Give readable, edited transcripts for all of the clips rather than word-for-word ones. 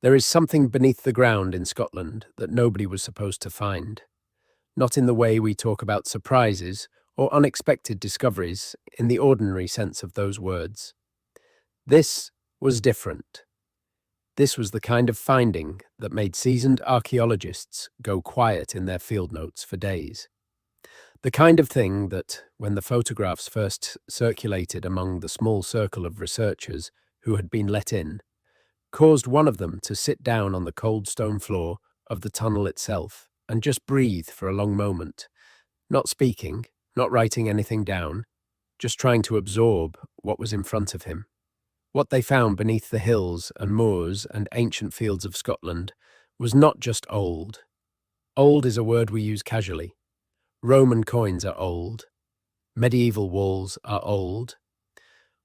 There is something beneath the ground in Scotland that nobody was supposed to find. Not in the way we talk about surprises or unexpected discoveries in the ordinary sense of those words. This was different. This was the kind of finding that made seasoned archaeologists go quiet in their field notes for days. The kind of thing that, when the photographs first circulated among the small circle of researchers who had been let in, caused one of them to sit down on the cold stone floor of the tunnel itself and just breathe for a long moment, not speaking, not writing anything down, just trying to absorb what was in front of him. What they found beneath the hills and moors and ancient fields of Scotland was not just old. Old is a word we use casually. Roman coins are old. Medieval walls are old.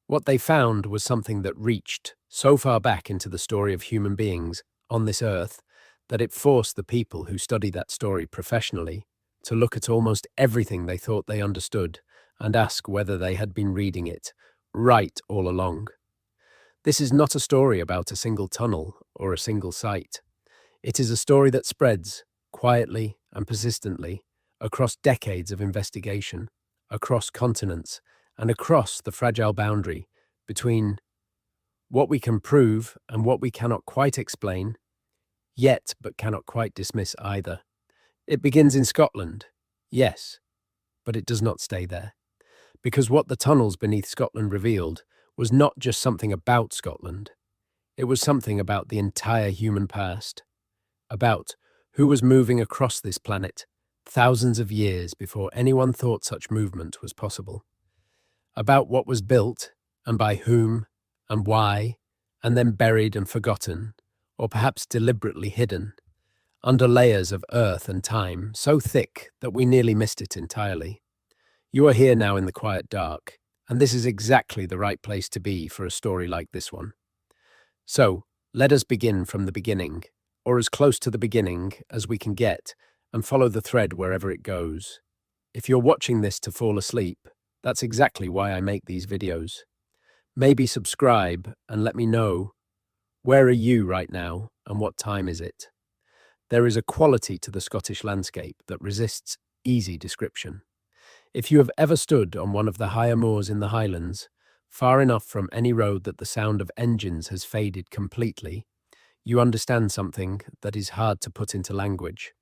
What they found was something that reached so far back into the story of human beings on this earth that it forced the people who study that story professionally to look at almost everything they thought they understood and ask whether they had been reading it right all along. This is not a story about a single tunnel or a single site. It is a story that spreads quietly and persistently across decades of investigation, across continents, and across the fragile boundary between what we can prove and what we cannot quite explain, yet but cannot quite dismiss either. It begins in Scotland, yes, but it does not stay there. Because what the tunnels beneath Scotland revealed was not just something about Scotland. It was something about the entire human past, about who was moving across this planet thousands of years before anyone thought such movement was possible, about what was built and by whom and why, and then buried and forgotten, or perhaps deliberately hidden, under layers of earth and time so thick that we nearly missed it entirely. You are here now in the quiet dark, and this is exactly the right place to be for a story like this one. So, let us begin from the beginning, or as close to the beginning as we can get, and follow the thread wherever it goes. If you're watching this to fall asleep, that's exactly why I make these videos. Maybe subscribe and let me know, where are you right now and what time is it? There is a quality to the Scottish landscape that resists easy description. If you have ever stood on one of the higher moors in the Highlands, far enough from any road that the sound of engines has faded completely, you understand something that is hard to put into language.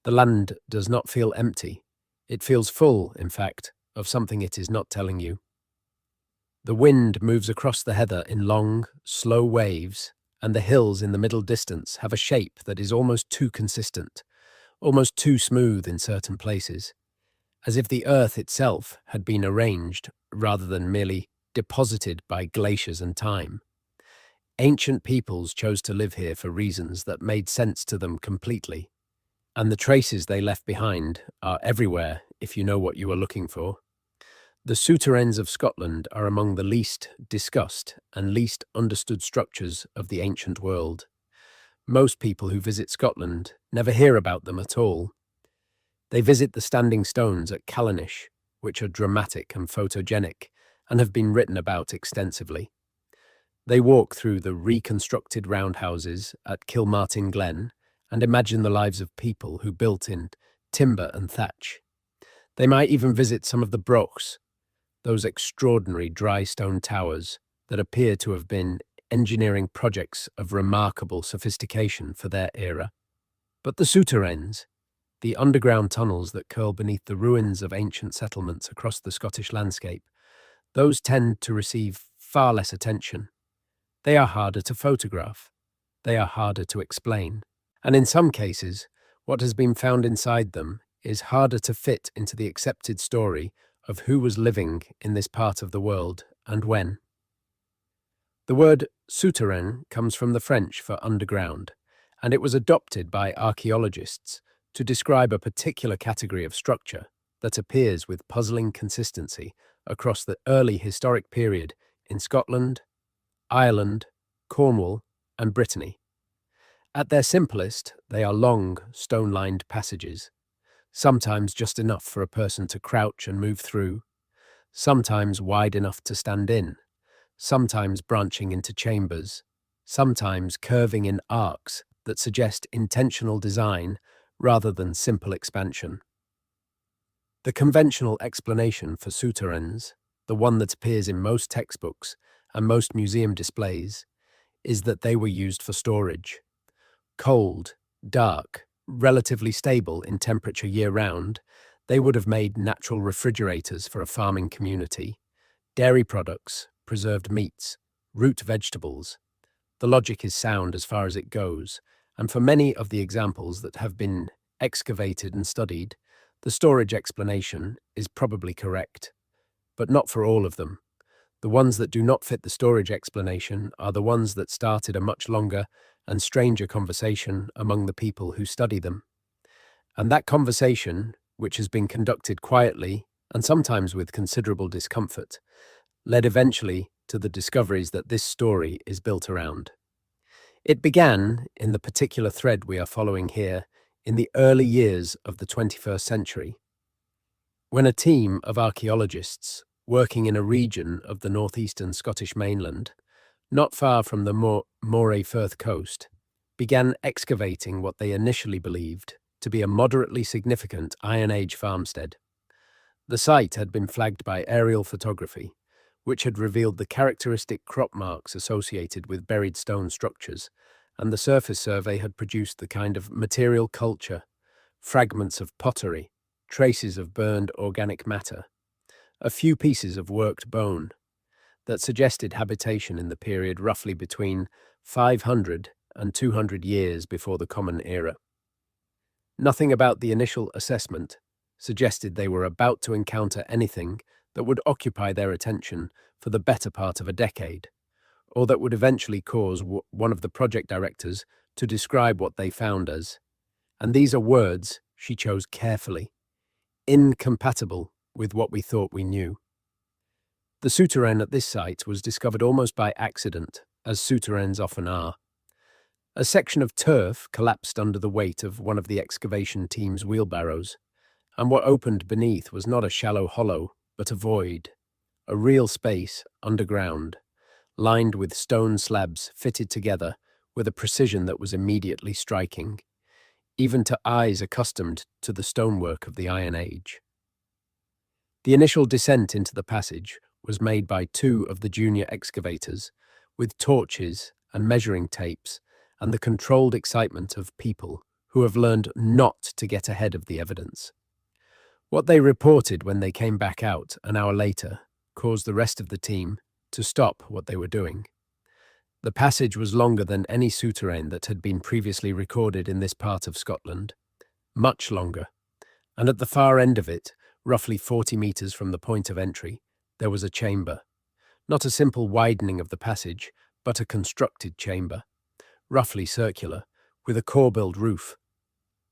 The land does not feel empty. It feels full, in fact, of something it is not telling you. The wind moves across the heather in long, slow waves, and the hills in the middle distance have a shape that is almost too consistent, almost too smooth in certain places, as if the earth itself had been arranged rather than merely deposited by glaciers and time. Ancient peoples chose to live here for reasons that made sense to them completely, and the traces they left behind are everywhere if you know what you are looking for. The Souterrains of Scotland are among the least discussed and least understood structures of the ancient world. Most people who visit Scotland never hear about them at all. They visit the standing stones at Callanish, which are dramatic and photogenic and have been written about extensively. They walk through the reconstructed roundhouses at Kilmartin Glen and imagine the lives of people who built in timber and thatch. They might even visit some of the brochs, those extraordinary dry stone towers that appear to have been engineering projects of remarkable sophistication for their era. But the Souterrains, the underground tunnels that curl beneath the ruins of ancient settlements across the Scottish landscape, those tend to receive far less attention. They are harder to photograph. They are harder to explain. And in some cases, what has been found inside them is harder to fit into the accepted story of who was living in this part of the world and when. The word souterrain comes from the French for underground, and it was adopted by archaeologists to describe a particular category of structure that appears with puzzling consistency across the early historic period in Scotland, Ireland, Cornwall, and Brittany. At their simplest, they are long, stone-lined passages, sometimes just enough for a person to crouch and move through, sometimes wide enough to stand in, sometimes branching into chambers, sometimes curving in arcs that suggest intentional design rather than simple expansion. The conventional explanation for souterrains, the one that appears in most textbooks and most museum displays, is that they were used for storage. Cold, dark, relatively stable in temperature year-round, they would have made natural refrigerators for a farming community, dairy products, preserved meats, root vegetables. The logic is sound as far as it goes, and for many of the examples that have been excavated and studied, the storage explanation is probably correct, but not for all of them. The ones that do not fit the storage explanation are the ones that started a much longer and stranger conversation among the people who study them. And that conversation, which has been conducted quietly and sometimes with considerable discomfort, led eventually to the discoveries that this story is built around. It began, in the particular thread we are following here, in the early years of the 21st century, when a team of archaeologists working in a region of the northeastern Scottish mainland, not far from the Moray Firth coast, began excavating what they initially believed to be a moderately significant Iron Age farmstead. The site had been flagged by aerial photography, which had revealed the characteristic crop marks associated with buried stone structures, and the surface survey had produced the kind of material culture, fragments of pottery, traces of burned organic matter, a few pieces of worked bone, that suggested habitation in the period roughly between 500 and 200 years before the Common Era. Nothing about the initial assessment suggested they were about to encounter anything that would occupy their attention for the better part of a decade, or that would eventually cause one of the project directors to describe what they found as, and these are words she chose carefully, incompatible with what we thought we knew. The souterrain at this site was discovered almost by accident, as souterrains often are. A section of turf collapsed under the weight of one of the excavation team's wheelbarrows, and what opened beneath was not a shallow hollow, but a void, a real space underground, lined with stone slabs fitted together with a precision that was immediately striking, even to eyes accustomed to the stonework of the Iron Age. The initial descent into the passage was made by two of the junior excavators, with torches and measuring tapes and the controlled excitement of people who have learned not to get ahead of the evidence. What they reported when they came back out an hour later caused the rest of the team to stop what they were doing. The passage was longer than any souterrain that had been previously recorded in this part of Scotland, much longer, and at the far end of it, roughly 40 metres from the point of entry, there was a chamber. Not a simple widening of the passage, but a constructed chamber, roughly circular, with a core-built roof,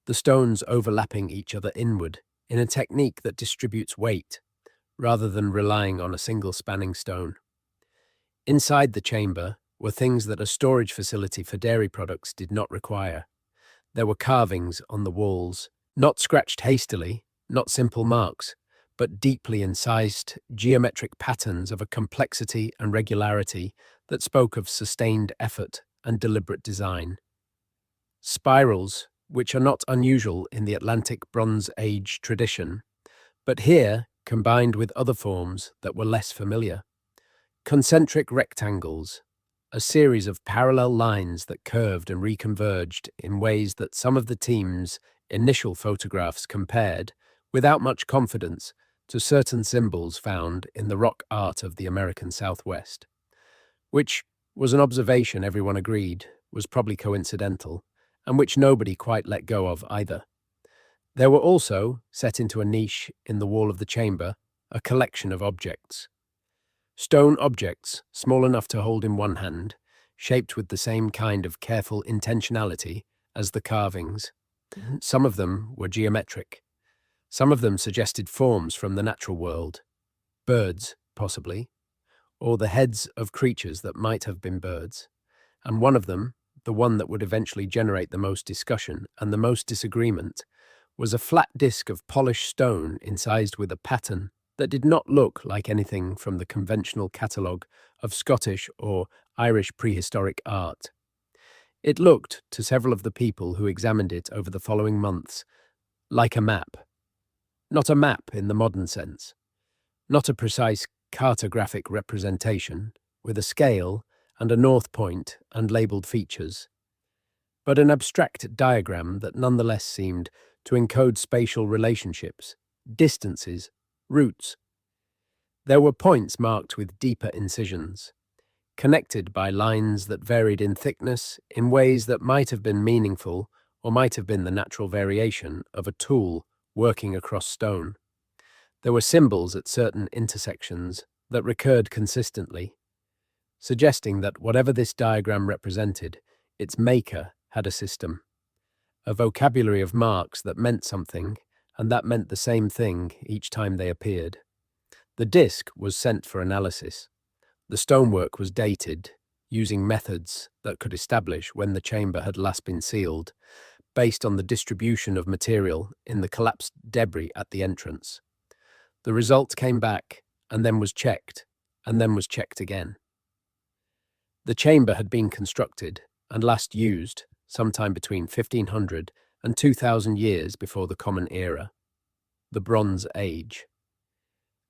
the stones overlapping each other inward in a technique that distributes weight, rather than relying on a single spanning stone. Inside the chamber were things that a storage facility for dairy products did not require. There were carvings on the walls, not scratched hastily, not simple marks, but deeply incised geometric patterns of a complexity and regularity that spoke of sustained effort and deliberate design. Spirals, which are not unusual in the Atlantic Bronze Age tradition, but here combined with other forms that were less familiar. Concentric rectangles, a series of parallel lines that curved and reconverged in ways that some of the team's initial photographs compared, without much confidence, to certain symbols found in the rock art of the American Southwest, which was an observation everyone agreed was probably coincidental, and which nobody quite let go of either. There were also, set into a niche in the wall of the chamber, a collection of objects. Stone objects, small enough to hold in one hand, shaped with the same kind of careful intentionality as the carvings. Some of them were geometric. Some of them suggested forms from the natural world. Birds, possibly, or the heads of creatures that might have been birds. And one of them, the one that would eventually generate the most discussion and the most disagreement, was a flat disc of polished stone incised with a pattern that did not look like anything from the conventional catalogue of Scottish or Irish prehistoric art. It looked, to several of the people who examined it over the following months, like a map. Not a map in the modern sense, not a precise cartographic representation with a scale and a north point and labelled features, but an abstract diagram that nonetheless seemed to encode spatial relationships, distances, routes. There were points marked with deeper incisions, connected by lines that varied in thickness in ways that might have been meaningful or might have been the natural variation of a tool working across stone. There were symbols at certain intersections that recurred consistently, suggesting that whatever this diagram represented, its maker had a system, a vocabulary of marks that meant something, and that meant the same thing each time they appeared. The disc was sent for analysis. The stonework was dated, using methods that could establish when the chamber had last been sealed, based on the distribution of material in the collapsed debris at the entrance. The result came back, and then was checked, and then was checked again. The chamber had been constructed and last used sometime between 1500 and 2000 years before the Common Era, the Bronze Age.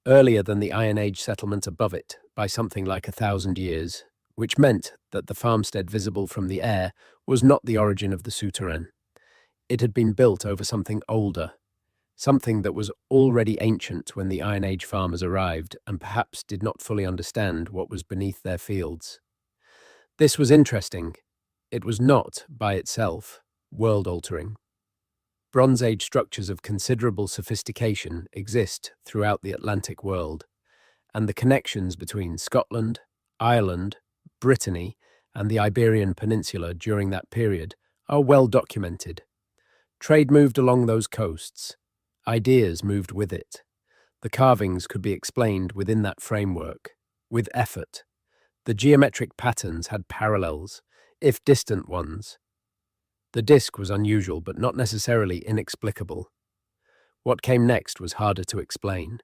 Earlier than the Iron Age settlement above it by something like 1,000 years, which meant that the farmstead visible from the air was not the origin of the Souterrains. It had been built over something older, something that was already ancient when the Iron Age farmers arrived and perhaps did not fully understand what was beneath their fields. This was interesting. It was not, by itself, world-altering. Bronze Age structures of considerable sophistication exist throughout the Atlantic world, and the connections between Scotland, Ireland, Brittany, and the Iberian Peninsula during that period are well documented. Trade moved along those coasts. Ideas moved with it. The carvings could be explained within that framework, with effort. The geometric patterns had parallels, if distant ones. The disc was unusual, but not necessarily inexplicable. What came next was harder to explain.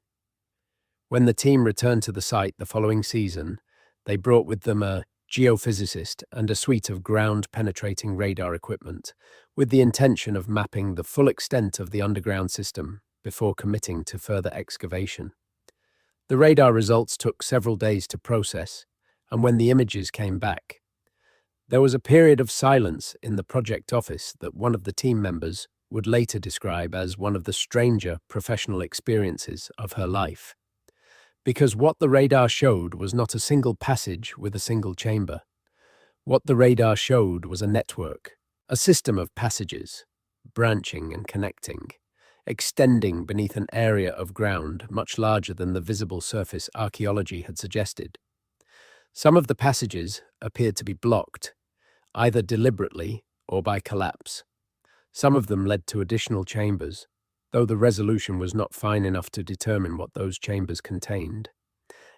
When the team returned to the site the following season, they brought with them a geophysicist and a suite of ground-penetrating radar equipment, with the intention of mapping the full extent of the underground system before committing to further excavation. The radar results took several days to process, and when the images came back, there was a period of silence in the project office that one of the team members would later describe as one of the stranger professional experiences of her life. Because what the radar showed was not a single passage with a single chamber. What the radar showed was a network, a system of passages, branching and connecting, extending beneath an area of ground much larger than the visible surface archaeology had suggested. Some of the passages appeared to be blocked, either deliberately or by collapse. Some of them led to additional chambers, though the resolution was not fine enough to determine what those chambers contained.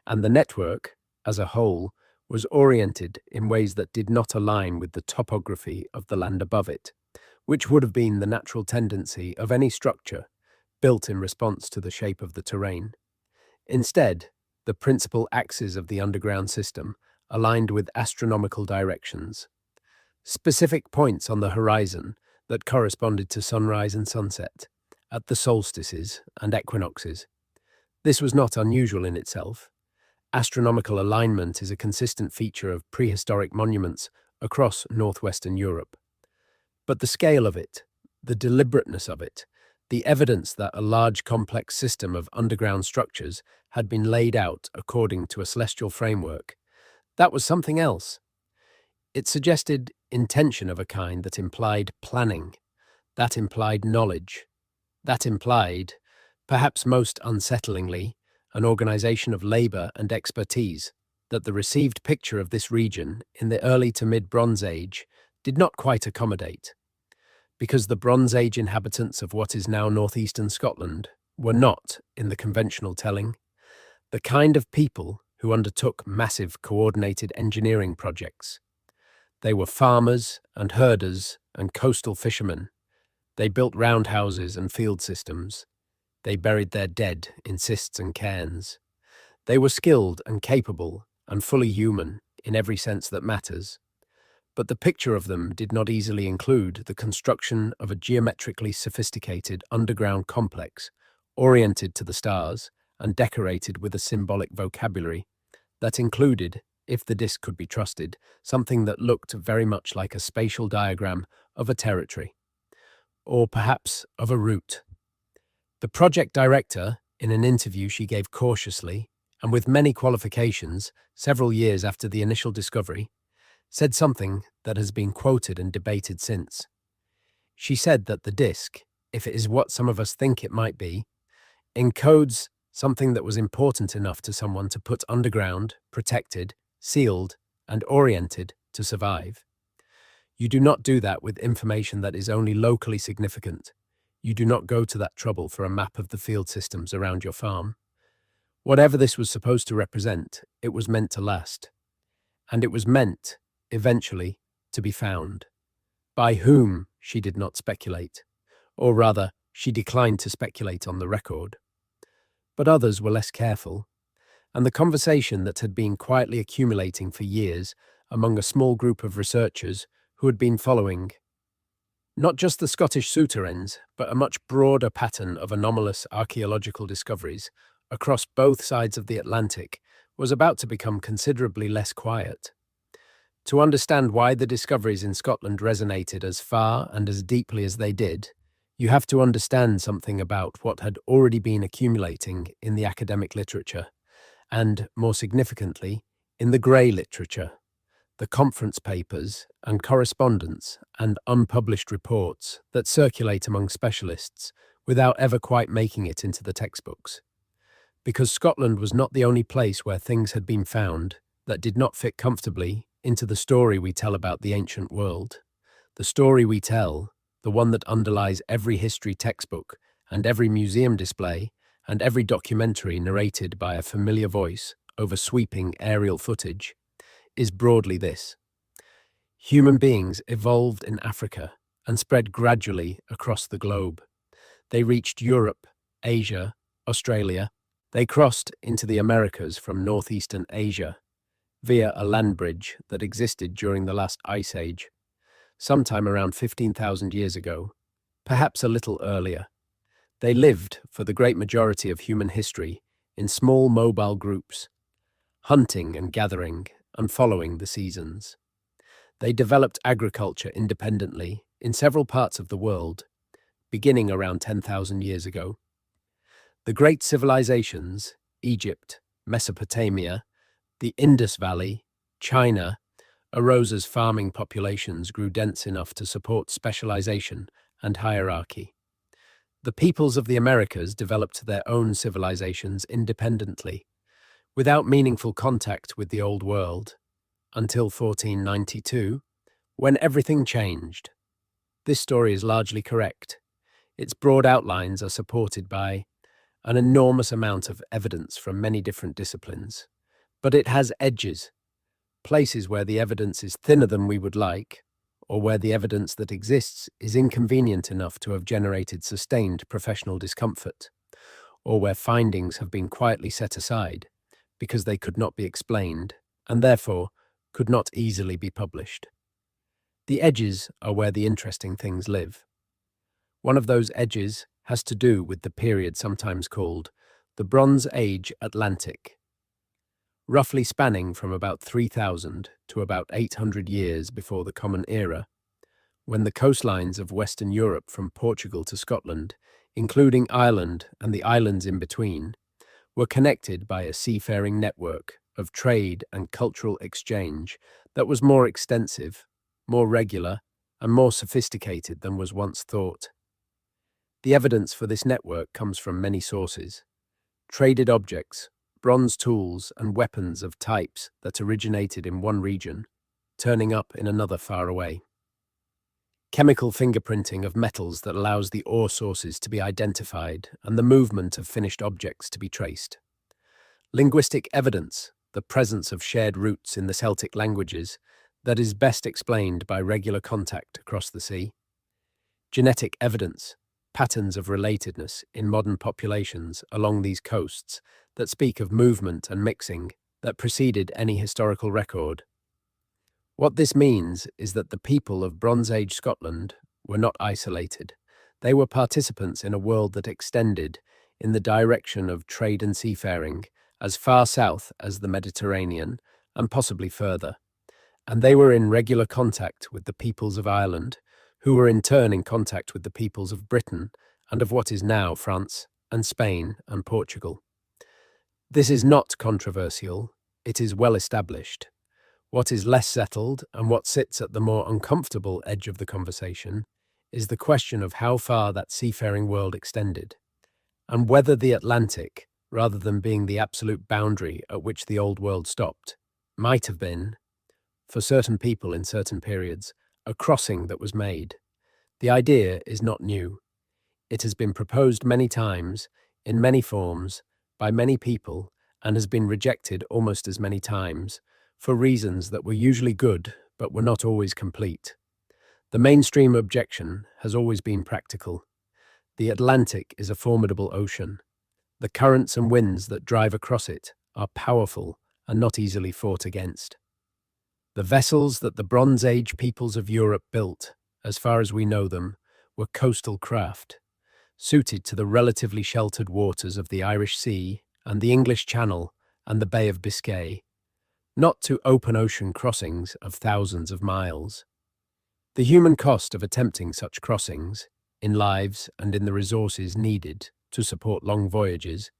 And the network, as a whole, was oriented in ways that did not align with the topography of the land above it, which would have been the natural tendency of any structure built in response to the shape of the terrain. Instead, the principal axes of the underground system aligned with astronomical directions, specific points on the horizon that corresponded to sunrise and sunset, at the solstices and equinoxes. This was not unusual in itself. Astronomical alignment is a consistent feature of prehistoric monuments across northwestern Europe. But the scale of it, the deliberateness of it, the evidence that a large complex system of underground structures had been laid out according to a celestial framework, that was something else. It suggested intention of a kind that implied planning, that implied knowledge, that implied, perhaps most unsettlingly, an organization of labor and expertise that the received picture of this region in the early to mid-Bronze Age did not quite accommodate, because the Bronze Age inhabitants of what is now northeastern Scotland were not, in the conventional telling, the kind of people who undertook massive coordinated engineering projects. They were farmers and herders and coastal fishermen. They built roundhouses and field systems. They buried their dead in cists and cairns. They were skilled and capable and fully human in every sense that matters. But the picture of them did not easily include the construction of a geometrically sophisticated underground complex, oriented to the stars and decorated with a symbolic vocabulary that included, if the disk could be trusted, something that looked very much like a spatial diagram of a territory, or perhaps of a route. The project director, in an interview she gave cautiously, and with many qualifications, several years after the initial discovery, said something that has been quoted and debated since. She said that the disk, if it is what some of us think it might be, encodes something that was important enough to someone to put underground, protected, sealed, and oriented to survive. You do not do that with information that is only locally significant. You do not go to that trouble for a map of the field systems around your farm. Whatever this was supposed to represent, it was meant to last. And it was meant, eventually, to be found. By whom, she did not speculate. Or rather, she declined to speculate on the record. But others were less careful, and the conversation that had been quietly accumulating for years among a small group of researchers who had been following not just the Scottish Souterrains, but a much broader pattern of anomalous archaeological discoveries across both sides of the Atlantic, was about to become considerably less quiet. To understand why the discoveries in Scotland resonated as far and as deeply as they did, you have to understand something about what had already been accumulating in the academic literature, and, more significantly, in the grey literature, the conference papers and correspondence and unpublished reports that circulate among specialists without ever quite making it into the textbooks. Because Scotland was not the only place where things had been found that did not fit comfortably into the story we tell about the ancient world. The story we tell, the one that underlies every history textbook and every museum display and every documentary narrated by a familiar voice over sweeping aerial footage, is broadly this. Human beings evolved in Africa and spread gradually across the globe. They reached Europe, Asia, Australia. They crossed into the Americas from northeastern Asia via a land bridge that existed during the last ice age, sometime around 15,000 years ago, perhaps a little earlier. They lived, for the great majority of human history, in small mobile groups, hunting and gathering and following the seasons. They developed agriculture independently in several parts of the world, beginning around 10,000 years ago. The great civilizations, Egypt, Mesopotamia, the Indus Valley, China, arose as farming populations grew dense enough to support specialization and hierarchy. The peoples of the Americas developed their own civilizations independently, without meaningful contact with the Old World, until 1492, when everything changed. This story is largely correct. Its broad outlines are supported by an enormous amount of evidence from many different disciplines, but it has edges, places where the evidence is thinner than we would like, or where the evidence that exists is inconvenient enough to have generated sustained professional discomfort, or where findings have been quietly set aside because they could not be explained and therefore could not easily be published. The edges are where the interesting things live. One of those edges has to do with the period sometimes called the Bronze Age Atlantic, roughly spanning from about 3,000 to about 800 years before the Common Era, when the coastlines of Western Europe from Portugal to Scotland, including Ireland and the islands in between, were connected by a seafaring network of trade and cultural exchange that was more extensive, more regular, and more sophisticated than was once thought. The evidence for this network comes from many sources. Traded objects, bronze tools, and weapons of types that originated in one region, turning up in another far away. Chemical fingerprinting of metals that allows the ore sources to be identified and the movement of finished objects to be traced. Linguistic evidence, the presence of shared roots in the Celtic languages, that is best explained by regular contact across the sea. Genetic evidence, patterns of relatedness in modern populations along these coasts that speak of movement and mixing that preceded any historical record. What this means is that the people of Bronze Age Scotland were not isolated. They were participants in a world that extended in the direction of trade and seafaring as far south as the Mediterranean and possibly further. And they were in regular contact with the peoples of Ireland, who were in turn in contact with the peoples of Britain and of what is now France and Spain and Portugal. This is not controversial, it is well established. What is less settled and what sits at the more uncomfortable edge of the conversation is the question of how far that seafaring world extended, and whether the Atlantic, rather than being the absolute boundary at which the old world stopped, might have been, for certain people in certain periods, a crossing that was made. The idea is not new. It has been proposed many times, in many forms, by many people, and has been rejected almost as many times, for reasons that were usually good but were not always complete. The mainstream objection has always been practical. The Atlantic is a formidable ocean. The currents and winds that drive across it are powerful and not easily fought against. The vessels that the Bronze Age peoples of Europe built, as far as we know them, were coastal craft, suited to the relatively sheltered waters of the Irish Sea and the English Channel and the Bay of Biscay, not to open ocean crossings of thousands of miles. The human cost of attempting such crossings, in lives and in the resources needed to support long voyages,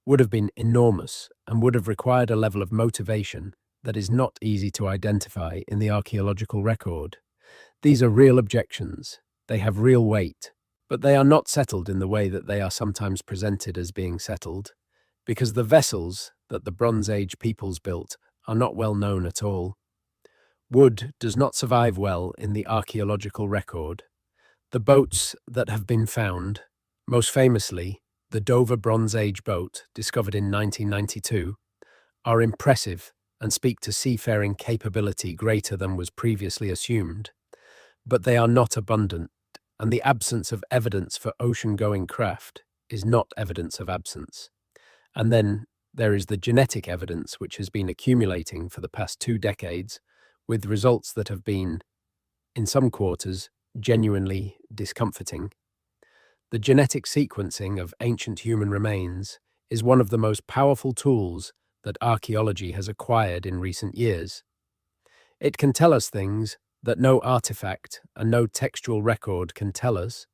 would have been enormous and would have required a level of motivation that is not easy to identify in the archaeological record. These are real objections, they have real weight, but they are not settled in the way that they are sometimes presented as being settled, because the vessels that the Bronze Age peoples built are not well known at all. Wood does not survive well in the archaeological record. The boats that have been found, most famously the Dover Bronze Age boat discovered in 1992, are impressive and speak to seafaring capability greater than was previously assumed, but they are not abundant, and the absence of evidence for ocean-going craft is not evidence of absence. And then there is the genetic evidence which has been accumulating for the past 2 decades, with results that have been, in some quarters, genuinely discomforting. The genetic sequencing of ancient human remains is one of the most powerful tools that archaeology has acquired in recent years. It can tell us things that no artifact and no textual record can tell us,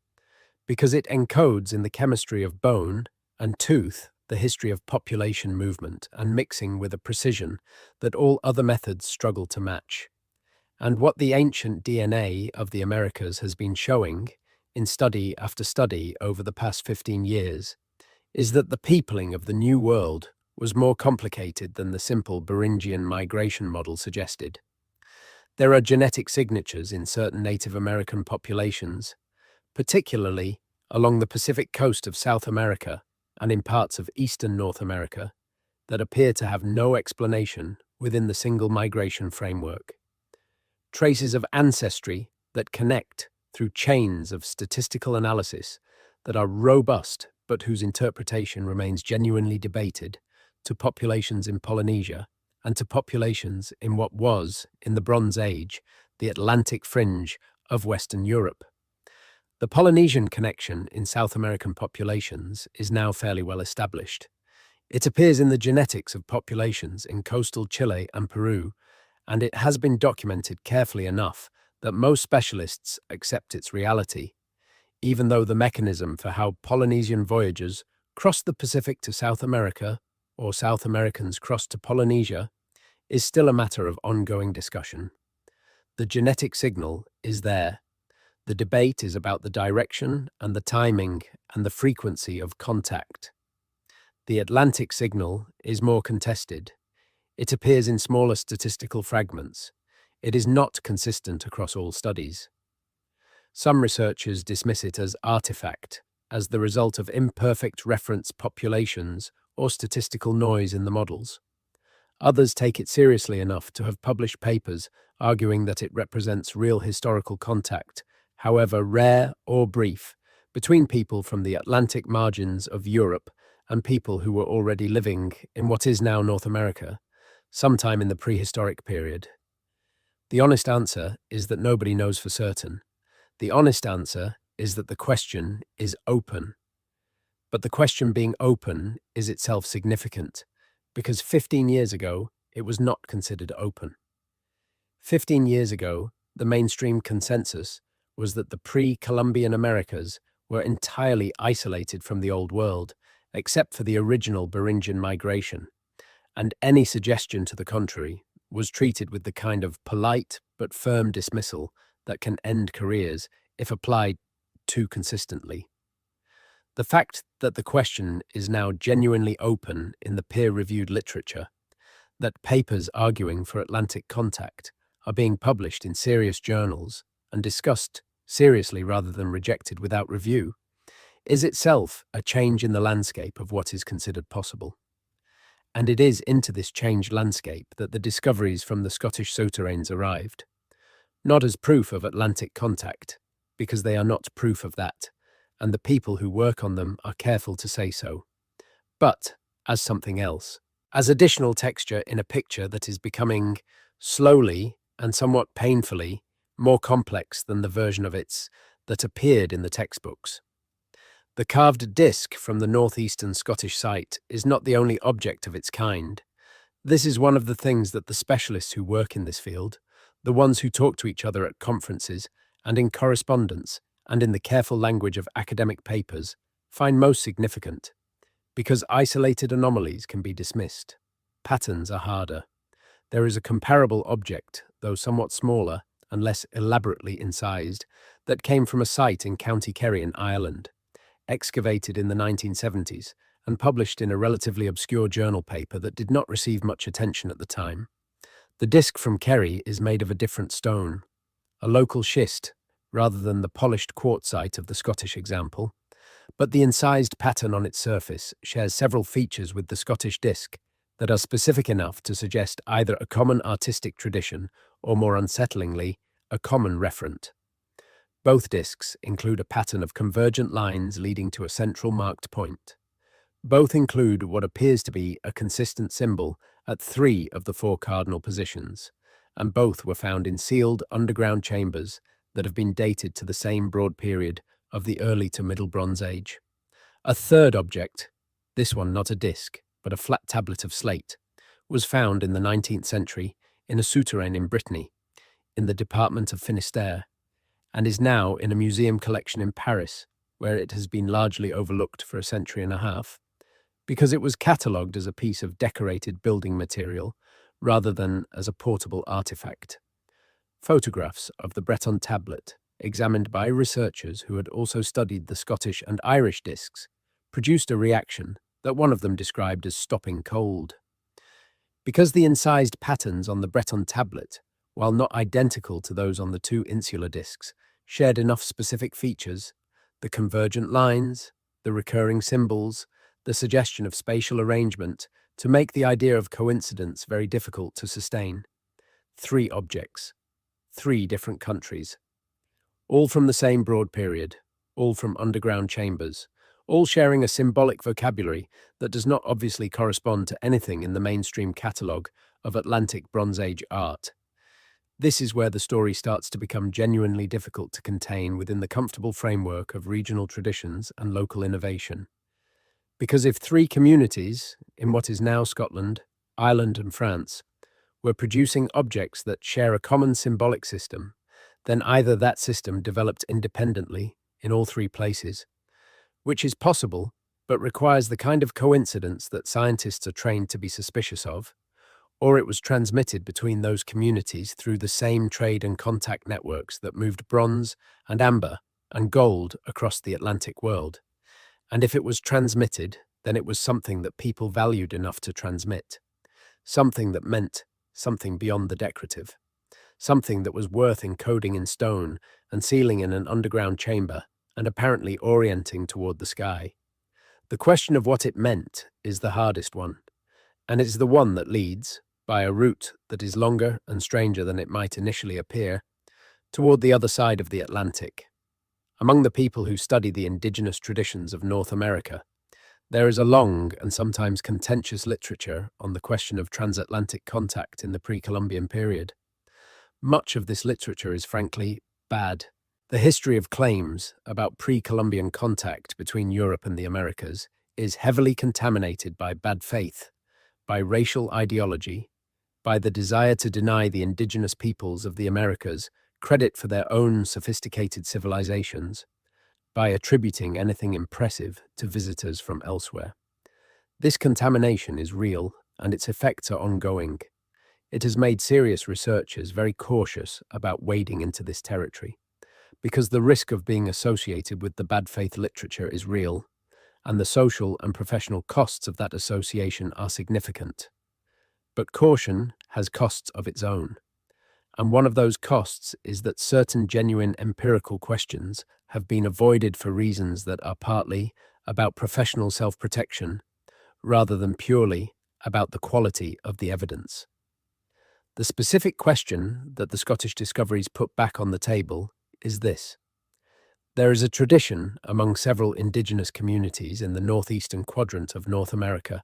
because it encodes in the chemistry of bone and tooth the history of population movement and mixing with a precision that all other methods struggle to match. And what the ancient DNA of the Americas has been showing, in study after study over the past 15 years, is that the peopling of the New World was more complicated than the simple Beringian migration model suggested. There are genetic signatures in certain Native American populations, particularly along the Pacific coast of South America and in parts of eastern North America, that appear to have no explanation within the single migration framework. Traces of ancestry that connect through chains of statistical analysis that are robust but whose interpretation remains genuinely debated, to populations in Polynesia and to populations in what was, in the Bronze Age, the Atlantic fringe of Western Europe. The Polynesian connection in South American populations is now fairly well established. It appears in the genetics of populations in coastal Chile and Peru, and it has been documented carefully enough that most specialists accept its reality, even though the mechanism for how Polynesian voyagers crossed the Pacific to South America or South Americans crossed to Polynesia is still a matter of ongoing discussion. The genetic signal is there. The debate is about the direction and the timing and the frequency of contact. The Atlantic signal is more contested. It appears in smaller statistical fragments. It is not consistent across all studies. Some researchers dismiss it as artifact, as the result of imperfect reference populations or statistical noise in the models. Others take it seriously enough to have published papers arguing that it represents real historical contact, however rare or brief, between people from the Atlantic margins of Europe and people who were already living in what is now North America, sometime in the prehistoric period. The honest answer is that nobody knows for certain. The honest answer is that the question is open. But the question being open is itself significant, because 15 years ago, it was not considered open. 15 years ago, the mainstream consensus was that the pre-Columbian Americas were entirely isolated from the Old World, except for the original Beringian migration, and any suggestion to the contrary was treated with the kind of polite but firm dismissal that can end careers if applied too consistently. The fact that the question is now genuinely open in the peer-reviewed literature, that papers arguing for Atlantic contact are being published in serious journals and discussed seriously rather than rejected without review, is itself a change in the landscape of what is considered possible. And it is into this changed landscape that the discoveries from the Scottish Souterrains arrived, not as proof of Atlantic contact, because they are not proof of that, and the people who work on them are careful to say so, but as something else, as additional texture in a picture that is becoming, slowly and somewhat painfully, more complex than the version of its that appeared in the textbooks. The carved disc from the northeastern Scottish site is not the only object of its kind. This is one of the things that the specialists who work in this field, the ones who talk to each other at conferences and in correspondence and in the careful language of academic papers, find most significant. Because isolated anomalies can be dismissed. Patterns are harder. There is a comparable object, though somewhat smaller and less elaborately incised, that came from a site in County Kerry in Ireland, excavated in the 1970s and published in a relatively obscure journal paper that did not receive much attention at the time. The disc from Kerry is made of a different stone, a local schist, rather than the polished quartzite of the Scottish example, but the incised pattern on its surface shares several features with the Scottish disc that are specific enough to suggest either a common artistic tradition or, more unsettlingly, a common referent. Both discs include a pattern of convergent lines leading to a central marked point. Both include what appears to be a consistent symbol at 3 of the 4 cardinal positions, and both were found in sealed underground chambers that have been dated to the same broad period of the early to middle Bronze Age. A third object, this one not a disc, but a flat tablet of slate, was found in the 19th century in a souterrain in Brittany, in the department of Finistère, and is now in a museum collection in Paris, where it has been largely overlooked for a century and a half, because it was catalogued as a piece of decorated building material rather than as a portable artifact. Photographs of the Breton tablet, examined by researchers who had also studied the Scottish and Irish discs, produced a reaction that one of them described as stopping cold. Because the incised patterns on the Breton tablet, while not identical to those on the 2 insular discs, shared enough specific features, the convergent lines, the recurring symbols, the suggestion of spatial arrangement, to make the idea of coincidence very difficult to sustain. 3 objects, 3 different countries, all from the same broad period, all from underground chambers, all sharing a symbolic vocabulary that does not obviously correspond to anything in the mainstream catalogue of Atlantic Bronze Age art. This is where the story starts to become genuinely difficult to contain within the comfortable framework of regional traditions and local innovation. Because if 3 communities, in what is now Scotland, Ireland and France, were producing objects that share a common symbolic system, then either that system developed independently in all 3 places, which is possible but requires the kind of coincidence that scientists are trained to be suspicious of, or it was transmitted between those communities through the same trade and contact networks that moved bronze and amber and gold across the Atlantic world. And if it was transmitted, then it was something that people valued enough to transmit, something that meant something beyond the decorative, something that was worth encoding in stone and sealing in an underground chamber and apparently orienting toward the sky. The question of what it meant is the hardest one, and it's the one that leads, by a route that is longer and stranger than it might initially appear, toward the other side of the Atlantic. Among the people who study the indigenous traditions of North America, there is a long and sometimes contentious literature on the question of transatlantic contact in the pre-Columbian period. Much of this literature is frankly bad. The history of claims about pre-Columbian contact between Europe and the Americas is heavily contaminated by bad faith, by racial ideology, by the desire to deny the indigenous peoples of the Americas credit for their own sophisticated civilizations, by attributing anything impressive to visitors from elsewhere. This contamination is real, and its effects are ongoing. It has made serious researchers very cautious about wading into this territory, because the risk of being associated with the bad faith literature is real, and the social and professional costs of that association are significant. But caution has costs of its own, and one of those costs is that certain genuine empirical questions have been avoided for reasons that are partly about professional self-protection rather than purely about the quality of the evidence. The specific question that the Scottish discoveries put back on the table is this. There is a tradition among several indigenous communities in the northeastern quadrant of North America,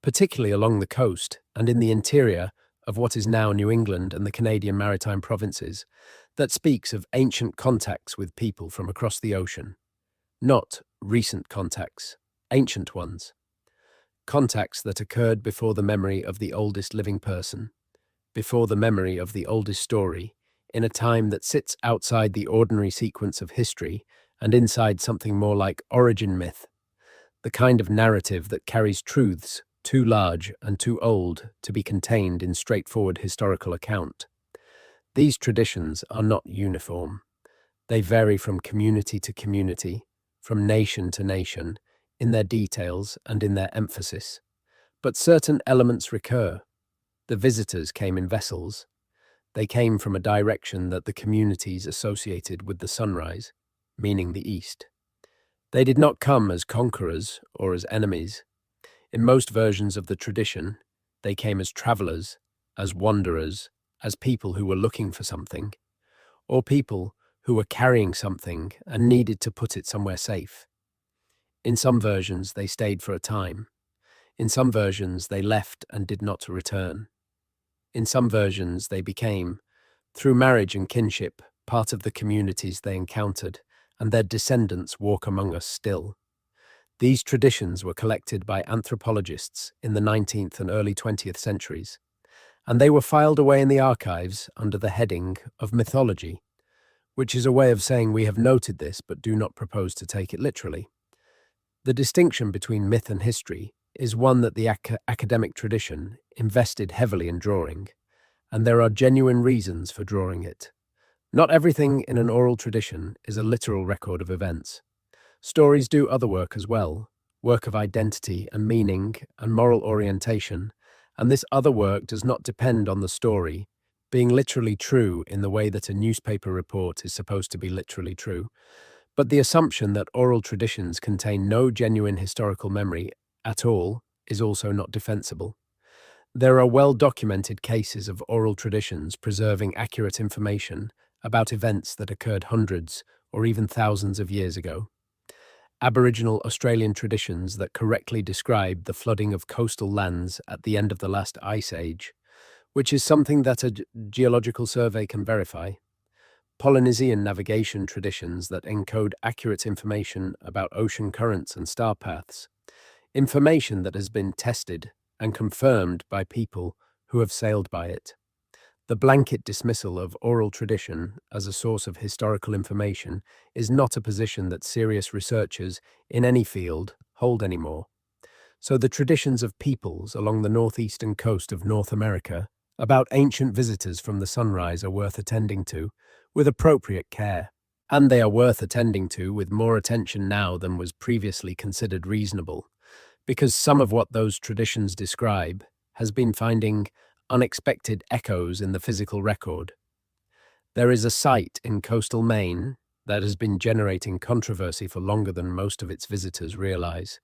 particularly along the coast and in the interior of what is now New England and the Canadian Maritime Provinces, that speaks of ancient contacts with people from across the ocean. Not recent contacts, ancient ones. Contacts that occurred before the memory of the oldest living person, before the memory of the oldest story, in a time that sits outside the ordinary sequence of history and inside something more like origin myth, the kind of narrative that carries truths too large and too old to be contained in straightforward historical account. These traditions are not uniform. They vary from community to community, from nation to nation, in their details and in their emphasis. But certain elements recur. The visitors came in vessels. They came from a direction that the communities associated with the sunrise, meaning the east. They did not come as conquerors or as enemies. In most versions of the tradition, they came as travelers, as wanderers, as people who were looking for something, or people who were carrying something and needed to put it somewhere safe. In some versions, they stayed for a time. In some versions, they left and did not return. In some versions, they became, through marriage and kinship, part of the communities they encountered, and their descendants walk among us still. These traditions were collected by anthropologists in the 19th and early 20th centuries, and they were filed away in the archives under the heading of mythology, which is a way of saying we have noted this but do not propose to take it literally. The distinction between myth and history is one that the academic tradition invested heavily in drawing, and there are genuine reasons for drawing it. Not everything in an oral tradition is a literal record of events. Stories do other work as well, work of identity and meaning and moral orientation, and this other work does not depend on the story being literally true in the way that a newspaper report is supposed to be literally true, but the assumption that oral traditions contain no genuine historical memory at all is also not defensible. There are well-documented cases of oral traditions preserving accurate information about events that occurred hundreds or even thousands of years ago. Aboriginal Australian traditions that correctly describe the flooding of coastal lands at the end of the last ice age, which is something that a geological survey can verify. Polynesian navigation traditions that encode accurate information about ocean currents and star paths, information that has been tested and confirmed by people who have sailed by it. The blanket dismissal of oral tradition as a source of historical information is not a position that serious researchers in any field hold anymore. So the traditions of peoples along the northeastern coast of North America about ancient visitors from the sunrise are worth attending to with appropriate care. And they are worth attending to with more attention now than was previously considered reasonable, because some of what those traditions describe has been finding unexpected echoes in the physical record. There is a site in coastal Maine that has been generating controversy for longer than most of its visitors realize.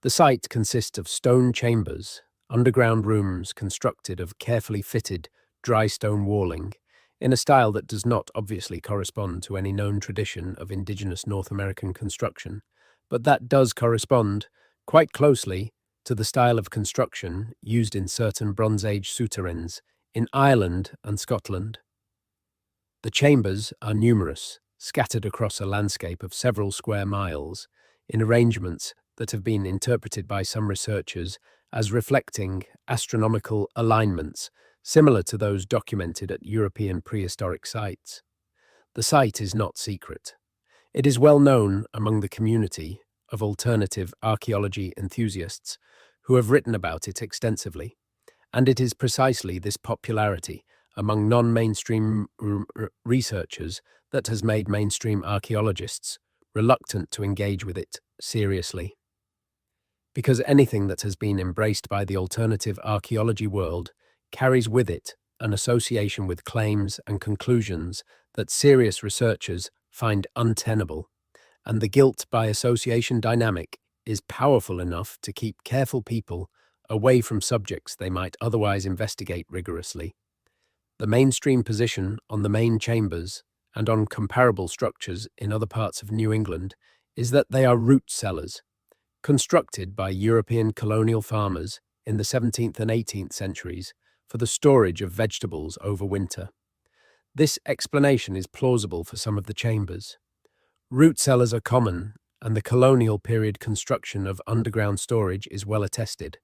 The site consists of stone chambers, underground rooms constructed of carefully fitted dry stone walling, in a style that does not obviously correspond to any known tradition of indigenous North American construction, but that does correspond quite closely to the style of construction used in certain Bronze Age souterrains In Ireland and Scotland, the chambers are numerous, scattered across a landscape of several square miles, in arrangements that have been interpreted by some researchers as reflecting astronomical alignments similar to those documented at European prehistoric sites. The site is not secret. It is well known among the community of alternative archaeology enthusiasts who have written about it extensively, and it is precisely this popularity among non-mainstream researchers that has made mainstream archaeologists reluctant to engage with it seriously. Because anything that has been embraced by the alternative archaeology world carries with it an association with claims and conclusions that serious researchers find untenable, and the guilt by association dynamic is powerful enough to keep careful people away from subjects they might otherwise investigate rigorously. The mainstream position on the main chambers and on comparable structures in other parts of New England is that they are root cellars, constructed by European colonial farmers in the 17th and 18th centuries for the storage of vegetables over winter. This explanation is plausible for some of the chambers. Root cellars are common, and the colonial period construction of underground storage is well attested.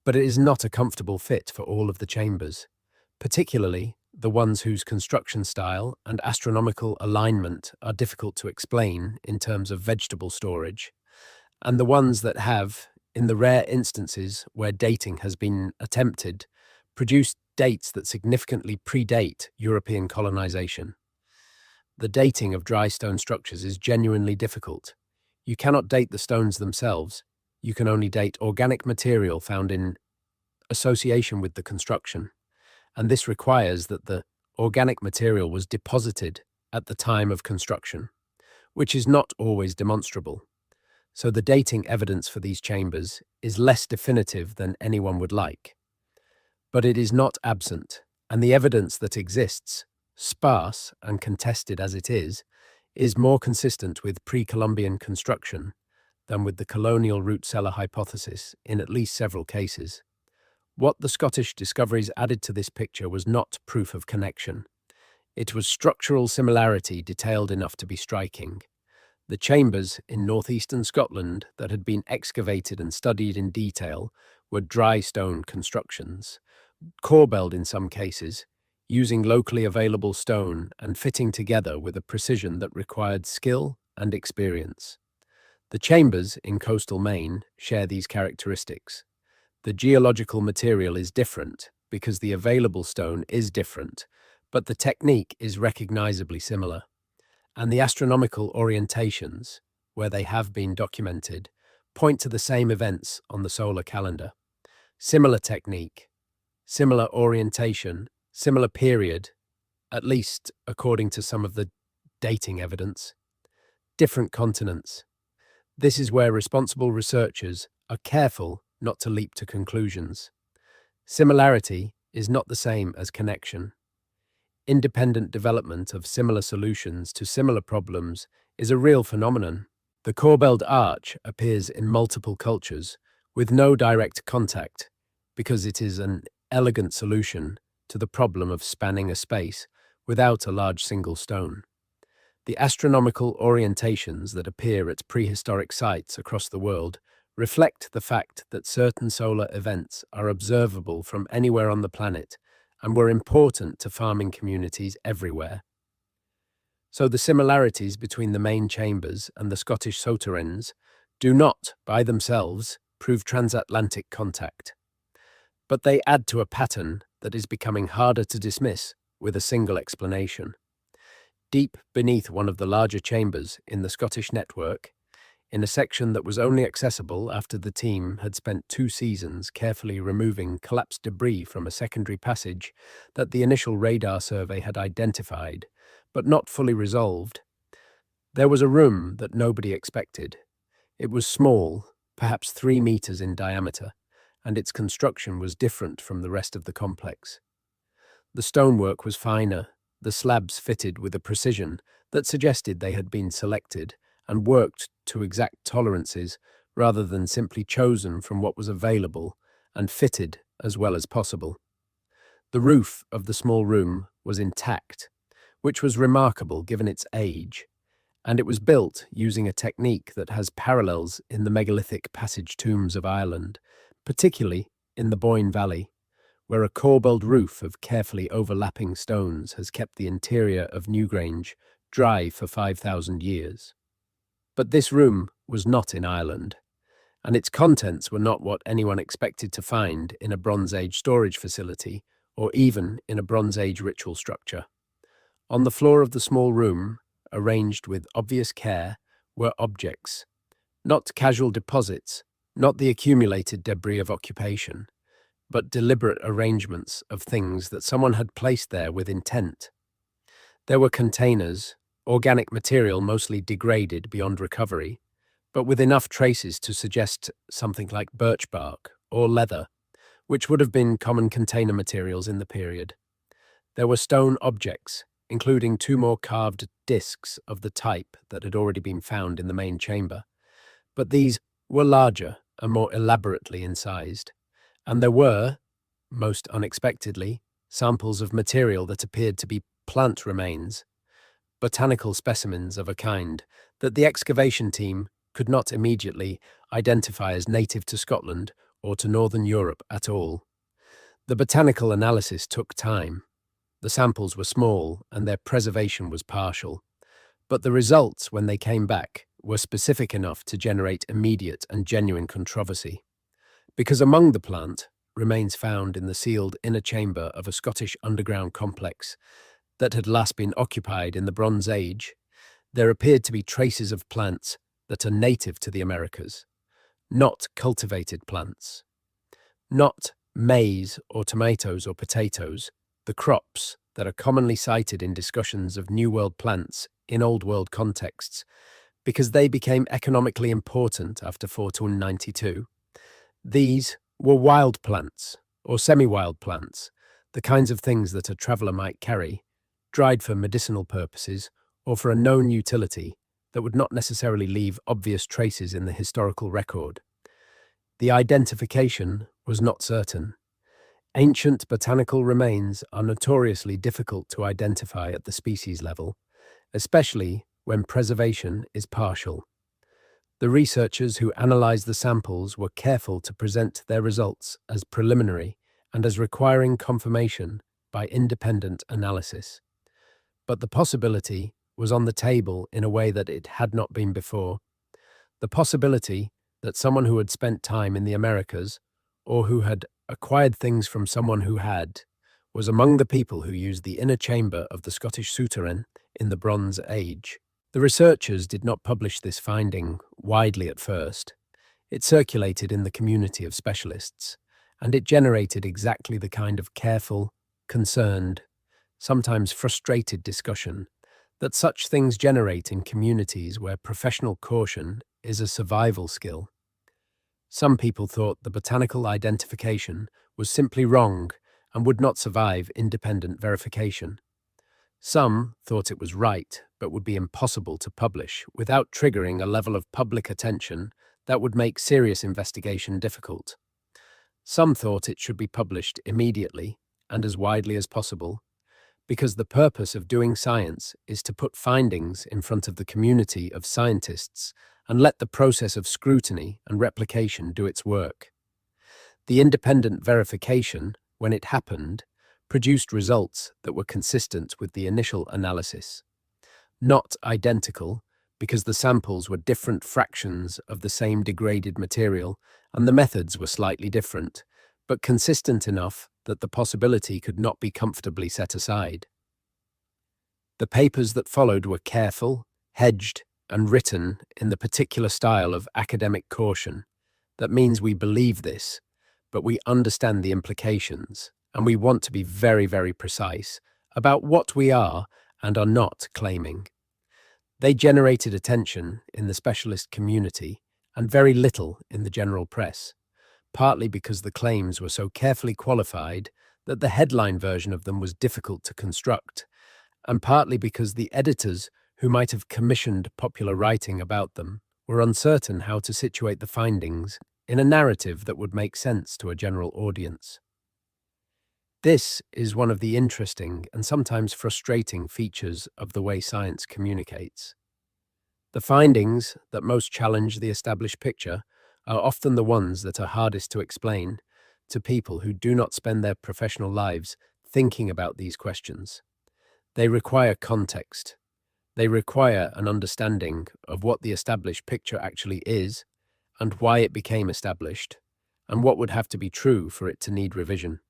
But it is not a comfortable fit for all of the chambers, particularly the ones whose construction style and astronomical alignment are difficult to explain in terms of vegetable storage, and the ones that have, in the rare instances where dating has been attempted, produced dates that significantly predate European colonization. The dating of dry stone structures is genuinely difficult. You cannot date the stones themselves. You can only date organic material found in association with the construction, and this requires that the organic material was deposited at the time of construction, which is not always demonstrable. So the dating evidence for these chambers is less definitive than anyone would like. But it is not absent, and the evidence that exists, sparse and contested as it is more consistent with pre-Columbian construction than with the colonial root cellar hypothesis in at least several cases. What the Scottish discoveries added to this picture was not proof of connection. It was structural similarity detailed enough to be striking. The chambers in northeastern Scotland that had been excavated and studied in detail were dry stone constructions, corbelled in some cases, using locally available stone and fitting together with a precision that required skill and experience. The chambers in coastal Maine share these characteristics. The geological material is different because the available stone is different, but the technique is recognizably similar. And the astronomical orientations, where they have been documented, point to the same events on the solar calendar. Similar technique, similar orientation, similar period, at least according to some of the dating evidence. Different continents. This is where responsible researchers are careful not to leap to conclusions. Similarity is not the same as connection. Independent development of similar solutions to similar problems is a real phenomenon. The corbelled arch appears in multiple cultures with no direct contact because it is an elegant solution to the problem of spanning a space without a large single stone. The astronomical orientations that appear at prehistoric sites across the world reflect the fact that certain solar events are observable from anywhere on the planet and were important to farming communities everywhere. So the similarities between the main chambers and the Scottish Souterrains do not, by themselves, prove transatlantic contact. But they add to a pattern that is becoming harder to dismiss with a single explanation. Deep beneath one of the larger chambers in the Scottish network, in a section that was only accessible after the team had spent 2 seasons carefully removing collapsed debris from a secondary passage that the initial radar survey had identified, but not fully resolved, there was a room that nobody expected. It was small, perhaps 3 meters in diameter, and its construction was different from the rest of the complex. The stonework was finer, the slabs fitted with a precision that suggested they had been selected and worked to exact tolerances rather than simply chosen from what was available and fitted as well as possible. The roof of the small room was intact, which was remarkable given its age, and it was built using a technique that has parallels in the megalithic passage tombs of Ireland, particularly in the Boyne Valley, where a corbelled roof of carefully overlapping stones has kept the interior of Newgrange dry for 5,000 years. But this room was not in Ireland, and its contents were not what anyone expected to find in a Bronze Age storage facility or even in a Bronze Age ritual structure. On the floor of the small room, arranged with obvious care, were objects, not casual deposits, not the accumulated debris of occupation, but deliberate arrangements of things that someone had placed there with intent. There were containers, organic material mostly degraded beyond recovery, but with enough traces to suggest something like birch bark or leather, which would have been common container materials in the period. There were stone objects, including 2 more carved discs of the type that had already been found in the main chamber, but these were larger and more elaborately incised, and there were, most unexpectedly, samples of material that appeared to be plant remains, botanical specimens of a kind that the excavation team could not immediately identify as native to Scotland or to Northern Europe at all. The botanical analysis took time. The samples were small and their preservation was partial, but the results, when they came back, were specific enough to generate immediate and genuine controversy. Because among the plant, remains found in the sealed inner chamber of a Scottish underground complex that had last been occupied in the Bronze Age, there appeared to be traces of plants that are native to the Americas, not cultivated plants, not maize or tomatoes or potatoes, the crops that are commonly cited in discussions of New World plants in Old World contexts, because they became economically important after 1492. These were wild plants, or semi-wild plants, the kinds of things that a traveller might carry, dried for medicinal purposes or for a known utility that would not necessarily leave obvious traces in the historical record. The identification was not certain. Ancient botanical remains are notoriously difficult to identify at the species level, especially when preservation is partial. The researchers who analysed the samples were careful to present their results as preliminary and as requiring confirmation by independent analysis. But the possibility was on the table in a way that it had not been before. The possibility that someone who had spent time in the Americas, or who had acquired things from someone who had, was among the people who used the inner chamber of the Scottish Souterrains in the Bronze Age. The researchers did not publish this finding widely at first. It circulated in the community of specialists, and it generated exactly the kind of careful, concerned, sometimes frustrated discussion that such things generate in communities where professional caution is a survival skill. Some people thought the botanical identification was simply wrong and would not survive independent verification. Some thought it was right, but would be impossible to publish without triggering a level of public attention that would make serious investigation difficult. Some thought it should be published immediately and as widely as possible, because the purpose of doing science is to put findings in front of the community of scientists and let the process of scrutiny and replication do its work. The independent verification, when it happened, produced results that were consistent with the initial analysis. Not identical, because the samples were different fractions of the same degraded material and the methods were slightly different, but consistent enough that the possibility could not be comfortably set aside. The papers that followed were careful, hedged, and written in the particular style of academic caution. That means we believe this, but we understand the implications, and we want to be very, very precise about what we are and are not claiming. They generated attention in the specialist community and very little in the general press, partly because the claims were so carefully qualified that the headline version of them was difficult to construct, and partly because the editors who might have commissioned popular writing about them were uncertain how to situate the findings in a narrative that would make sense to a general audience. This is one of the interesting and sometimes frustrating features of the way science communicates. The findings that most challenge the established picture are often the ones that are hardest to explain to people who do not spend their professional lives thinking about these questions. They require context. They require an understanding of what the established picture actually is and why it became established, and what would have to be true for it to need revision.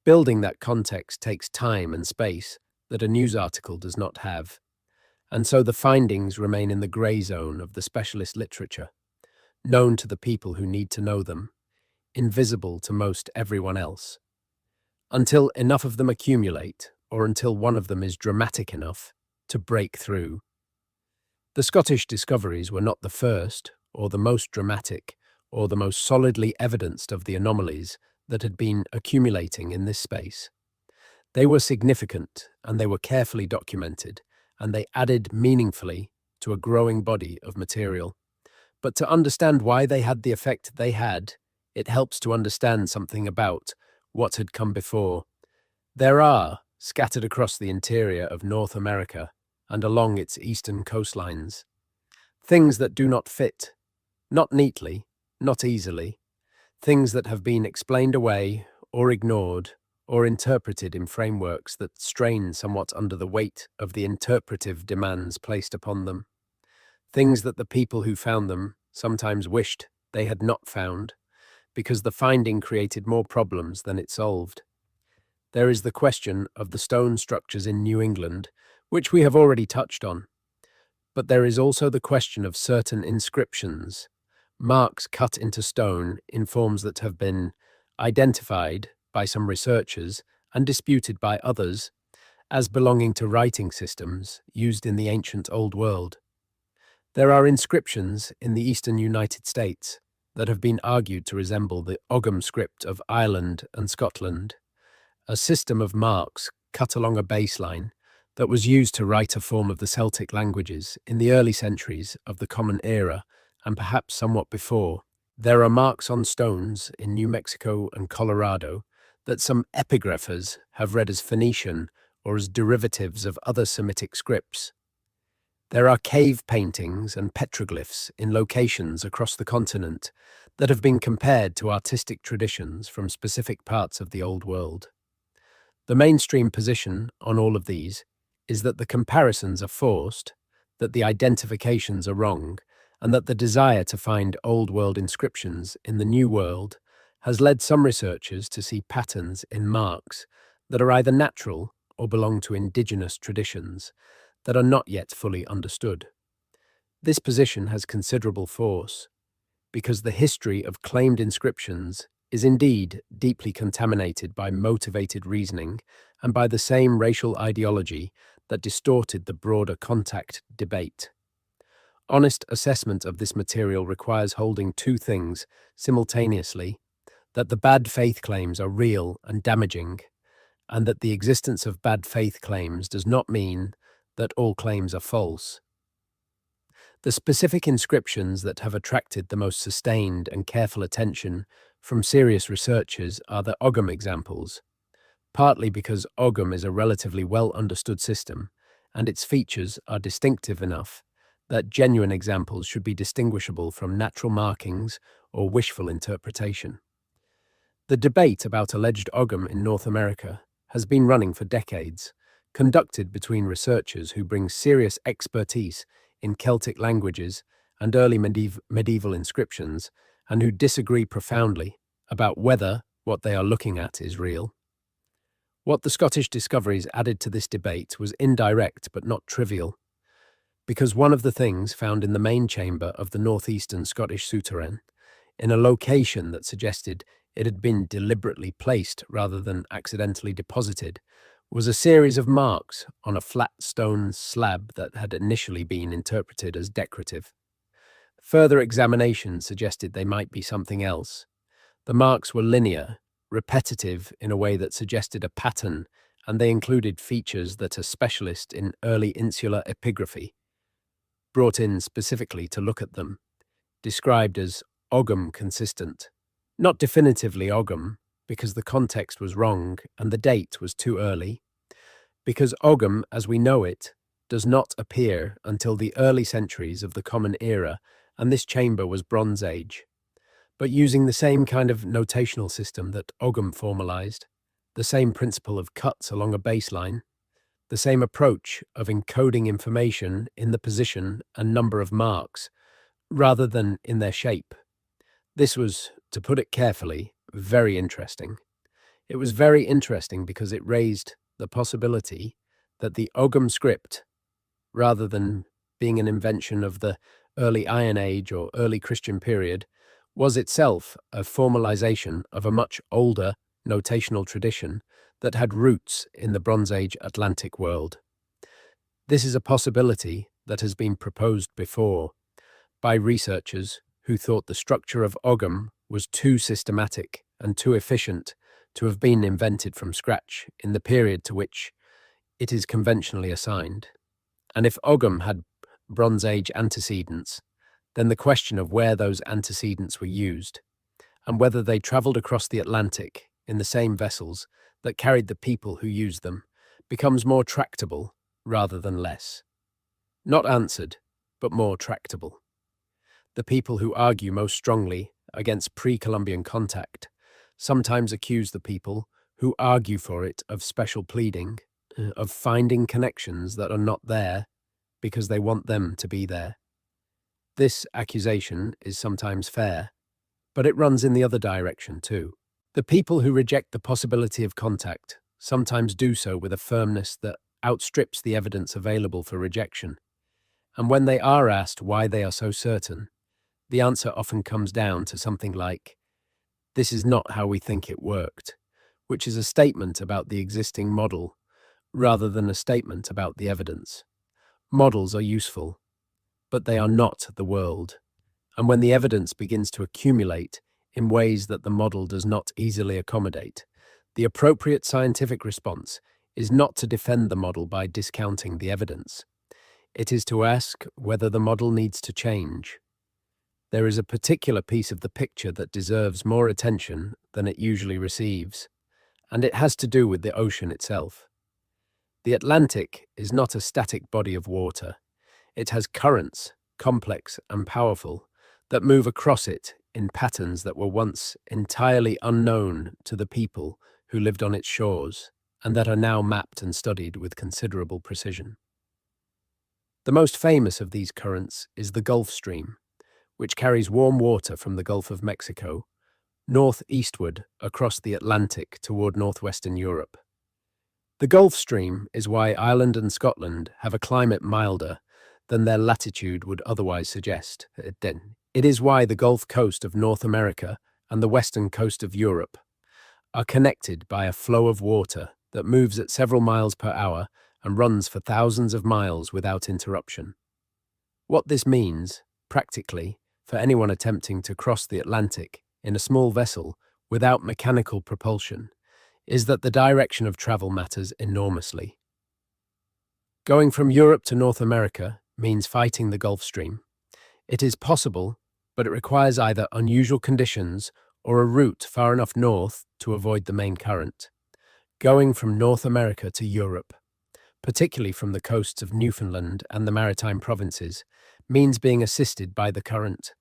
Building that context takes time and space that a news article does not have, and so the findings remain in the grey zone of the specialist literature, known to the people who need to know them, invisible to most everyone else. Until enough of them accumulate, or until one of them is dramatic enough to break through. The Scottish discoveries were not the first, or the most dramatic, or the most solidly evidenced of the anomalies that had been accumulating in this space. They were significant, and they were carefully documented, and they added meaningfully to a growing body of material. But to understand why they had the effect they had, it helps to understand something about what had come before. There are, scattered across the interior of North America and along its eastern coastlines, things that do not fit, not neatly, not easily, things that have been explained away or ignored or interpreted in frameworks that strain somewhat under the weight of the interpretive demands placed upon them, things that the people who found them sometimes wished they had not found, because the finding created more problems than it solved. There is the question of the stone structures in New England, which we have already touched on. But there is also the question of certain inscriptions, marks cut into stone in forms that have been identified by some researchers and disputed by others as belonging to writing systems used in the ancient Old World. There are inscriptions in the eastern United States that have been argued to resemble the Ogham script of Ireland and Scotland, a system of marks cut along a baseline that was used to write a form of the Celtic languages in the early centuries of the Common Era and perhaps somewhat before. There are marks on stones in New Mexico and Colorado that some epigraphers have read as Phoenician or as derivatives of other Semitic scripts. There are cave paintings and petroglyphs in locations across the continent that have been compared to artistic traditions from specific parts of the Old World. The mainstream position on all of these is that the comparisons are forced, that the identifications are wrong, and that the desire to find Old World inscriptions in the New World has led some researchers to see patterns in marks that are either natural or belong to indigenous traditions that are not yet fully understood. This position has considerable force, because the history of claimed inscriptions is indeed deeply contaminated by motivated reasoning and by the same racial ideology that distorted the broader contact debate. Honest assessment of this material requires holding two things simultaneously: that the bad faith claims are real and damaging, and that the existence of bad faith claims does not mean that all claims are false. The specific inscriptions that have attracted the most sustained and careful attention from serious researchers are the Ogham examples, partly because Ogham is a relatively well-understood system, and its features are distinctive enough that genuine examples should be distinguishable from natural markings or wishful interpretation. The debate about alleged Ogham in North America has been running for decades, conducted between researchers who bring serious expertise in Celtic languages and early medieval inscriptions, and who disagree profoundly about whether what they are looking at is real. What the Scottish discoveries added to this debate was indirect but not trivial, because one of the things found in the main chamber of the northeastern Scottish Souterrain, in a location that suggested it had been deliberately placed rather than accidentally deposited, was a series of marks on a flat stone slab that had initially been interpreted as decorative. Further examination suggested they might be something else. The marks were linear, repetitive in a way that suggested a pattern, and they included features that a specialist in early insular epigraphy brought in specifically to look at them, described as Ogham consistent. Not definitively Ogham, because the context was wrong and the date was too early, because Ogham, as we know it, does not appear until the early centuries of the Common Era, and this chamber was Bronze Age, but using the same kind of notational system that Ogham formalized, the same principle of cuts along a baseline, the same approach of encoding information in the position and number of marks, rather than in their shape. This was, to put it carefully, very interesting. It was very interesting because it raised the possibility that the Ogham script, rather than being an invention of the early Iron Age or early Christian period, was itself a formalization of a much older notational tradition that had roots in the Bronze Age Atlantic world. This is a possibility that has been proposed before by researchers who thought the structure of Ogham was too systematic and too efficient to have been invented from scratch in the period to which it is conventionally assigned. And if Ogham had Bronze Age antecedents, then the question of where those antecedents were used, and whether they travelled across the Atlantic in the same vessels that carried the people who used them, becomes more tractable rather than less. Not answered, but more tractable. The people who argue most strongly against pre-Columbian contact sometimes accuse the people who argue for it of special pleading, of finding connections that are not there because they want them to be there. This accusation is sometimes fair, but it runs in the other direction too. The people who reject the possibility of contact sometimes do so with a firmness that outstrips the evidence available for rejection. And when they are asked why they are so certain, the answer often comes down to something like, "This is not how we think it worked," which is a statement about the existing model rather than a statement about the evidence. Models are useful, but they are not the world. And when the evidence begins to accumulate in ways that the model does not easily accommodate, the appropriate scientific response is not to defend the model by discounting the evidence. It is to ask whether the model needs to change. There is a particular piece of the picture that deserves more attention than it usually receives, and it has to do with the ocean itself. The Atlantic is not a static body of water. It has currents, complex and powerful, that move across it in patterns that were once entirely unknown to the people who lived on its shores, and that are now mapped and studied with considerable precision. The most famous of these currents is the Gulf Stream, which carries warm water from the Gulf of Mexico northeastward across the Atlantic toward northwestern Europe. The Gulf Stream is why Ireland and Scotland have a climate milder than their latitude would otherwise suggest. It is why the Gulf Coast of North America and the western coast of Europe are connected by a flow of water that moves at several miles per hour and runs for thousands of miles without interruption. What this means, practically, for anyone attempting to cross the Atlantic in a small vessel without mechanical propulsion, is that the direction of travel matters enormously. Going from Europe to North America means fighting the Gulf Stream. It is possible, but it requires either unusual conditions or a route far enough north to avoid the main current. Going from North America to Europe, particularly from the coasts of Newfoundland and the maritime provinces, means being assisted by the current.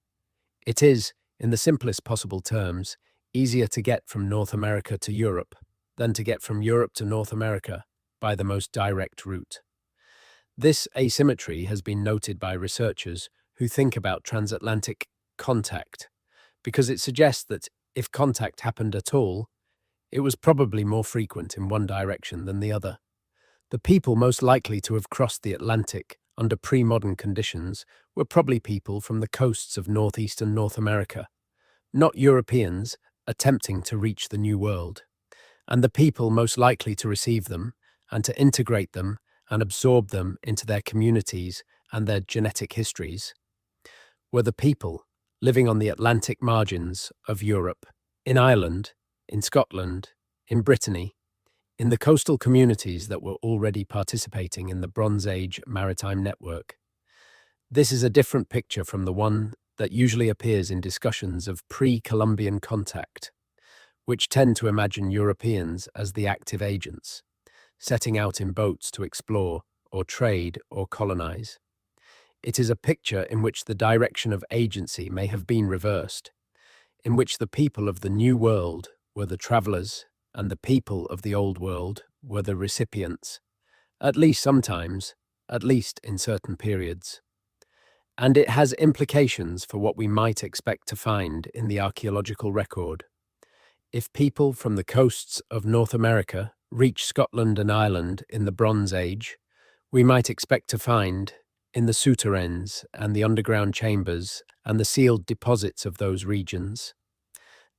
It is, in the simplest possible terms, easier to get from North America to Europe than to get from Europe to North America by the most direct route. This asymmetry has been noted by researchers who think about transatlantic contact, because it suggests that if contact happened at all, it was probably more frequent in one direction than the other. The people most likely to have crossed the Atlantic under pre-modern conditions were probably people from the coasts of northeastern North America, not Europeans attempting to reach the New World. And the people most likely to receive them and to integrate them and absorb them into their communities and their genetic histories were the people living on the Atlantic margins of Europe, in Ireland, in Scotland, in Brittany, in the coastal communities that were already participating in the Bronze Age maritime network. This is a different picture from the one that usually appears in discussions of pre-Columbian contact, which tend to imagine Europeans as the active agents, setting out in boats to explore or trade or colonize. It is a picture in which the direction of agency may have been reversed, in which the people of the New World were the travelers and the people of the Old World were the recipients, at least sometimes, at least in certain periods. And it has implications for what we might expect to find in the archaeological record. If people from the coasts of North America reach Scotland and Ireland in the Bronze Age, we might expect to find, in the Souterrains and the underground chambers and the sealed deposits of those regions,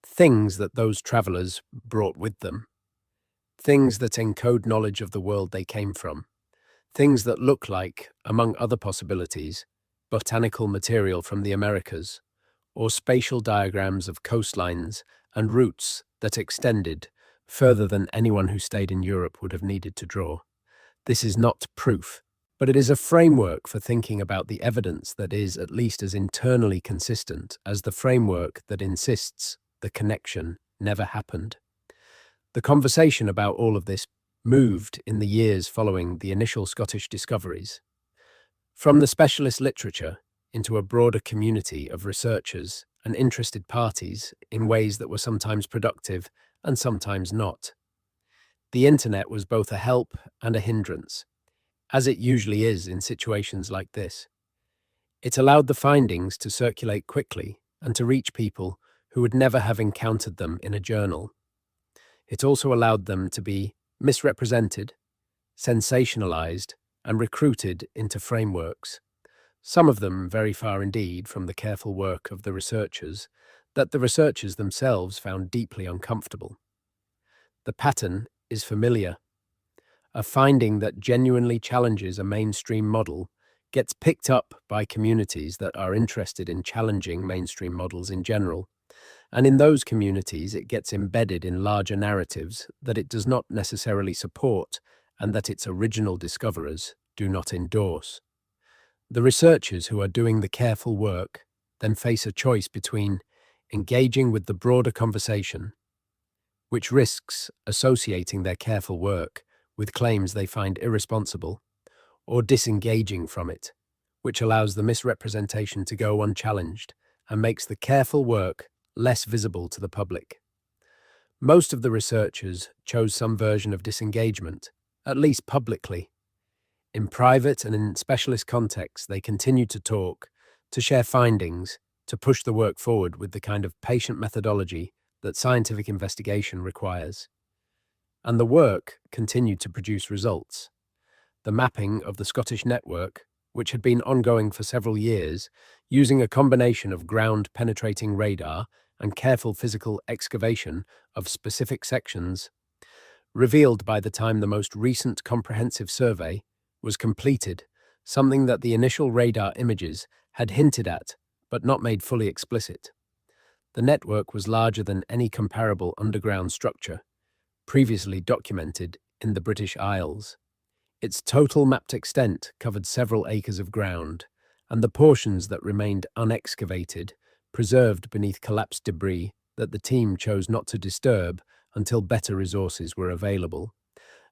things that those travellers brought with them, things that encode knowledge of the world they came from, things that look like, among other possibilities, botanical material from the Americas, or spatial diagrams of coastlines and routes that extended further than anyone who stayed in Europe would have needed to draw. This is not proof, but it is a framework for thinking about the evidence that is at least as internally consistent as the framework that insists the connection never happened. The conversation about all of this moved in the years following the initial Scottish discoveries, from the specialist literature into a broader community of researchers and interested parties in ways that were sometimes productive and sometimes not. The internet was both a help and a hindrance, as it usually is in situations like this. It allowed the findings to circulate quickly and to reach people who would never have encountered them in a journal. It also allowed them to be misrepresented, sensationalized, and recruited into frameworks, some of them very far indeed from the careful work of the researchers, that the researchers themselves found deeply uncomfortable. The pattern is familiar. A finding that genuinely challenges a mainstream model gets picked up by communities that are interested in challenging mainstream models in general, and in those communities it gets embedded in larger narratives that it does not necessarily support and that its original discoverers do not endorse. The researchers who are doing the careful work then face a choice between engaging with the broader conversation, which risks associating their careful work with claims they find irresponsible, or disengaging from it, which allows the misrepresentation to go unchallenged and makes the careful work less visible to the public. Most of the researchers chose some version of disengagement, at least publicly. In private and in specialist contexts, they continued to talk, to share findings, to push the work forward with the kind of patient methodology that scientific investigation requires. And the work continued to produce results. The mapping of the Scottish network, which had been ongoing for several years, using a combination of ground-penetrating radar and careful physical excavation of specific sections, revealed by the time the most recent comprehensive survey was completed something that the initial radar images had hinted at but not made fully explicit. The network was larger than any comparable underground structure previously documented in the British Isles. Its total mapped extent covered several acres of ground, and the portions that remained unexcavated, preserved beneath collapsed debris that the team chose not to disturb until better resources were available,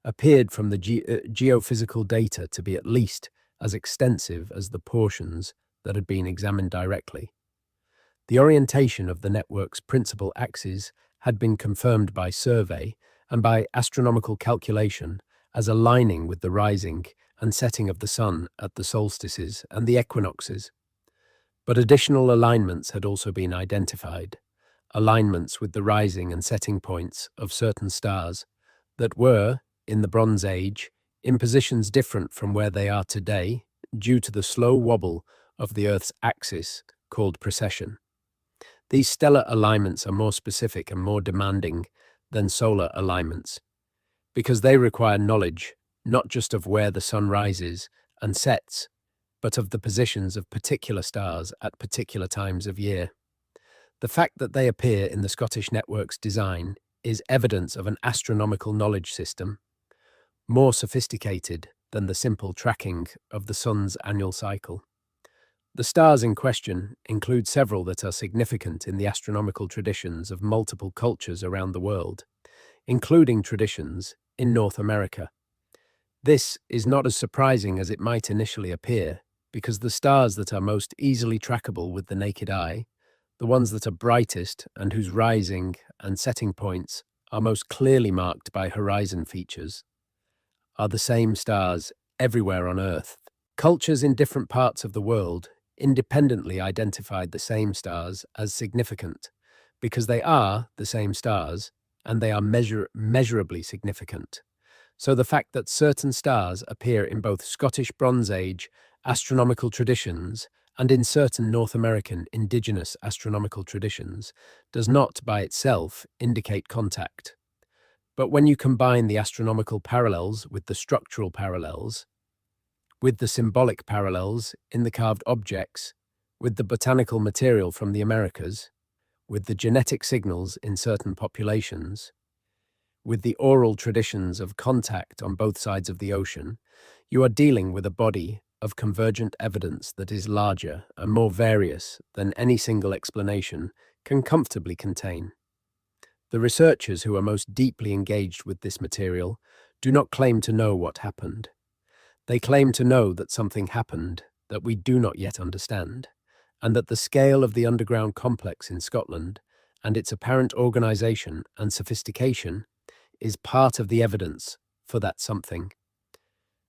appeared from the geophysical data to be at least as extensive as the portions that had been examined directly. The orientation of the network's principal axes had been confirmed by survey and by astronomical calculation as aligning with the rising and setting of the sun at the solstices and the equinoxes. But additional alignments had also been identified, alignments with the rising and setting points of certain stars that were, in the Bronze Age, in positions different from where they are today due to the slow wobble of the Earth's axis called precession. These stellar alignments are more specific and more demanding than solar alignments, because they require knowledge not just of where the sun rises and sets, but of the positions of particular stars at particular times of year. The fact that they appear in the Scottish network's design is evidence of an astronomical knowledge system, more sophisticated than the simple tracking of the sun's annual cycle. The stars in question include several that are significant in the astronomical traditions of multiple cultures around the world, including traditions in North America. This is not as surprising as it might initially appear, because the stars that are most easily trackable with the naked eye, the ones that are brightest and whose rising and setting points are most clearly marked by horizon features, are the same stars everywhere on Earth. Cultures in different parts of the world independently identified the same stars as significant, because they are the same stars and they are measurably significant. So the fact that certain stars appear in both Scottish Bronze Age astronomical traditions and in certain North American indigenous astronomical traditions does not by itself indicate contact. But when you combine the astronomical parallels with the structural parallels, with the symbolic parallels in the carved objects, with the botanical material from the Americas, with the genetic signals in certain populations, with the oral traditions of contact on both sides of the ocean, you are dealing with a body of convergent evidence that is larger and more various than any single explanation can comfortably contain. The researchers who are most deeply engaged with this material do not claim to know what happened. They claim to know that something happened that we do not yet understand, and that the scale of the underground complex in Scotland and its apparent organisation and sophistication is part of the evidence for that something.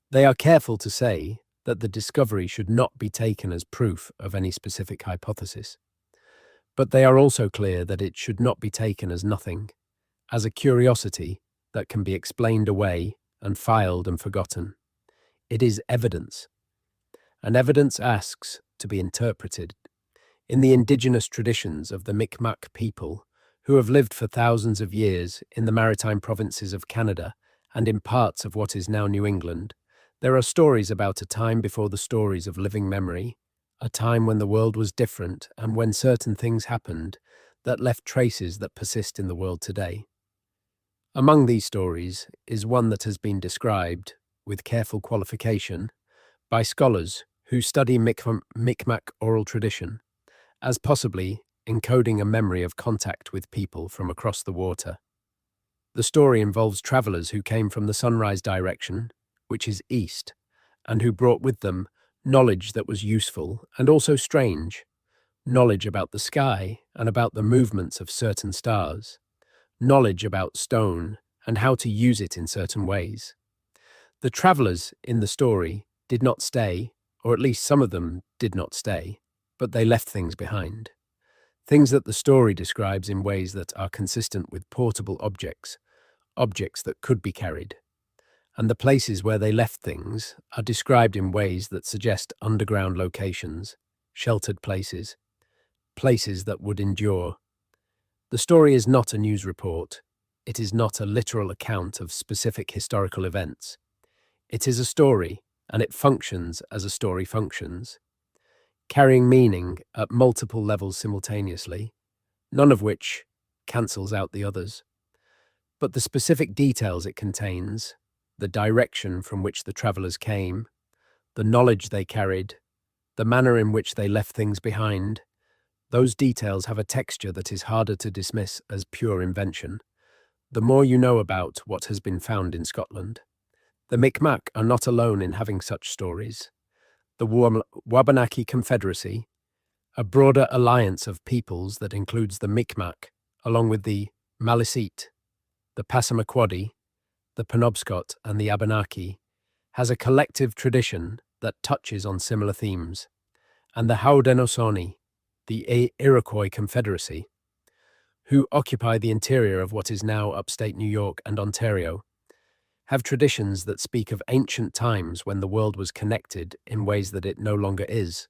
They are careful to say that the discovery should not be taken as proof of any specific hypothesis. But they are also clear that it should not be taken as nothing, as a curiosity that can be explained away and filed and forgotten. It is evidence, and evidence asks to be interpreted. In the indigenous traditions of the Mi'kmaq people, who have lived for thousands of years in the maritime provinces of Canada and in parts of what is now New England, there are stories about a time before the stories of living memory, a time when the world was different and when certain things happened that left traces that persist in the world today. Among these stories is one that has been described, with careful qualification, by scholars who study Mi'kmaq oral tradition, as possibly encoding a memory of contact with people from across the water. The story involves travelers who came from the sunrise direction, which is east, and who brought with them knowledge that was useful and also strange, knowledge about the sky and about the movements of certain stars, knowledge about stone and how to use it in certain ways. The travelers in the story did not stay, or at least some of them did not stay, but they left things behind. Things that the story describes in ways that are consistent with portable objects, objects that could be carried. And the places where they left things are described in ways that suggest underground locations, sheltered places, places that would endure. The story is not a news report. It is not a literal account of specific historical events. It is a story, and it functions as a story functions, carrying meaning at multiple levels simultaneously, none of which cancels out the others. But the specific details it contains, the direction from which the travellers came, the knowledge they carried, the manner in which they left things behind, those details have a texture that is harder to dismiss as pure invention, the more you know about what has been found in Scotland. The Mi'kmaq are not alone in having such stories. The Wabanaki Confederacy, a broader alliance of peoples that includes the Mi'kmaq, along with the Maliseet, the Passamaquoddy, the Penobscot, and the Abenaki, has a collective tradition that touches on similar themes, and the Haudenosaunee, the Iroquois Confederacy, who occupy the interior of what is now upstate New York and Ontario, have traditions that speak of ancient times when the world was connected in ways that it no longer is,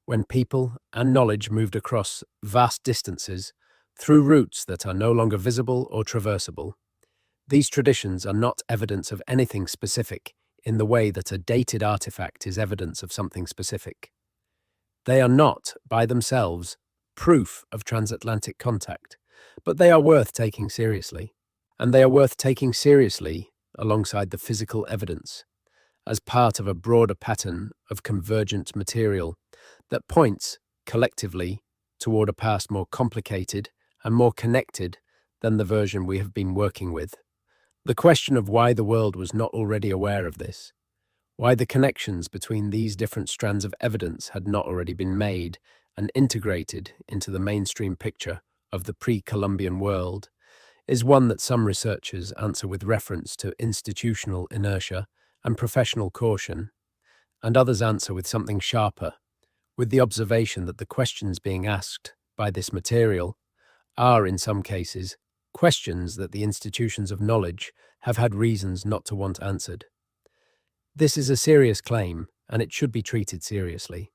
when people and knowledge moved across vast distances through routes that are no longer visible or traversable. These traditions are not evidence of anything specific in the way that a dated artifact is evidence of something specific. They are not, by themselves, proof of transatlantic contact, but they are worth taking seriously. And they are worth taking seriously alongside the physical evidence, as part of a broader pattern of convergent material that points, collectively, toward a past more complicated and more connected than the version we have been working with. The question of why the world was not already aware of this, why the connections between these different strands of evidence had not already been made and integrated into the mainstream picture of the pre-Columbian world, is one that some researchers answer with reference to institutional inertia and professional caution, and others answer with something sharper, with the observation that the questions being asked by this material are, in some cases, questions that the institutions of knowledge have had reasons not to want answered. This is a serious claim, and it should be treated seriously.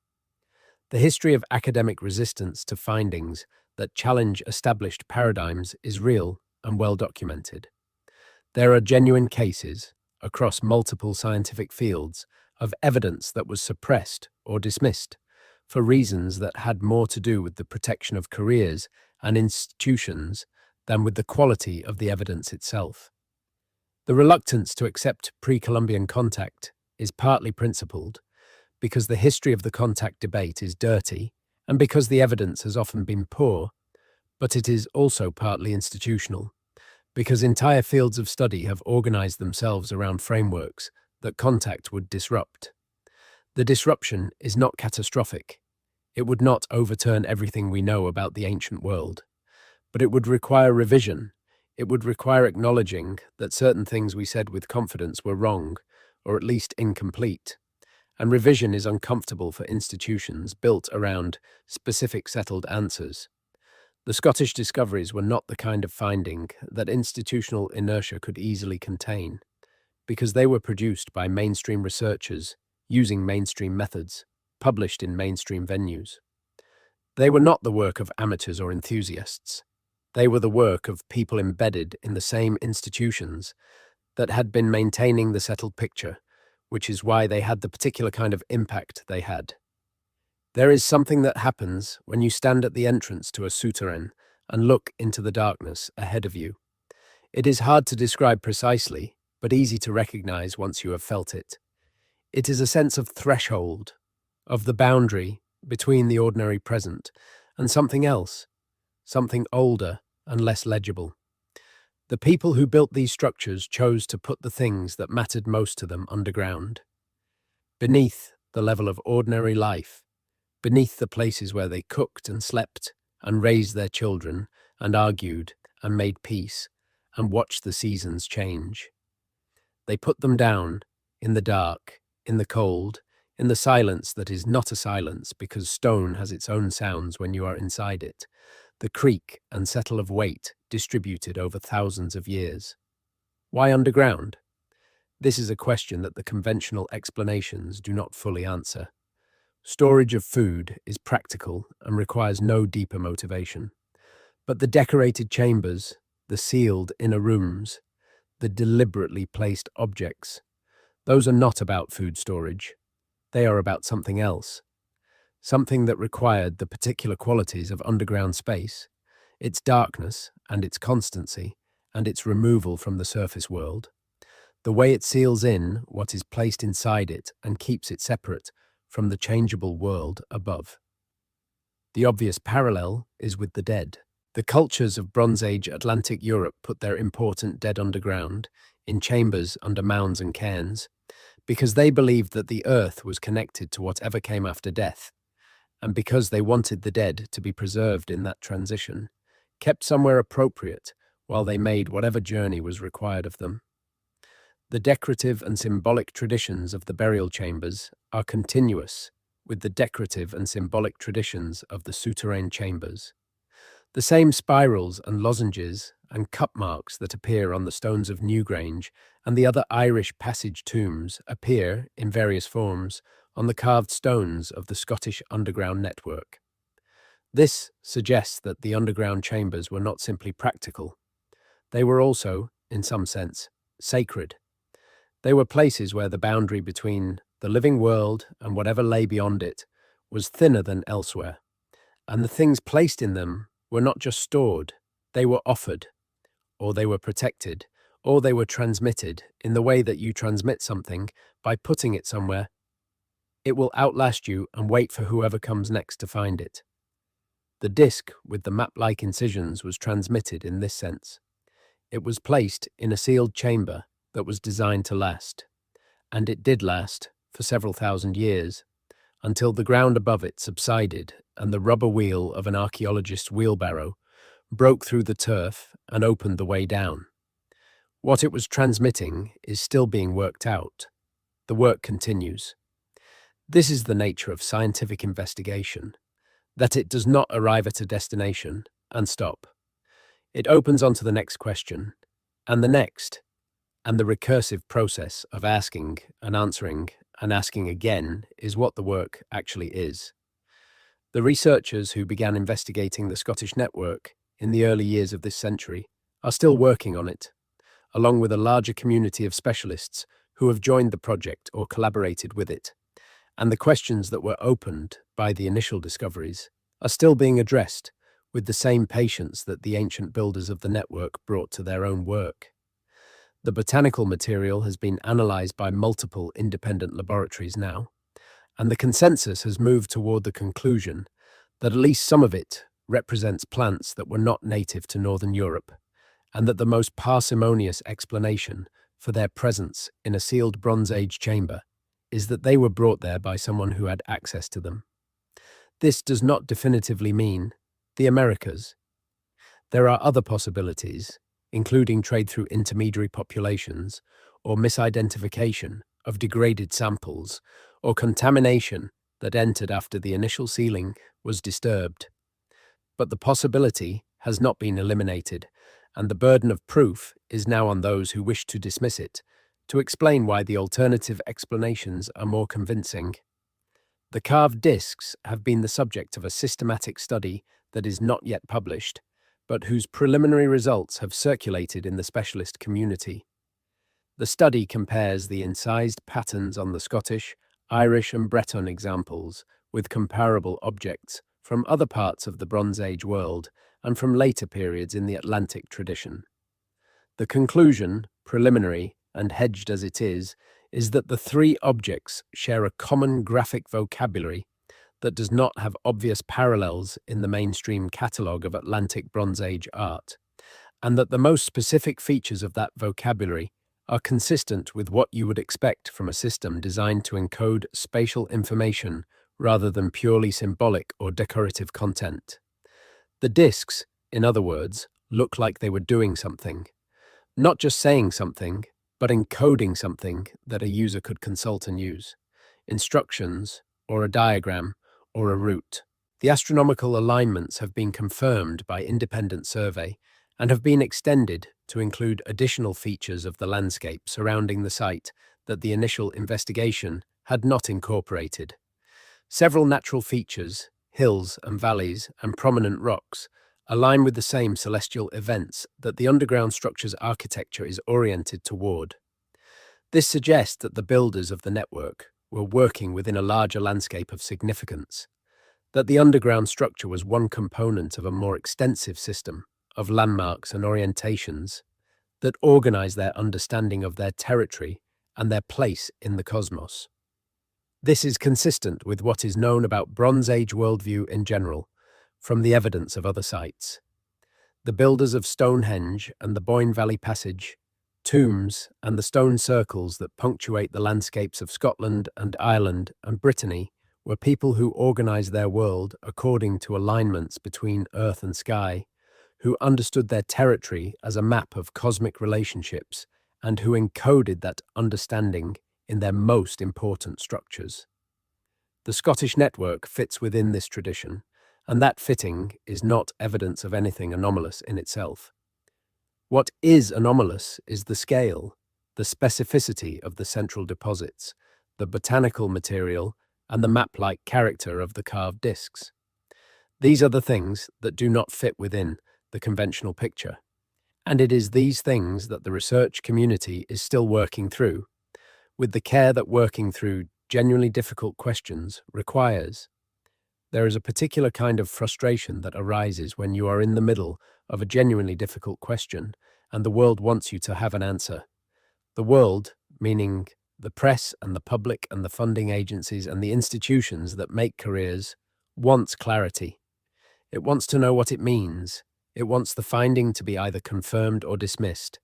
The history of academic resistance to findings that challenge established paradigms is real and well documented. There are genuine cases, across multiple scientific fields, of evidence that was suppressed or dismissed for reasons that had more to do with the protection of careers and institutions than with the quality of the evidence itself. The reluctance to accept pre-Columbian contact is partly principled, because the history of the contact debate is dirty and because the evidence has often been poor, but it is also partly institutional, because entire fields of study have organized themselves around frameworks that contact would disrupt. The disruption is not catastrophic. It would not overturn everything we know about the ancient world, but it would require revision. It would require acknowledging that certain things we said with confidence were wrong, or at least incomplete. And revision is uncomfortable for institutions built around specific settled answers. The Scottish discoveries were not the kind of finding that institutional inertia could easily contain, because they were produced by mainstream researchers using mainstream methods, published in mainstream venues. They were not the work of amateurs or enthusiasts. They were the work of people embedded in the same institutions that had been maintaining the settled picture, which is why they had the particular kind of impact they had. There is something that happens when you stand at the entrance to a souterrain and look into the darkness ahead of you. It is hard to describe precisely, but easy to recognize once you have felt it. It is a sense of threshold, of the boundary between the ordinary present and something else, something older and less legible. The people who built these structures chose to put the things that mattered most to them underground, beneath the level of ordinary life, beneath the places where they cooked and slept and raised their children and argued and made peace and watched the seasons change. They put them down in the dark, in the cold, in the silence that is not a silence because stone has its own sounds when you are inside it, the creak and settle of weight distributed over thousands of years. Why underground? This is a question that the conventional explanations do not fully answer. Storage of food is practical and requires no deeper motivation. But the decorated chambers, the sealed inner rooms, the deliberately placed objects, those are not about food storage. They are about something else. Something that required the particular qualities of underground space, its darkness and its constancy, and its removal from the surface world. The way it seals in what is placed inside it and keeps it separate from the changeable world above. The obvious parallel is with the dead. The cultures of Bronze Age Atlantic Europe put their important dead underground, in chambers under mounds and cairns, because they believed that the earth was connected to whatever came after death, and because they wanted the dead to be preserved in that transition, kept somewhere appropriate while they made whatever journey was required of them. The decorative and symbolic traditions of the burial chambers are continuous with the decorative and symbolic traditions of the souterrain chambers. The same spirals and lozenges and cup marks that appear on the stones of Newgrange and the other Irish passage tombs appear, in various forms, on the carved stones of the Scottish underground network. This suggests that the underground chambers were not simply practical. They were also, in some sense, sacred. They were places where the boundary between the living world and whatever lay beyond it was thinner than elsewhere, and the things placed in them were not just stored, they were offered, or they were protected, or they were transmitted in the way that you transmit something by putting it somewhere. It will outlast you and wait for whoever comes next to find it. The disc with the map-like incisions was transmitted in this sense. It was placed in a sealed chamber that was designed to last, and it did last for several thousand years, until the ground above it subsided and the rubber wheel of an archaeologist's wheelbarrow broke through the turf and opened the way down. What it was transmitting is still being worked out. The work continues. This is the nature of scientific investigation, that it does not arrive at a destination and stop. It opens onto the next question, and the next, and the recursive process of asking and asking again is what the work actually is. The researchers who began investigating the Scottish network in the early years of this century are still working on it, along with a larger community of specialists who have joined the project or collaborated with it. And the questions that were opened by the initial discoveries are still being addressed with the same patience that the ancient builders of the network brought to their own work. The botanical material has been analysed by multiple independent laboratories now, and the consensus has moved toward the conclusion that at least some of it represents plants that were not native to Northern Europe, and that the most parsimonious explanation for their presence in a sealed Bronze Age chamber is that they were brought there by someone who had access to them. This does not definitively mean the Americas. There are other possibilities, including trade through intermediary populations, or misidentification of degraded samples, or contamination that entered after the initial sealing was disturbed. But the possibility has not been eliminated, and the burden of proof is now on those who wish to dismiss it, to explain why the alternative explanations are more convincing. The carved discs have been the subject of a systematic study that is not yet published, but whose preliminary results have circulated in the specialist community. The study compares the incised patterns on the Scottish, Irish and Breton examples with comparable objects from other parts of the Bronze Age world and from later periods in the Atlantic tradition. The conclusion, preliminary and hedged as it is that the three objects share a common graphic vocabulary that does not have obvious parallels in the mainstream catalogue of Atlantic Bronze Age art, and that the most specific features of that vocabulary are consistent with what you would expect from a system designed to encode spatial information rather than purely symbolic or decorative content. The discs, in other words, look like they were doing something, not just saying something, but encoding something that a user could consult and use. Instructions, or a diagram, or a route. The astronomical alignments have been confirmed by independent survey and have been extended to include additional features of the landscape surrounding the site that the initial investigation had not incorporated. Several natural features, hills and valleys and prominent rocks, align with the same celestial events that the underground structure's architecture is oriented toward. This suggests that the builders of the network were working within a larger landscape of significance, that the underground structure was one component of a more extensive system of landmarks and orientations that organize their understanding of their territory and their place in the cosmos. This is consistent with what is known about Bronze Age worldview in general, from the evidence of other sites. The builders of Stonehenge and the Boyne Valley Passage, tombs and the stone circles that punctuate the landscapes of Scotland and Ireland and Brittany were people who organized their world according to alignments between earth and sky, who understood their territory as a map of cosmic relationships and who encoded that understanding in their most important structures. The Scottish network fits within this tradition, and that fitting is not evidence of anything anomalous in itself. What is anomalous is the scale, the specificity of the central deposits, the botanical material, and the map-like character of the carved discs. These are the things that do not fit within the conventional picture, and it is these things that the research community is still working through, with the care that working through genuinely difficult questions requires. There is a particular kind of frustration that arises when you are in the middle of a genuinely difficult question and the world wants you to have an answer. The world, meaning The press and the public and the funding agencies and the institutions that make careers wants clarity. It wants to know what it means. It wants the finding to be either confirmed or dismissed,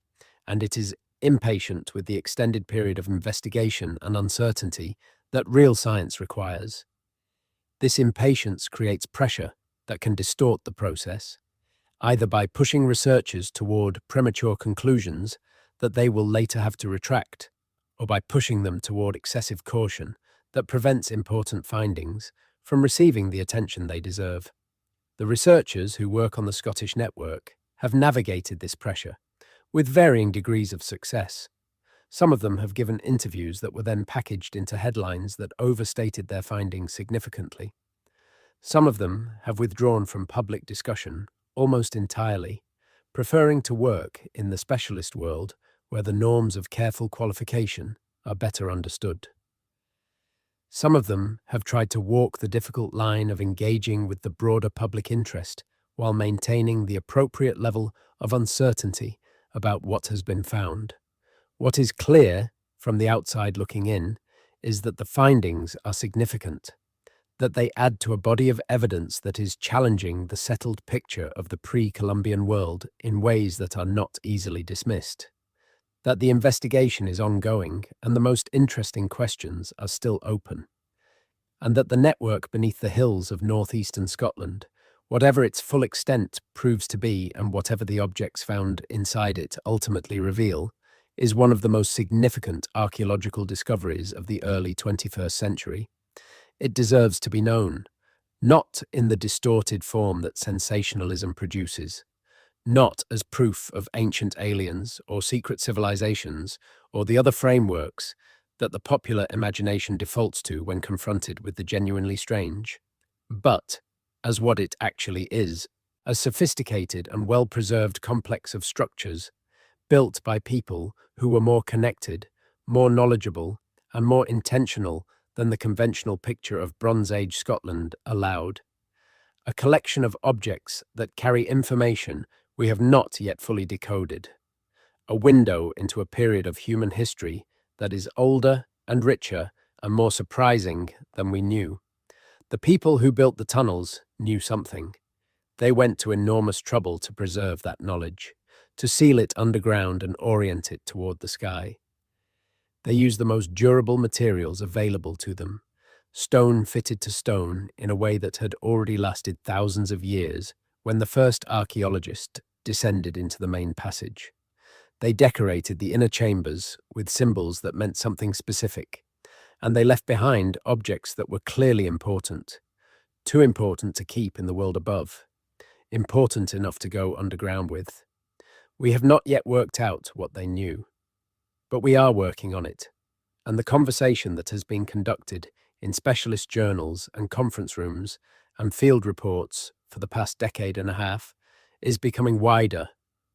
and it is impatient with the extended period of investigation and uncertainty that real science requires. This impatience creates pressure that can distort the process, either by pushing researchers toward premature conclusions that they will later have to retract, or by pushing them toward excessive caution that prevents important findings from receiving the attention they deserve. The researchers who work on the Scottish network have navigated this pressure with varying degrees of success. Some of them have given interviews that were then packaged into headlines that overstated their findings significantly. Some of them have withdrawn from public discussion almost entirely, preferring to work in the specialist world where the norms of careful qualification are better understood. Some of them have tried to walk the difficult line of engaging with the broader public interest while maintaining the appropriate level of uncertainty about what has been found. What is clear from the outside looking in is that the findings are significant, that they add to a body of evidence that is challenging the settled picture of the pre-Columbian world in ways that are not easily dismissed, that the investigation is ongoing and the most interesting questions are still open, and that the network beneath the hills of northeastern Scotland, whatever its full extent proves to be and whatever the objects found inside it ultimately reveal, is one of the most significant archaeological discoveries of the early 21st century. It deserves to be known, not in the distorted form that sensationalism produces, not as proof of ancient aliens or secret civilizations or the other frameworks that the popular imagination defaults to when confronted with the genuinely strange, but as what it actually is, a sophisticated and well-preserved complex of structures built by people who were more connected, more knowledgeable, and more intentional than the conventional picture of Bronze Age Scotland allowed. A collection of objects that carry information we have not yet fully decoded. A window into a period of human history that is older and richer and more surprising than we knew. The people who built the tunnels knew something. They went to enormous trouble to preserve that knowledge, to seal it underground and orient it toward the sky. They used the most durable materials available to them, stone fitted to stone in a way that had already lasted thousands of years when the first archaeologist descended into the main passage. They decorated the inner chambers with symbols that meant something specific, and they left behind objects that were clearly important, too important to keep in the world above, important enough to go underground with. We have not yet worked out what they knew, but we are working on it, and the conversation that has been conducted in specialist journals and conference rooms and field reports for the past decade and a half is becoming wider,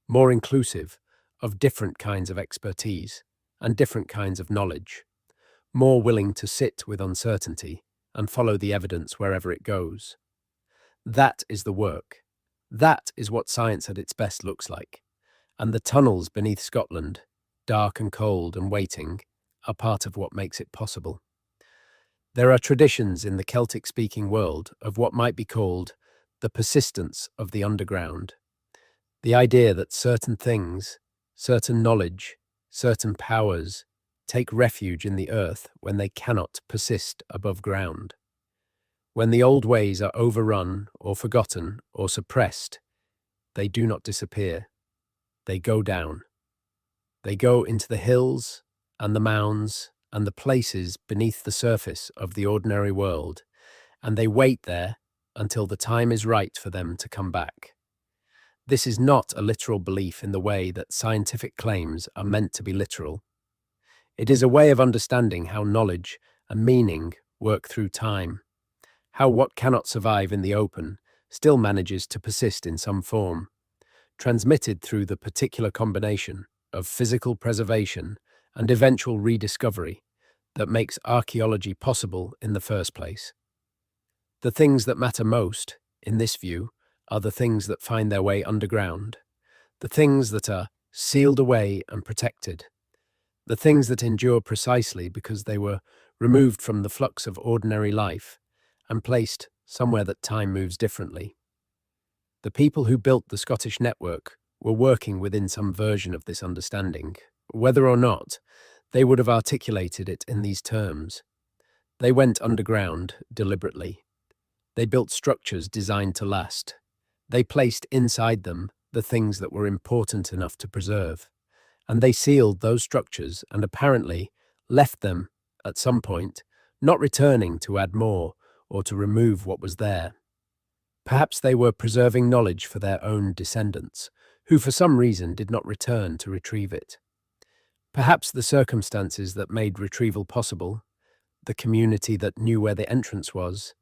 more inclusive of different kinds of expertise and different kinds of knowledge, more willing to sit with uncertainty and follow the evidence wherever it goes. That is the work. That is what science at its best looks like. And the tunnels beneath Scotland, dark and cold and waiting, are part of what makes it possible. There are traditions in the Celtic-speaking world of what might be called the persistence of the underground. The idea that certain things, certain knowledge, certain powers take refuge in the earth when they cannot persist above ground. When the old ways are overrun or forgotten or suppressed, they do not disappear. They go down. They go into the hills and the mounds and the places beneath the surface of the ordinary world, and they wait there until the time is right for them to come back. This is not a literal belief in the way that scientific claims are meant to be literal. It is a way of understanding how knowledge and meaning work through time, how what cannot survive in the open still manages to persist in some form, transmitted through the particular combination of physical preservation and eventual rediscovery that makes archaeology possible in the first place. The things that matter most, in this view, are the things that find their way underground, the things that are sealed away and protected, the things that endure precisely because they were removed from the flux of ordinary life and placed somewhere that time moves differently. The people who built the Scottish network were working within some version of this understanding. Whether or not, they would have articulated it in these terms. They went underground deliberately. They built structures designed to last. They placed inside them the things that were important enough to preserve. And they sealed those structures and apparently left them at some point, not returning to add more or to remove what was there. Perhaps they were preserving knowledge for their own descendants, who for some reason did not return to retrieve it. Perhaps the circumstances that made retrieval possible, the community that knew where the entrance was,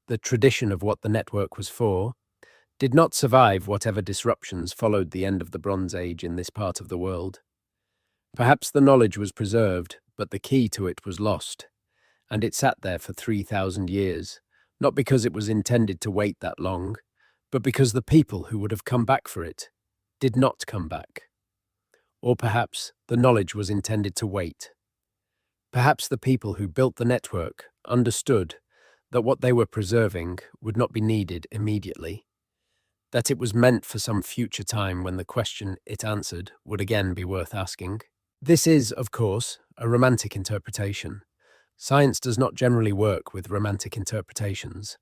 the tradition of what the network was for, did not survive whatever disruptions followed the end of the Bronze Age in this part of the world. Perhaps the knowledge was preserved, but the key to it was lost, and it sat there for 3,000 years, not because it was intended to wait that long, but because the people who would have come back for it did not come back. Or perhaps the knowledge was intended to wait. Perhaps the people who built the network understood that what they were preserving would not be needed immediately, that it was meant for some future time when the question it answered would again be worth asking. This is, of course, a romantic interpretation. Science does not generally work with romantic interpretations,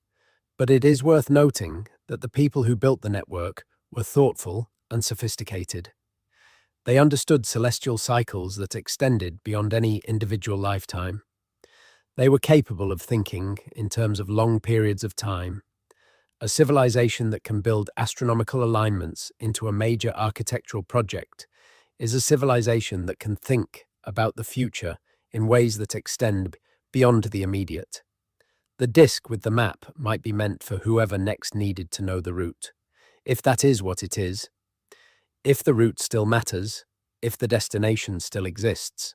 but it is worth noting that the people who built the network were thoughtful and sophisticated. They understood celestial cycles that extended beyond any individual lifetime. They were capable of thinking in terms of long periods of time. A civilization that can build astronomical alignments into a major architectural project is a civilization that can think about the future in ways that extend beyond the immediate. The disk with the map might be meant for whoever next needed to know the route, if that is what it is, if the route still matters, if the destination still exists.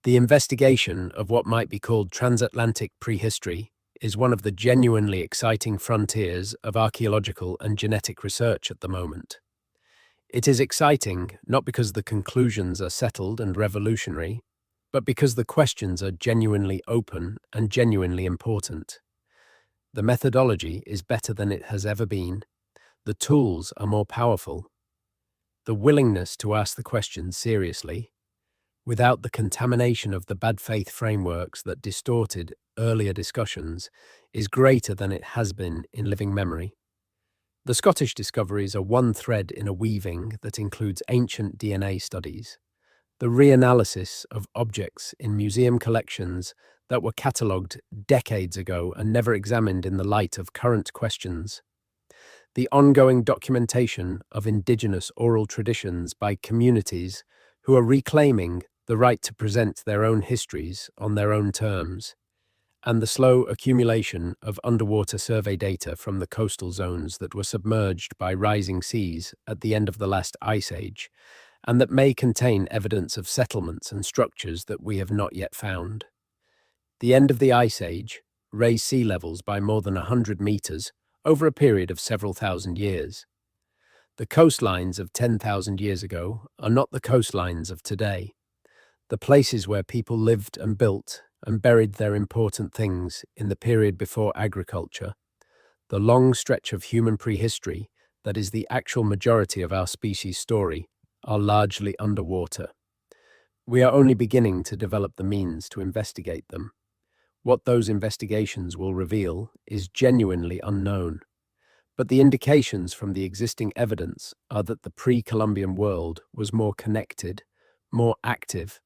The investigation of what might be called transatlantic prehistory is one of the genuinely exciting frontiers of archaeological and genetic research at the moment. It is exciting not because the conclusions are settled and revolutionary, but because the questions are genuinely open and genuinely important. The methodology is better than it has ever been. The tools are more powerful. The willingness to ask the questions seriously, without the contamination of the bad faith frameworks that distorted earlier discussions, is greater than it has been in living memory. The Scottish discoveries are one thread in a weaving that includes ancient DNA studies, the reanalysis of objects in museum collections that were catalogued decades ago and never examined in the light of current questions, the ongoing documentation of indigenous oral traditions by communities who are reclaiming the right to present their own histories on their own terms, and the slow accumulation of underwater survey data from the coastal zones that were submerged by rising seas at the end of the last ice age, and that may contain evidence of settlements and structures that we have not yet found. The end of the ice age raised sea levels by more than 100 meters over a period of several thousand years. The coastlines of 10,000 years ago are not the coastlines of today. The places where people lived and built and buried their important things in the period before agriculture, the long stretch of human prehistory that is the actual majority of our species' story, are largely underwater. We are only beginning to develop the means to investigate them. What those investigations will reveal is genuinely unknown, but the indications from the existing evidence are that the pre-Columbian world was more connected, more active,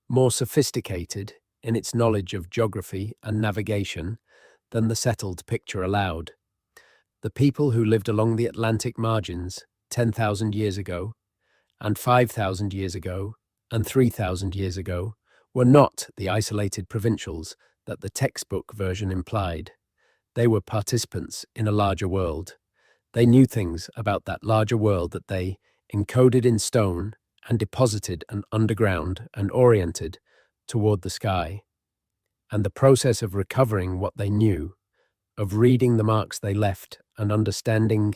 more sophisticated in its knowledge of geography and navigation than the settled picture allowed. The people who lived along the Atlantic margins 10,000 years ago, and 5,000 years ago, and 3,000 years ago were not the isolated provincials that the textbook version implied. They were participants in a larger world. They knew things about that larger world that they encoded in stone and deposited and underground and oriented toward the sky. And the process of recovering what they knew, of reading the marks they left and understanding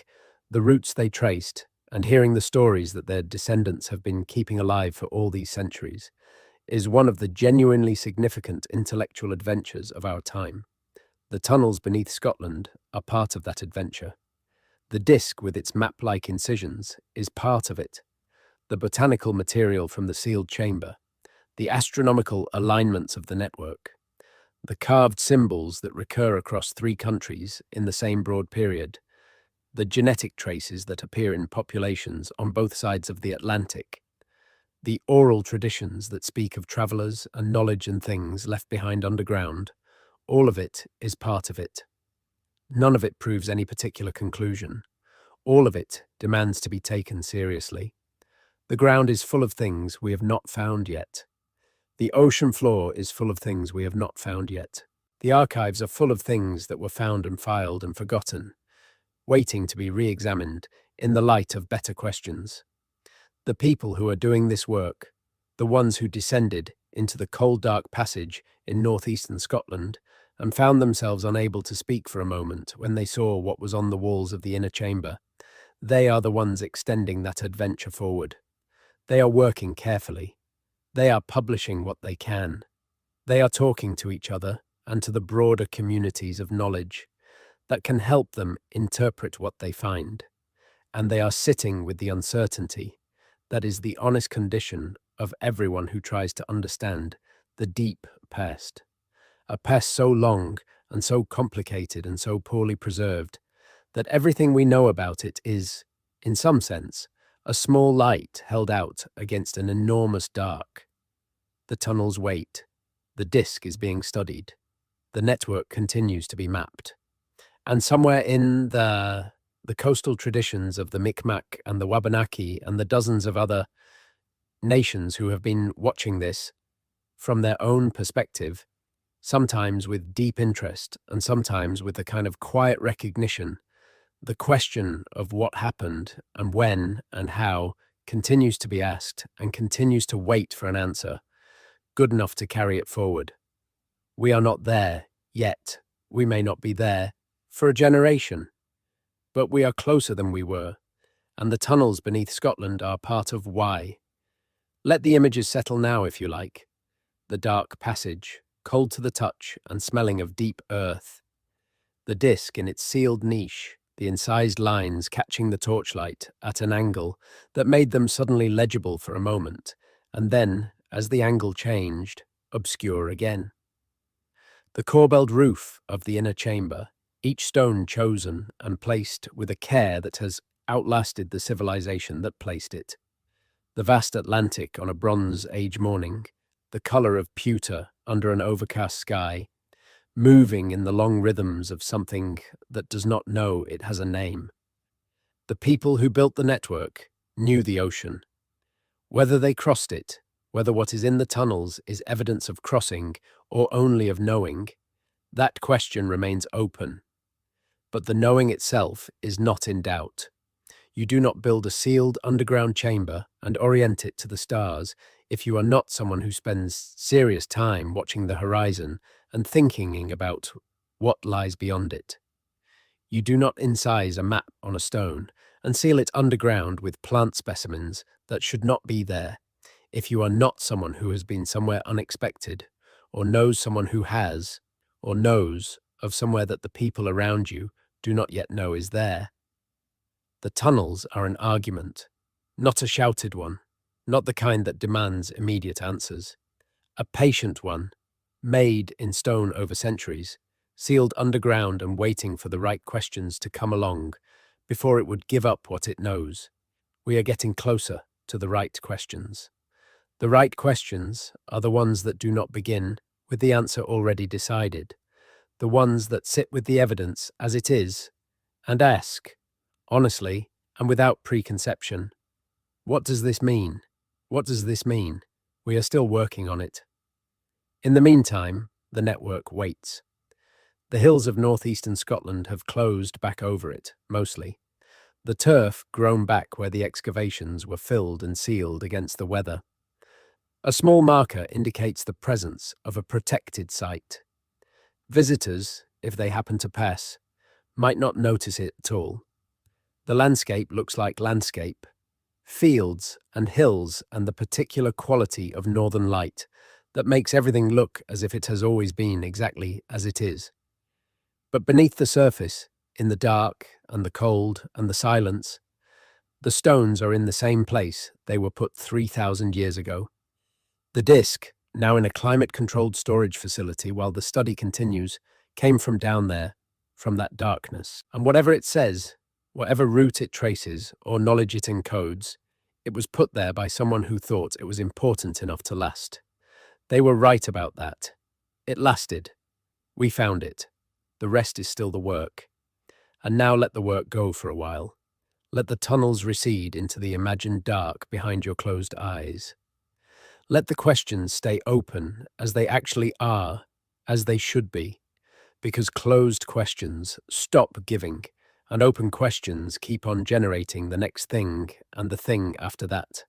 the routes they traced and hearing the stories that their descendants have been keeping alive for all these centuries, is one of the genuinely significant intellectual adventures of our time. The tunnels beneath Scotland are part of that adventure. The disc with its map-like incisions is part of it. The botanical material from the sealed chamber, the astronomical alignments of the network, the carved symbols that recur across 3 countries in the same broad period, the genetic traces that appear in populations on both sides of the Atlantic, the oral traditions that speak of travellers and knowledge and things left behind underground, all of it is part of it. None of it proves any particular conclusion. All of it demands to be taken seriously. The ground is full of things we have not found yet. The ocean floor is full of things we have not found yet. The archives are full of things that were found and filed and forgotten, waiting to be re-examined in the light of better questions. The people who are doing this work, the ones who descended into the cold dark passage in northeastern Scotland and found themselves unable to speak for a moment when they saw what was on the walls of the inner chamber, they are the ones extending that adventure forward. They are working carefully. They are publishing what they can. They are talking to each other and to the broader communities of knowledge that can help them interpret what they find. And they are sitting with the uncertainty that is the honest condition of everyone who tries to understand the deep past. A past so long and so complicated and so poorly preserved that everything we know about it is, in some sense, a small light held out against an enormous dark. The tunnels wait. The disk is being studied. The network continues to be mapped. And somewhere in the coastal traditions of the Mi'kmaq and the Wabanaki and the dozens of other nations who have been watching this from their own perspective, sometimes with deep interest and sometimes with a kind of quiet recognition, the question of what happened and when and how continues to be asked and continues to wait for an answer good enough to carry it forward. We are not there yet. We may not be there for a generation, but we are closer than we were, and the tunnels beneath Scotland are part of why. Let the images settle now, if you like. The dark passage, cold to the touch and smelling of deep earth. The disc in its sealed niche, the incised lines catching the torchlight at an angle that made them suddenly legible for a moment, and then, as the angle changed, obscure again. The corbelled roof of the inner chamber, each stone chosen and placed with a care that has outlasted the civilization that placed it. The vast Atlantic on a Bronze Age morning, the colour of pewter under an overcast sky, moving in the long rhythms of something that does not know it has a name. The people who built the network knew the ocean. Whether they crossed it, whether what is in the tunnels is evidence of crossing or only of knowing, that question remains open. But the knowing itself is not in doubt. You do not build a sealed underground chamber and orient it to the stars if you are not someone who spends serious time watching the horizon and thinking about what lies beyond it. You do not incise a map on a stone and seal it underground with plant specimens that should not be there if you are not someone who has been somewhere unexpected, or knows someone who has, or knows of somewhere that the people around you do not yet know is there. The tunnels are an argument, not a shouted one, not the kind that demands immediate answers. A patient one, made in stone over centuries, sealed underground and waiting for the right questions to come along before it would give up what it knows. We are getting closer to the right questions. The right questions are the ones that do not begin with the answer already decided, the ones that sit with the evidence as it is and ask, honestly and without preconception, what does this mean? What does this mean? We are still working on it. In the meantime, the network waits. The hills of northeastern Scotland have closed back over it, mostly. The turf grown back where the excavations were filled and sealed against the weather. A small marker indicates the presence of a protected site. Visitors, if they happen to pass, might not notice it at all. The landscape looks like landscape, fields and hills and the particular quality of northern light that makes everything look as if it has always been exactly as it is. But beneath the surface, in the dark and the cold and the silence, the stones are in the same place they were put 3,000 years ago. The disc, now in a climate-controlled storage facility while the study continues, came from down there, from that darkness. And whatever it says, whatever route it traces or knowledge it encodes, it was put there by someone who thought it was important enough to last. They were right about that. It lasted. We found it. The rest is still the work. And now let the work go for a while. Let the tunnels recede into the imagined dark behind your closed eyes. Let the questions stay open as they actually are, as they should be, because closed questions stop giving, and open questions keep on generating the next thing and the thing after that.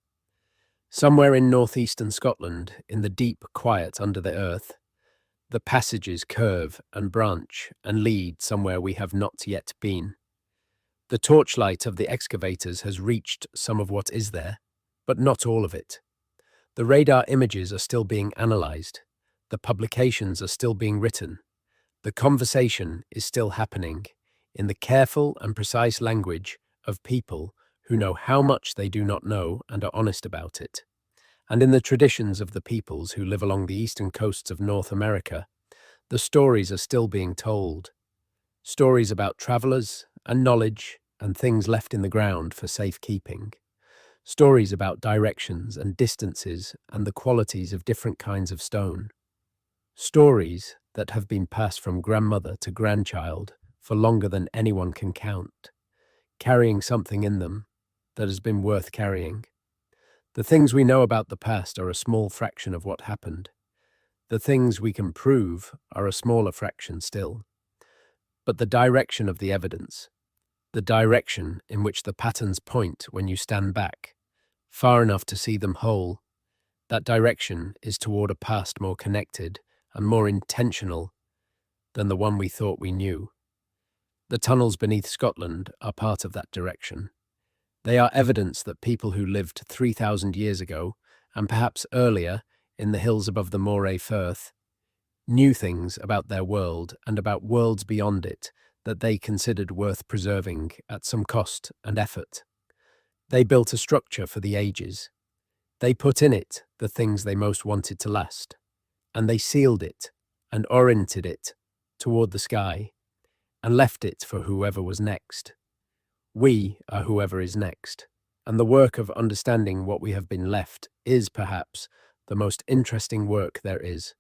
Somewhere in northeastern Scotland, in the deep quiet under the earth, the passages curve and branch and lead somewhere we have not yet been. The torchlight of the excavators has reached some of what is there, but not all of it. The radar images are still being analyzed. The publications are still being written. The conversation is still happening in the careful and precise language of people who know how much they do not know and are honest about it. And in the traditions of the peoples who live along the eastern coasts of North America, the stories are still being told. Stories about travelers and knowledge and things left in the ground for safekeeping. Stories about directions and distances and the qualities of different kinds of stone. Stories that have been passed from grandmother to grandchild for longer than anyone can count, carrying something in them that has been worth carrying. The things we know about the past are a small fraction of what happened. The things we can prove are a smaller fraction still. But the direction of the evidence, the direction in which the patterns point when you stand back, far enough to see them whole, that direction is toward a past more connected and more intentional than the one we thought we knew. The tunnels beneath Scotland are part of that direction. They are evidence that people who lived 3,000 years ago, and perhaps earlier in the hills above the Moray Firth, knew things about their world and about worlds beyond it that they considered worth preserving at some cost and effort. They built a structure for the ages. They put in it the things they most wanted to last, and they sealed it and oriented it toward the sky and left it for whoever was next. We are whoever is next, and the work of understanding what we have been left is perhaps the most interesting work there is.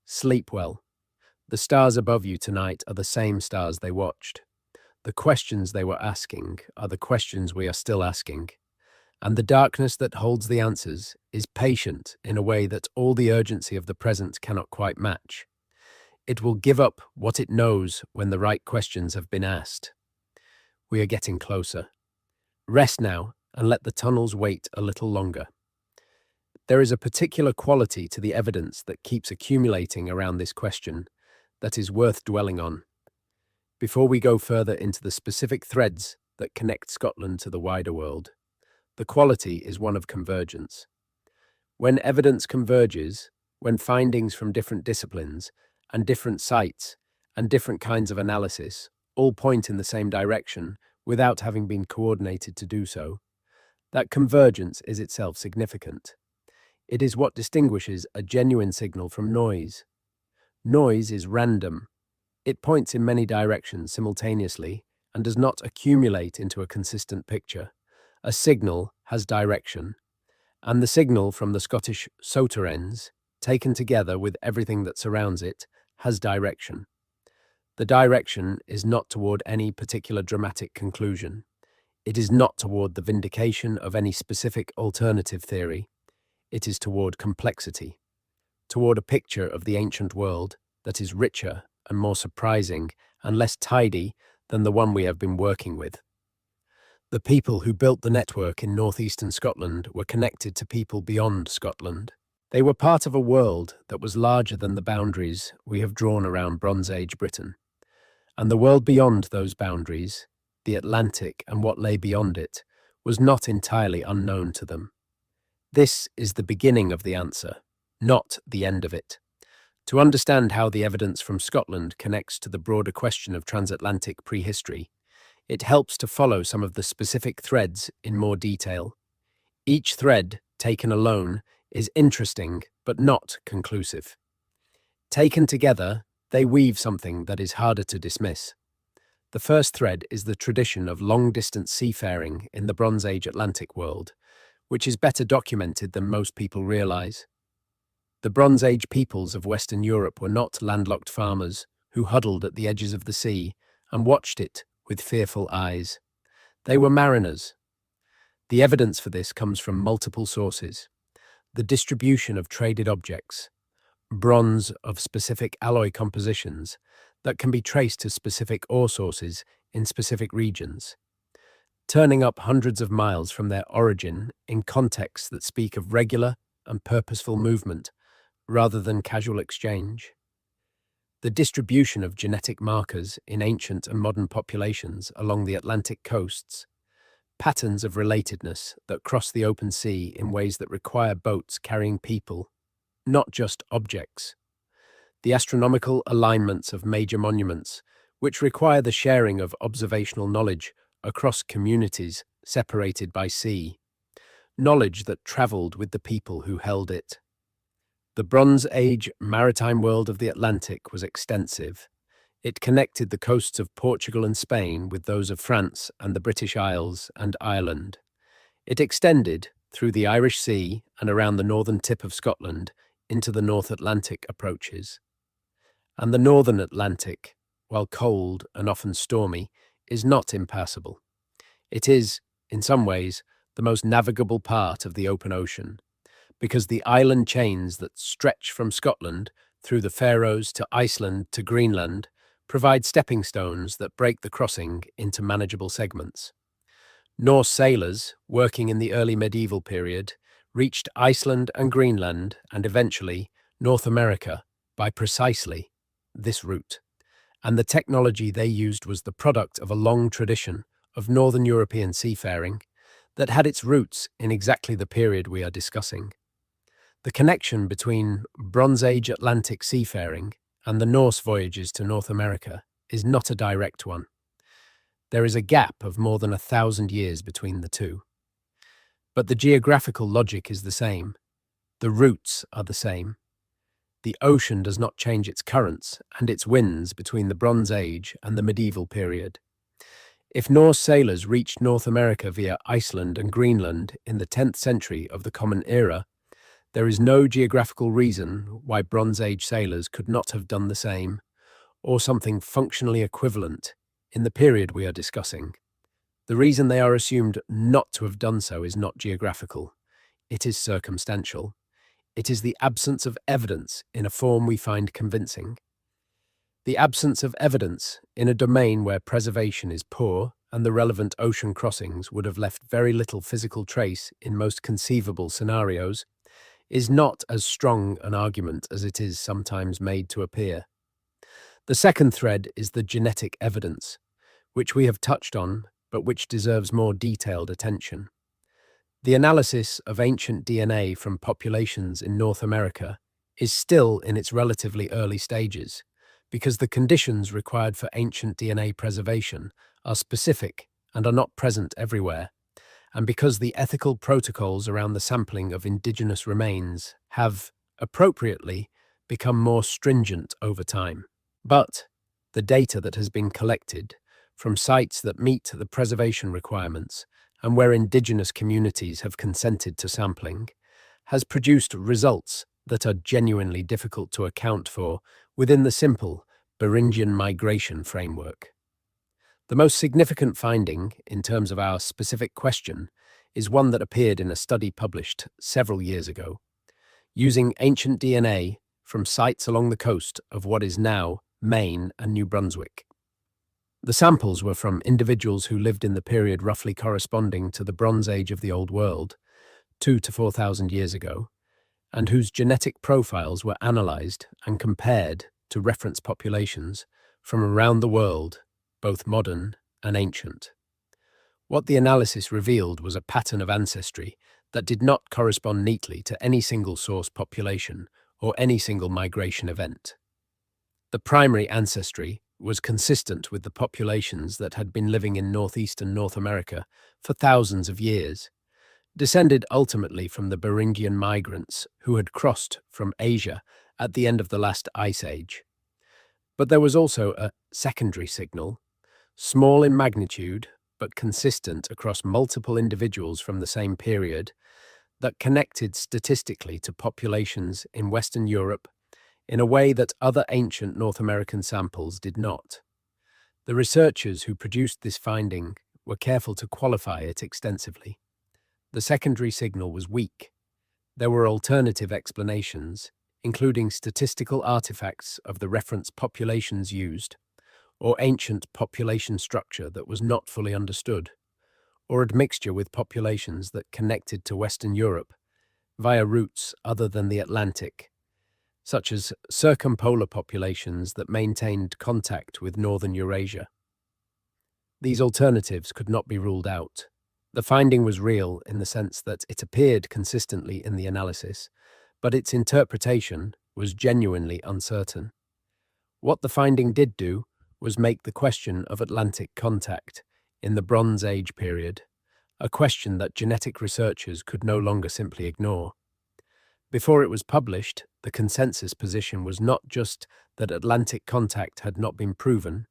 Sleep well. The stars above you tonight are the same stars they watched. The questions they were asking are the questions we are still asking. And the darkness that holds the answers is patient in a way that all the urgency of the present cannot quite match. It will give up what it knows when the right questions have been asked. We are getting closer. Rest now and let the tunnels wait a little longer. There is a particular quality to the evidence that keeps accumulating around this question that is worth dwelling on. Before we go further into the specific threads that connect Scotland to the wider world, the quality is one of convergence. When evidence converges, when findings from different disciplines and different sites and different kinds of analysis all point in the same direction without having been coordinated to do so, that convergence is itself significant. It is what distinguishes a genuine signal from noise. Noise is random. It points in many directions simultaneously and does not accumulate into a consistent picture. A signal has direction, and the signal from the Scottish Souterrains, taken together with everything that surrounds it, has direction. The direction is not toward any particular dramatic conclusion. It is not toward the vindication of any specific alternative theory. It is toward complexity, toward a picture of the ancient world that is richer and more surprising and less tidy than the one we have been working with. The people who built the network in northeastern Scotland were connected to people beyond Scotland. They were part of a world that was larger than the boundaries we have drawn around Bronze Age Britain. And the world beyond those boundaries, the Atlantic and what lay beyond it, was not entirely unknown to them. This is the beginning of the answer. not the end of it. To understand how the evidence from Scotland connects to the broader question of transatlantic prehistory, it helps to follow some of the specific threads in more detail. Each thread, taken alone, is interesting but not conclusive. Taken together, they weave something that is harder to dismiss. The first thread is the tradition of long-distance seafaring in the Bronze Age Atlantic world, which is better documented than most people realize. The Bronze Age peoples of Western Europe were not landlocked farmers who huddled at the edges of the sea and watched it with fearful eyes. They were mariners. The evidence for this comes from multiple sources. The distribution of traded objects, bronze of specific alloy compositions that can be traced to specific ore sources in specific regions, turning up hundreds of miles from their origin in contexts that speak of regular and purposeful movement rather than casual exchange. The distribution of genetic markers in ancient and modern populations along the Atlantic coasts, patterns of relatedness that cross the open sea in ways that require boats carrying people, not just objects. The astronomical alignments of major monuments, which require the sharing of observational knowledge across communities separated by sea, knowledge that travelled with the people who held it. The Bronze Age maritime world of the Atlantic was extensive. It connected the coasts of Portugal and Spain with those of France and the British Isles and Ireland. It extended through the Irish Sea and around the northern tip of Scotland into the North Atlantic approaches. And the Northern Atlantic, while cold and often stormy, is not impassable. It is, in some ways, the most navigable part of the open ocean, because the island chains that stretch from Scotland through the Faroes to Iceland to Greenland provide stepping stones that break the crossing into manageable segments. Norse sailors, working in the early medieval period, reached Iceland and Greenland and eventually North America by precisely this route. And the technology they used was the product of a long tradition of Northern European seafaring that had its roots in exactly the period we are discussing. The connection between Bronze Age Atlantic seafaring and the Norse voyages to North America is not a direct one. There is a gap of more than 1,000 years between the two. But the geographical logic is the same. The routes are the same. The ocean does not change its currents and its winds between the Bronze Age and the medieval period. If Norse sailors reached North America via Iceland and Greenland in the 10th century of the Common Era, there is no geographical reason why Bronze Age sailors could not have done the same, or something functionally equivalent, in the period we are discussing. The reason they are assumed not to have done so is not geographical. It is circumstantial. It is the absence of evidence in a form we find convincing. The absence of evidence in a domain where preservation is poor and the relevant ocean crossings would have left very little physical trace in most conceivable scenarios is not as strong an argument as it is sometimes made to appear. The second thread is the genetic evidence, which we have touched on, but which deserves more detailed attention. The analysis of ancient DNA from populations in North America is still in its relatively early stages, because the conditions required for ancient DNA preservation are specific and are not present everywhere, and because the ethical protocols around the sampling of indigenous remains have, appropriately, become more stringent over time. But the data that has been collected from sites that meet the preservation requirements and where indigenous communities have consented to sampling has produced results that are genuinely difficult to account for within the simple Beringian migration framework. The most significant finding, in terms of our specific question, is one that appeared in a study published several years ago, using ancient DNA from sites along the coast of what is now Maine and New Brunswick. The samples were from individuals who lived in the period roughly corresponding to the Bronze Age of the Old World, 2,000 to 4,000 years ago, and whose genetic profiles were analysed and compared to reference populations from around the world, both modern and ancient. What the analysis revealed was a pattern of ancestry that did not correspond neatly to any single source population or any single migration event. The primary ancestry was consistent with the populations that had been living in northeastern North America for thousands of years, descended ultimately from the Beringian migrants who had crossed from Asia at the end of the last ice age. But there was also a secondary signal, small in magnitude but consistent across multiple individuals from the same period, that connected statistically to populations in Western Europe in a way that other ancient North American samples did not. The researchers who produced this finding were careful to qualify it extensively. The secondary signal was weak. There were alternative explanations, including statistical artifacts of the reference populations used, or ancient population structure that was not fully understood, or admixture with populations that connected to Western Europe via routes other than the Atlantic, such as circumpolar populations that maintained contact with northern Eurasia. These alternatives could not be ruled out. The finding was real in the sense that it appeared consistently in the analysis, but its interpretation was genuinely uncertain. What the finding did do was make the question of Atlantic contact in the Bronze Age period a question that genetic researchers could no longer simply ignore. Before it was published, the consensus position was not just that Atlantic contact had not been proven,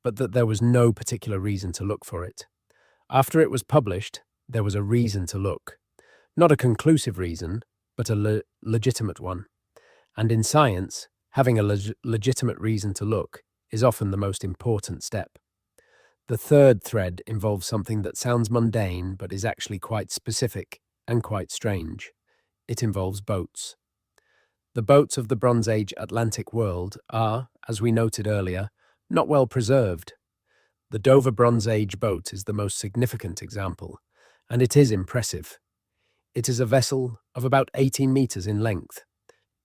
but that there was no particular reason to look for it. After it was published, there was a reason to look. Not a conclusive reason, but a legitimate one. And in science, having a legitimate reason to look is often the most important step. The third thread involves something that sounds mundane but is actually quite specific and quite strange. It involves boats. The boats of the Bronze Age Atlantic world are, as we noted earlier, not well preserved. The Dover Bronze Age boat is the most significant example, and it is impressive. It is a vessel of about 18 meters in length,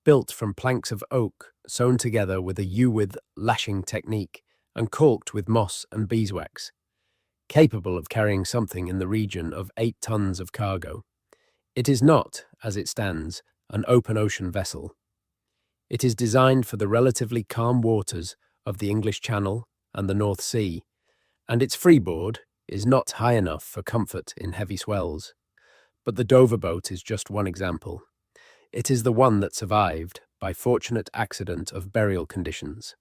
built from planks of oak sewn together with a U-with lashing technique and caulked with moss and beeswax, capable of carrying something in the region of 8 tons of cargo. It is not, as it stands, an open ocean vessel. It is designed for the relatively calm waters of the English Channel and the North Sea, and its freeboard is not high enough for comfort in heavy swells. But the Dover boat is just one example. It is the one that survived by fortunate accident of burial conditions.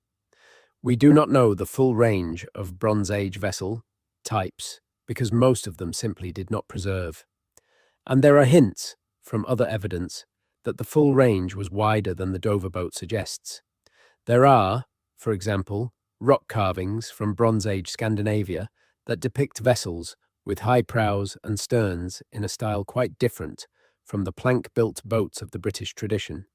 We do not know the full range of Bronze Age vessel types because most of them simply did not preserve. And there are hints from other evidence that the full range was wider than the Dover boat suggests. There are, for example, rock carvings from Bronze Age Scandinavia that depict vessels with high prows and sterns in a style quite different from the plank-built boats of the British tradition,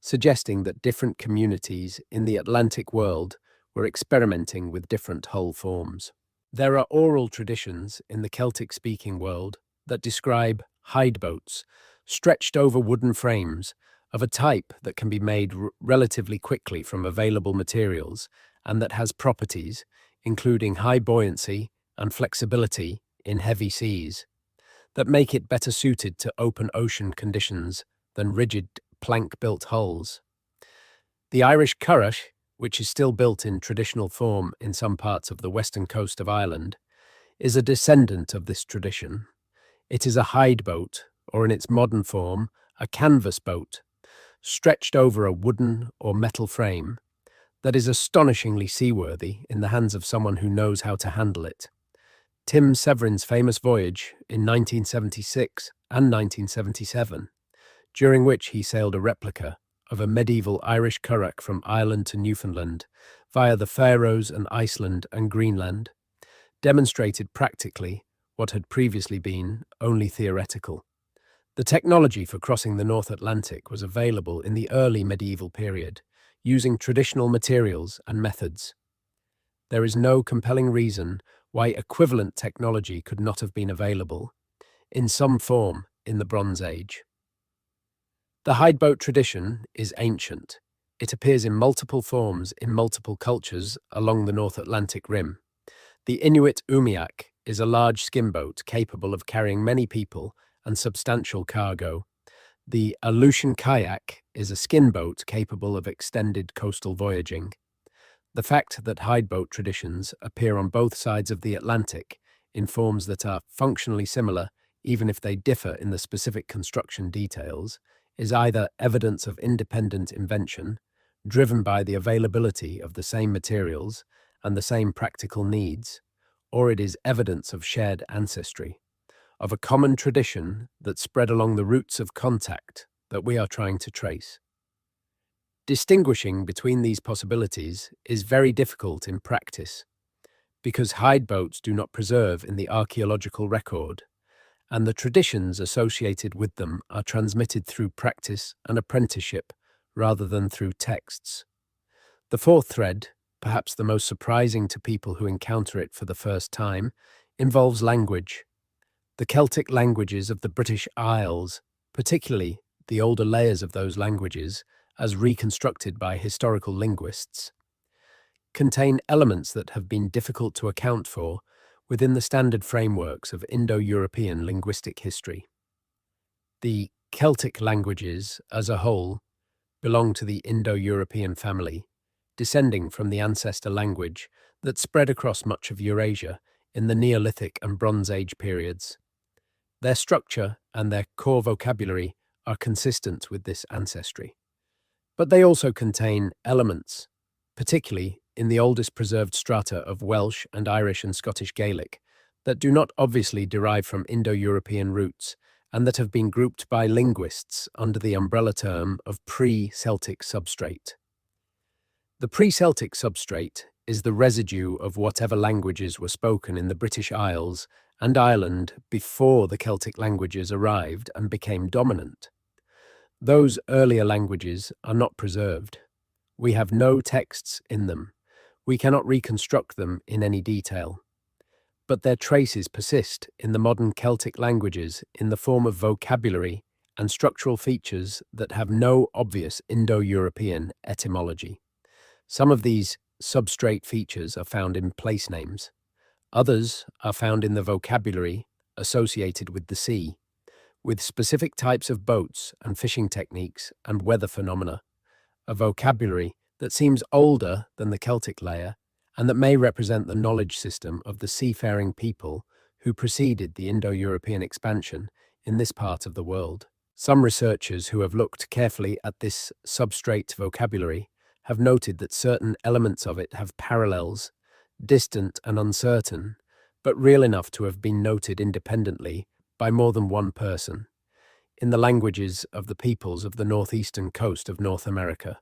suggesting that different communities in the Atlantic world were experimenting with different hull forms. There are oral traditions in the Celtic-speaking world that describe hide boats, stretched over wooden frames, of a type that can be made relatively quickly from available materials and that has properties, including high buoyancy and flexibility in heavy seas, that make it better suited to open ocean conditions than rigid plank-built hulls. The Irish curragh, which is still built in traditional form in some parts of the western coast of Ireland, is a descendant of this tradition. It is a hide boat, or in its modern form, a canvas boat, stretched over a wooden or metal frame, that is astonishingly seaworthy in the hands of someone who knows how to handle it. Tim Severin's famous voyage in 1976 and 1977, during which he sailed a replica of a medieval Irish curragh from Ireland to Newfoundland via the Faroes and Iceland and Greenland, demonstrated practically what had previously been only theoretical. The technology for crossing the North Atlantic was available in the early medieval period, using traditional materials and methods. There is no compelling reason why equivalent technology could not have been available, in some form, in the Bronze Age. The hideboat tradition is ancient. It appears in multiple forms in multiple cultures along the North Atlantic rim. The Inuit umiak is a large skimboat capable of carrying many people and substantial cargo. The Aleutian kayak is a skin boat capable of extended coastal voyaging. The fact that hideboat traditions appear on both sides of the Atlantic in forms that are functionally similar, even if they differ in the specific construction details, is either evidence of independent invention, driven by the availability of the same materials and the same practical needs, or it is evidence of shared ancestry, of a common tradition that spread along the routes of contact that we are trying to trace. Distinguishing between these possibilities is very difficult in practice, because hideboats do not preserve in the archaeological record, and the traditions associated with them are transmitted through practice and apprenticeship rather than through texts. The fourth thread, perhaps the most surprising to people who encounter it for the first time, involves language. The Celtic languages of the British Isles, particularly the older layers of those languages, as reconstructed by historical linguists, contain elements that have been difficult to account for within the standard frameworks of Indo-European linguistic history. The Celtic languages, as a whole, belong to the Indo-European family, descending from the ancestor language that spread across much of Eurasia in the Neolithic and Bronze Age periods. Their structure and their core vocabulary are consistent with this ancestry. But they also contain elements, particularly in the oldest preserved strata of Welsh and Irish and Scottish Gaelic, that do not obviously derive from Indo-European roots and that have been grouped by linguists under the umbrella term of pre-Celtic substrate. The pre-Celtic substrate is the residue of whatever languages were spoken in the British Isles and Ireland before the Celtic languages arrived and became dominant. Those earlier languages are not preserved. We have no texts in them. We cannot reconstruct them in any detail. But their traces persist in the modern Celtic languages in the form of vocabulary and structural features that have no obvious Indo-European etymology. Some of these substrate features are found in place names. Others are found in the vocabulary associated with the sea, with specific types of boats and fishing techniques and weather phenomena, a vocabulary that seems older than the Celtic layer and that may represent the knowledge system of the seafaring people who preceded the Indo-European expansion in this part of the world. Some researchers who have looked carefully at this substrate vocabulary have noted that certain elements of it have parallels, distant and uncertain, but real enough to have been noted independently by more than one person, in the languages of the peoples of the northeastern coast of North America.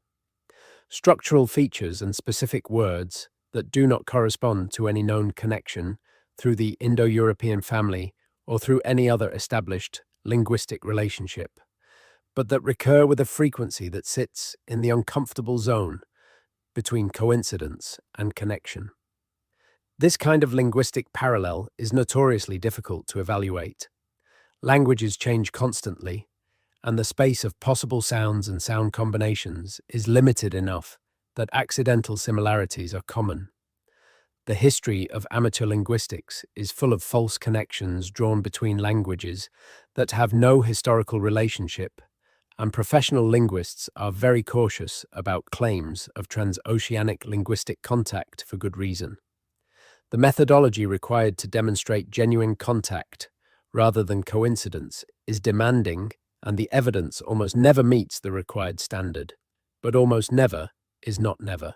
Structural features and specific words that do not correspond to any known connection through the Indo-European family or through any other established linguistic relationship, but that recur with a frequency that sits in the uncomfortable zone between coincidence and connection. This kind of linguistic parallel is notoriously difficult to evaluate. Languages change constantly, and the space of possible sounds and sound combinations is limited enough that accidental similarities are common. The history of amateur linguistics is full of false connections drawn between languages that have no historical relationship, and professional linguists are very cautious about claims of transoceanic linguistic contact for good reason. The methodology required to demonstrate genuine contact rather than coincidence is demanding, and the evidence almost never meets the required standard, but almost never is not never.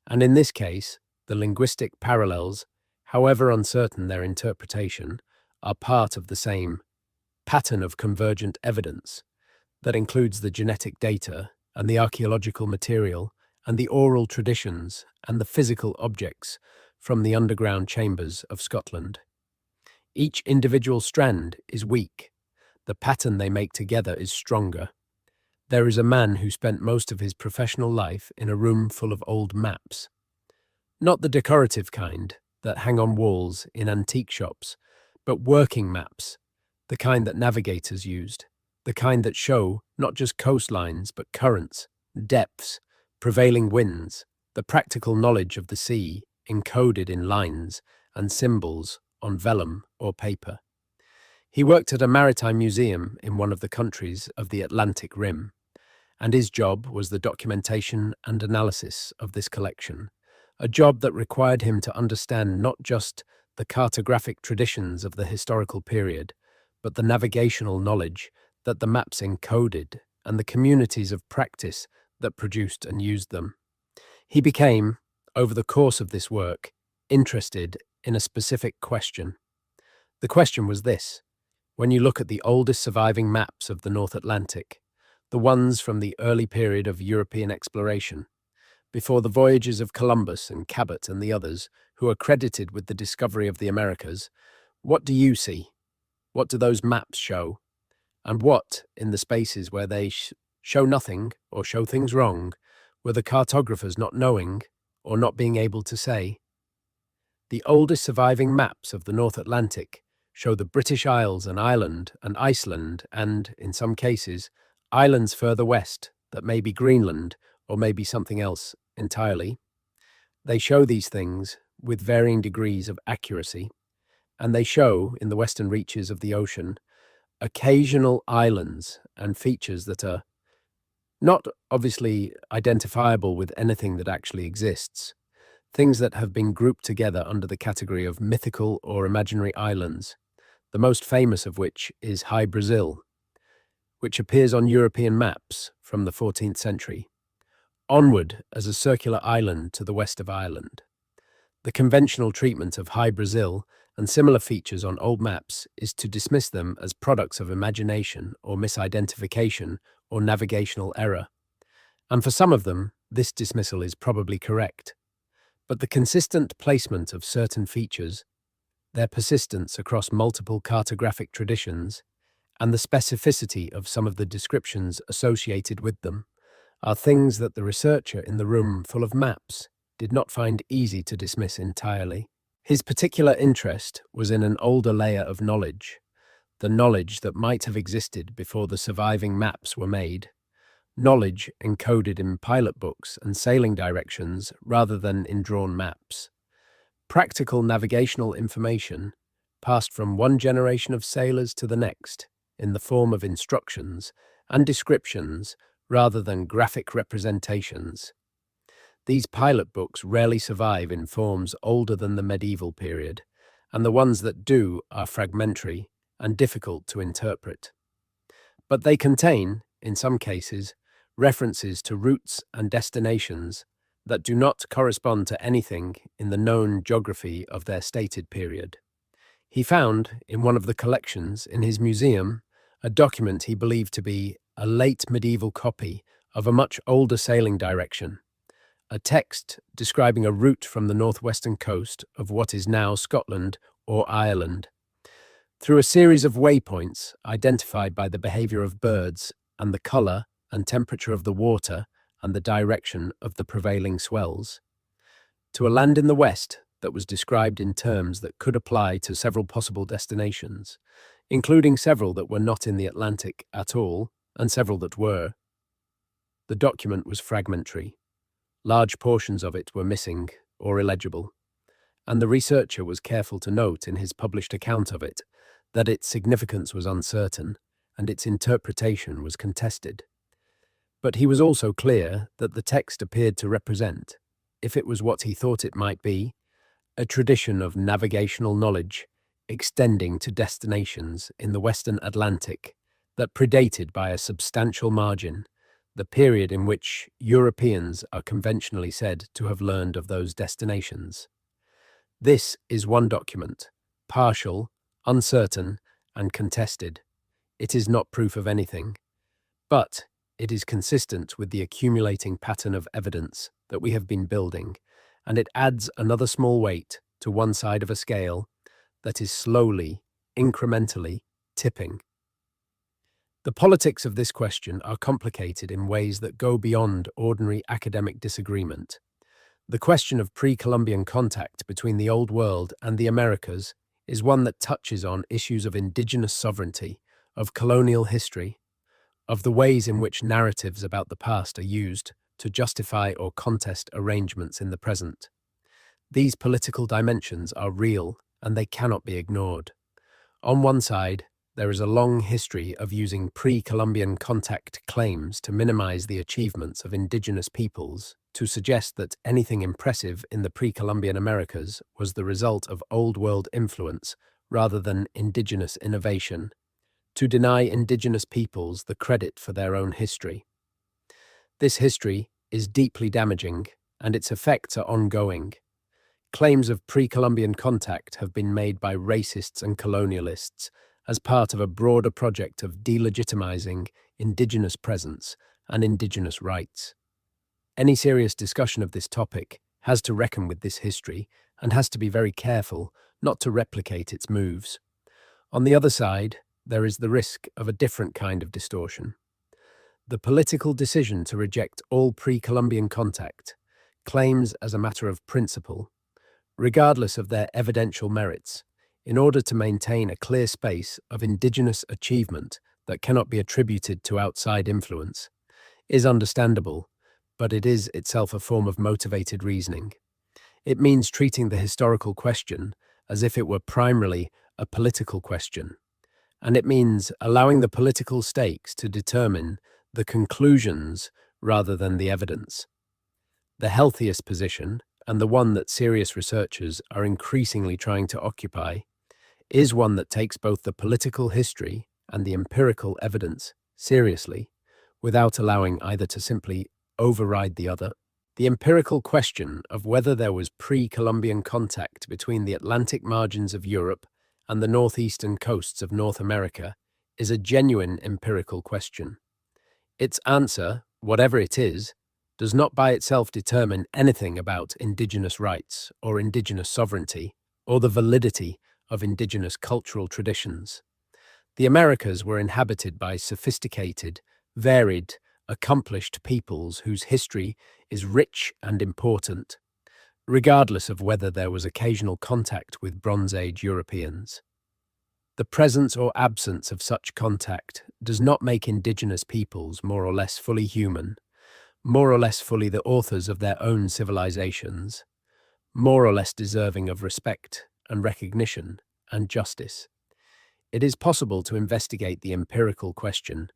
And in this case, the linguistic parallels, however uncertain their interpretation, are part of the same pattern of convergent evidence that includes the genetic data and the archaeological material and the oral traditions and the physical objects from the underground chambers of Scotland. Each individual strand is weak. The pattern they make together is stronger. There is a man who spent most of his professional life in a room full of old maps. Not the decorative kind that hang on walls in antique shops, but working maps, the kind that navigators used, the kind that show not just coastlines but currents, depths, prevailing winds, the practical knowledge of the sea encoded in lines and symbols on vellum or paper. He worked at a maritime museum in one of the countries of the Atlantic Rim, and his job was the documentation and analysis of this collection, a job that required him to understand not just the cartographic traditions of the historical period, but the navigational knowledge that the maps encoded and the communities of practice that produced and used them. He became, over the course of this work, interested in a specific question. The question was this: when you look at the oldest surviving maps of the North Atlantic, the ones from the early period of European exploration, before the voyages of Columbus and Cabot and the others who are credited with the discovery of the Americas, what do you see? What do those maps show? And what, in the spaces where they show nothing or show things wrong, were the cartographers not knowing or not being able to say? The oldest surviving maps of the North Atlantic show the British Isles and Ireland and Iceland and, in some cases, islands further west that may be Greenland or may be something else entirely. They show these things with varying degrees of accuracy, and they show, in the western reaches of the ocean, occasional islands and features that are not obviously identifiable with anything that actually exists, things that have been grouped together under the category of mythical or imaginary islands, the most famous of which is High Brazil, which appears on European maps from the 14th century, onward as a circular island to the west of Ireland. The conventional treatment of High Brazil and similar features on old maps is to dismiss them as products of imagination or misidentification or navigational error. And for some of them, this dismissal is probably correct. But the consistent placement of certain features, their persistence across multiple cartographic traditions, and the specificity of some of the descriptions associated with them are things that the researcher in the room full of maps did not find easy to dismiss entirely. His particular interest was in an older layer of knowledge, the knowledge that might have existed before the surviving maps were made, knowledge encoded in pilot books and sailing directions rather than in drawn maps. Practical navigational information passed from one generation of sailors to the next in the form of instructions and descriptions rather than graphic representations. These pilot books rarely survive in forms older than the medieval period, and the ones that do are fragmentary and difficult to interpret. But they contain, in some cases, references to routes and destinations that do not correspond to anything in the known geography of their stated period. He found, in one of the collections in his museum, a document he believed to be a late medieval copy of a much older sailing direction, a text describing a route from the northwestern coast of what is now Scotland or Ireland, through a series of waypoints identified by the behavior of birds and the color and temperature of the water and the direction of the prevailing swells, to a land in the west that was described in terms that could apply to several possible destinations, including several that were not in the Atlantic at all and several that were. The document was fragmentary. Large portions of it were missing or illegible, and the researcher was careful to note in his published account of it that its significance was uncertain and its interpretation was contested. But he was also clear that the text appeared to represent, if it was what he thought it might be, a tradition of navigational knowledge extending to destinations in the Western Atlantic that predated by a substantial margin the period in which Europeans are conventionally said to have learned of those destinations. This is one document, partial, uncertain, and contested. It is not proof of anything, but it is consistent with the accumulating pattern of evidence that we have been building, and it adds another small weight to one side of a scale that is slowly, incrementally tipping. The politics of this question are complicated in ways that go beyond ordinary academic disagreement. The question of pre-Columbian contact between the Old World and the Americas is one that touches on issues of indigenous sovereignty, of colonial history, of the ways in which narratives about the past are used to justify or contest arrangements in the present. These political dimensions are real and they cannot be ignored. On one side, There is a long history of using pre-Columbian contact claims to minimize the achievements of indigenous peoples, to suggest that anything impressive in the pre-Columbian Americas was the result of Old World influence rather than indigenous innovation, to deny indigenous peoples the credit for their own history. This history is deeply damaging, and its effects are ongoing. Claims of pre-Columbian contact have been made by racists and colonialists as part of a broader project of delegitimizing indigenous presence and indigenous rights. Any serious discussion of this topic has to reckon with this history and has to be very careful not to replicate its moves. On the other side, there is the risk of a different kind of distortion. The political decision to reject all pre-Columbian contact claims as a matter of principle, regardless of their evidential merits, in order to maintain a clear space of indigenous achievement that cannot be attributed to outside influence, is understandable, but it is itself a form of motivated reasoning. It means treating the historical question as if it were primarily a political question, and it means allowing the political stakes to determine the conclusions rather than the evidence. The healthiest position, and the one that serious researchers are increasingly trying to occupy, is one that takes both the political history and the empirical evidence seriously, without allowing either to simply override the other. The empirical question of whether there was pre-Columbian contact between the Atlantic margins of Europe and the northeastern coasts of North America is a genuine empirical question. Its answer, whatever it is, does not by itself determine anything about indigenous rights or indigenous sovereignty or the validity of indigenous cultural traditions. The Americas were inhabited by sophisticated, varied, accomplished peoples whose history is rich and important, regardless of whether there was occasional contact with Bronze Age Europeans. The presence or absence of such contact does not make indigenous peoples more or less fully human, more or less fully the authors of their own civilizations, more or less deserving of respect and recognition and justice. It is possible to investigate the empirical question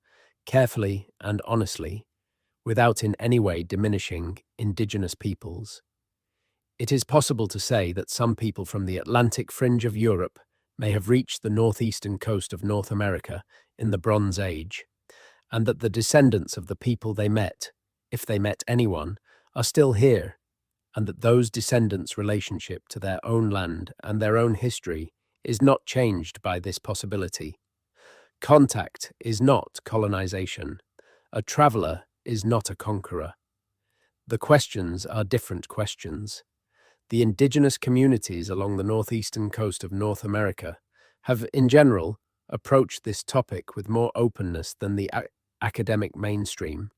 carefully and honestly, without in any way diminishing indigenous peoples. It is possible to say that some people from the Atlantic fringe of Europe may have reached the northeastern coast of North America in the Bronze Age, and that the descendants of the people they met, if they met anyone, are still here, and that those descendants' relationship to their own land and their own history is not changed by this possibility. Contact is not colonization. A traveler is not a conqueror. The questions are different questions. The indigenous communities along the northeastern coast of North America have, in general, approached this topic with more openness than the academic mainstream,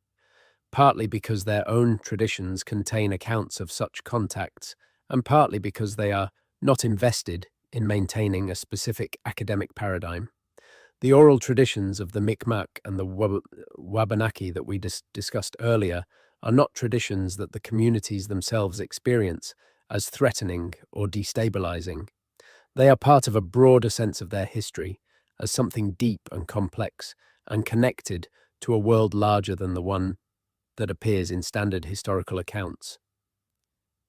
partly because their own traditions contain accounts of such contacts, and partly because they are not invested in maintaining a specific academic paradigm. The oral traditions of the Mi'kmaq and the Wabanaki that we discussed earlier are not traditions that the communities themselves experience as threatening or destabilizing. They are part of a broader sense of their history as something deep and complex and connected to a world larger than the one that appears in standard historical accounts.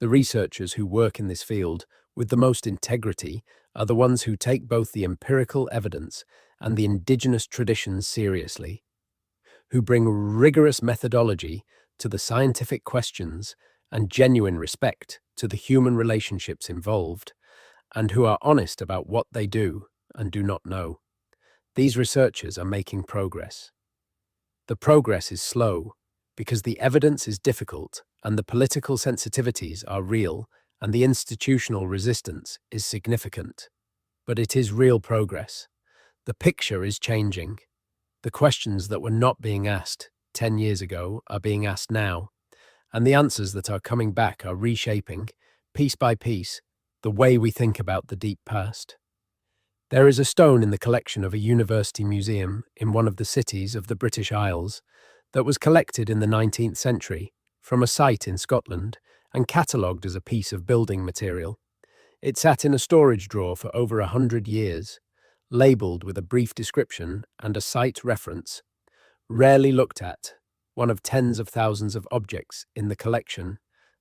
The researchers who work in this field with the most integrity are the ones who take both the empirical evidence and the indigenous traditions seriously, who bring rigorous methodology to the scientific questions and genuine respect to the human relationships involved, and who are honest about what they do and do not know. These researchers are making progress. The progress is slow because the evidence is difficult and the political sensitivities are real and the institutional resistance is significant. But it is real progress. The picture is changing. The questions that were not being asked 10 years ago are being asked now, and the answers that are coming back are reshaping, piece by piece, the way we think about the deep past. There is a stone in the collection of a university museum in one of the cities of the British Isles that was collected in the 19th century from a site in Scotland and catalogued as a piece of building material. It sat in a storage drawer for over 100 years, labeled with a brief description and a site reference, rarely looked at, one of tens of thousands of objects in the collection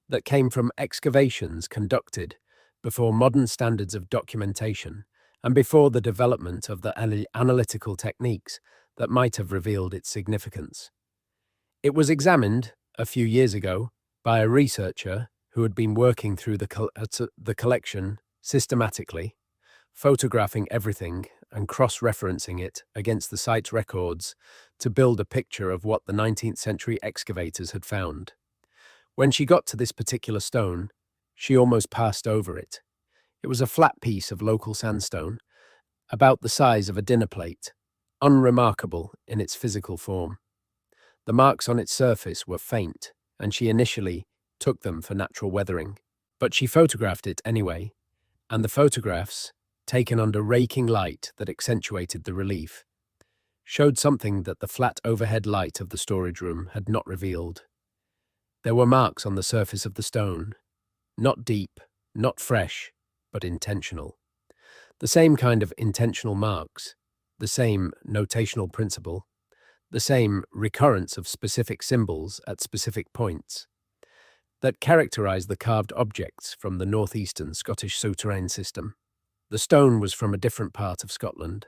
that came from excavations conducted before modern standards of documentation and before the development of the analytical techniques that might have revealed its significance. It was examined a few years ago by a researcher who had been working through the collection systematically, photographing everything and cross-referencing it against the site's records to build a picture of what the 19th century excavators had found. When she got to this particular stone, she almost passed over it. It was a flat piece of local sandstone, about the size of a dinner plate, unremarkable in its physical form. The marks on its surface were faint, and she initially took them for natural weathering. But she photographed it anyway, and the photographs, taken under raking light that accentuated the relief, showed something that the flat overhead light of the storage room had not revealed. There were marks on the surface of the stone, not deep, not fresh, but intentional. The same kind of intentional marks, the same notational principle, the same recurrence of specific symbols at specific points that characterize the carved objects from the northeastern Scottish Souterrains system. The stone was from a different part of Scotland,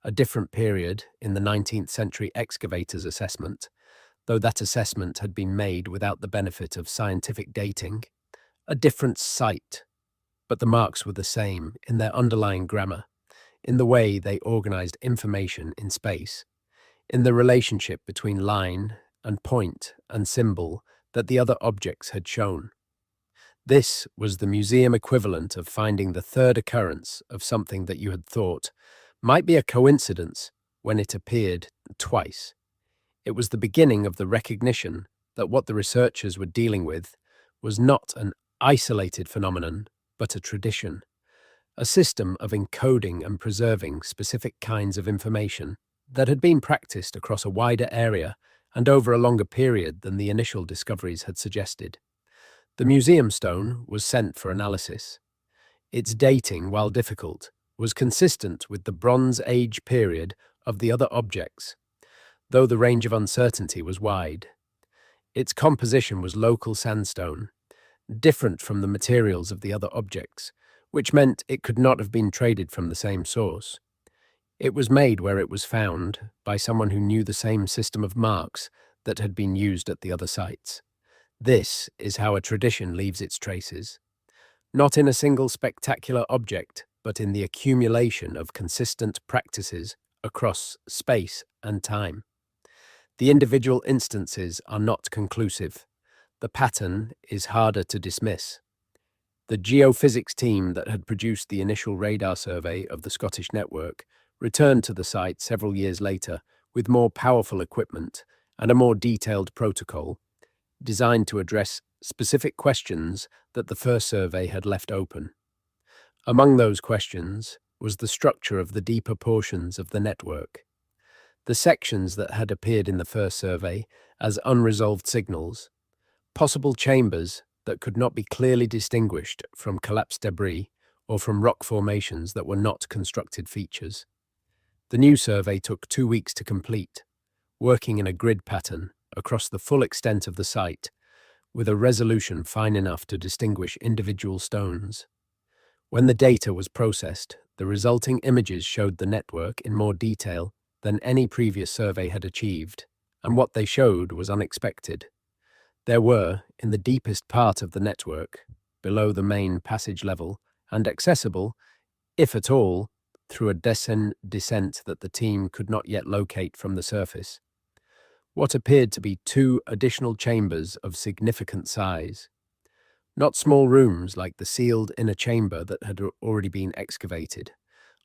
a different period in the 19th century excavators' assessment, though that assessment had been made without the benefit of scientific dating, a different site, but the marks were the same in their underlying grammar, in the way they organized information in space, in the relationship between line and point and symbol that the other objects had shown. This was the museum equivalent of finding the third occurrence of something that you had thought might be a coincidence when it appeared twice. It was the beginning of the recognition that what the researchers were dealing with was not an isolated phenomenon, but a tradition, a system of encoding and preserving specific kinds of information that had been practiced across a wider area and over a longer period than the initial discoveries had suggested. The museum stone was sent for analysis. Its dating, while difficult, was consistent with the Bronze Age period of the other objects, though the range of uncertainty was wide. Its composition was local sandstone, different from the materials of the other objects, which meant it could not have been traded from the same source. It was made where it was found by someone who knew the same system of marks that had been used at the other sites. This is how a tradition leaves its traces, not in a single spectacular object, but in the accumulation of consistent practices across space and time. The individual instances are not conclusive. The pattern is harder to dismiss. The geophysics team that had produced the initial radar survey of the Scottish network returned to the site several years later with more powerful equipment and a more detailed protocol, designed to address specific questions that the first survey had left open. Among those questions was the structure of the deeper portions of the network. The sections that had appeared in the first survey as unresolved signals, possible chambers that could not be clearly distinguished from collapsed debris or from rock formations that were not constructed features. The new survey took 2 weeks to complete, working in a grid pattern across the full extent of the site, with a resolution fine enough to distinguish individual stones. When the data was processed, the resulting images showed the network in more detail than any previous survey had achieved, and what they showed was unexpected. There were, in the deepest part of the network, below the main passage level, and accessible, if at all, through a descent that the team could not yet locate from the surface, what appeared to be 2 additional chambers of significant size. Not small rooms like the sealed inner chamber that had already been excavated.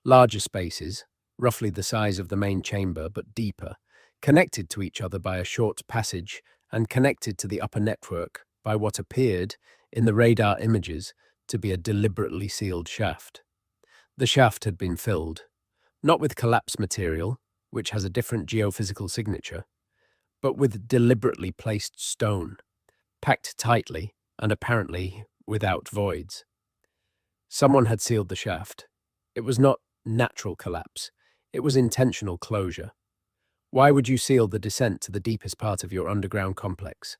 Larger spaces, roughly the size of the main chamber but deeper, connected to each other by a short passage and connected to the upper network by what appeared, in the radar images, to be a deliberately sealed shaft. The shaft had been filled, not with collapsed material, which has a different geophysical signature, but with deliberately placed stone, packed tightly and apparently without voids. Someone had sealed the shaft. It was not natural collapse. It was intentional closure. Why would you seal the descent to the deepest part of your underground complex?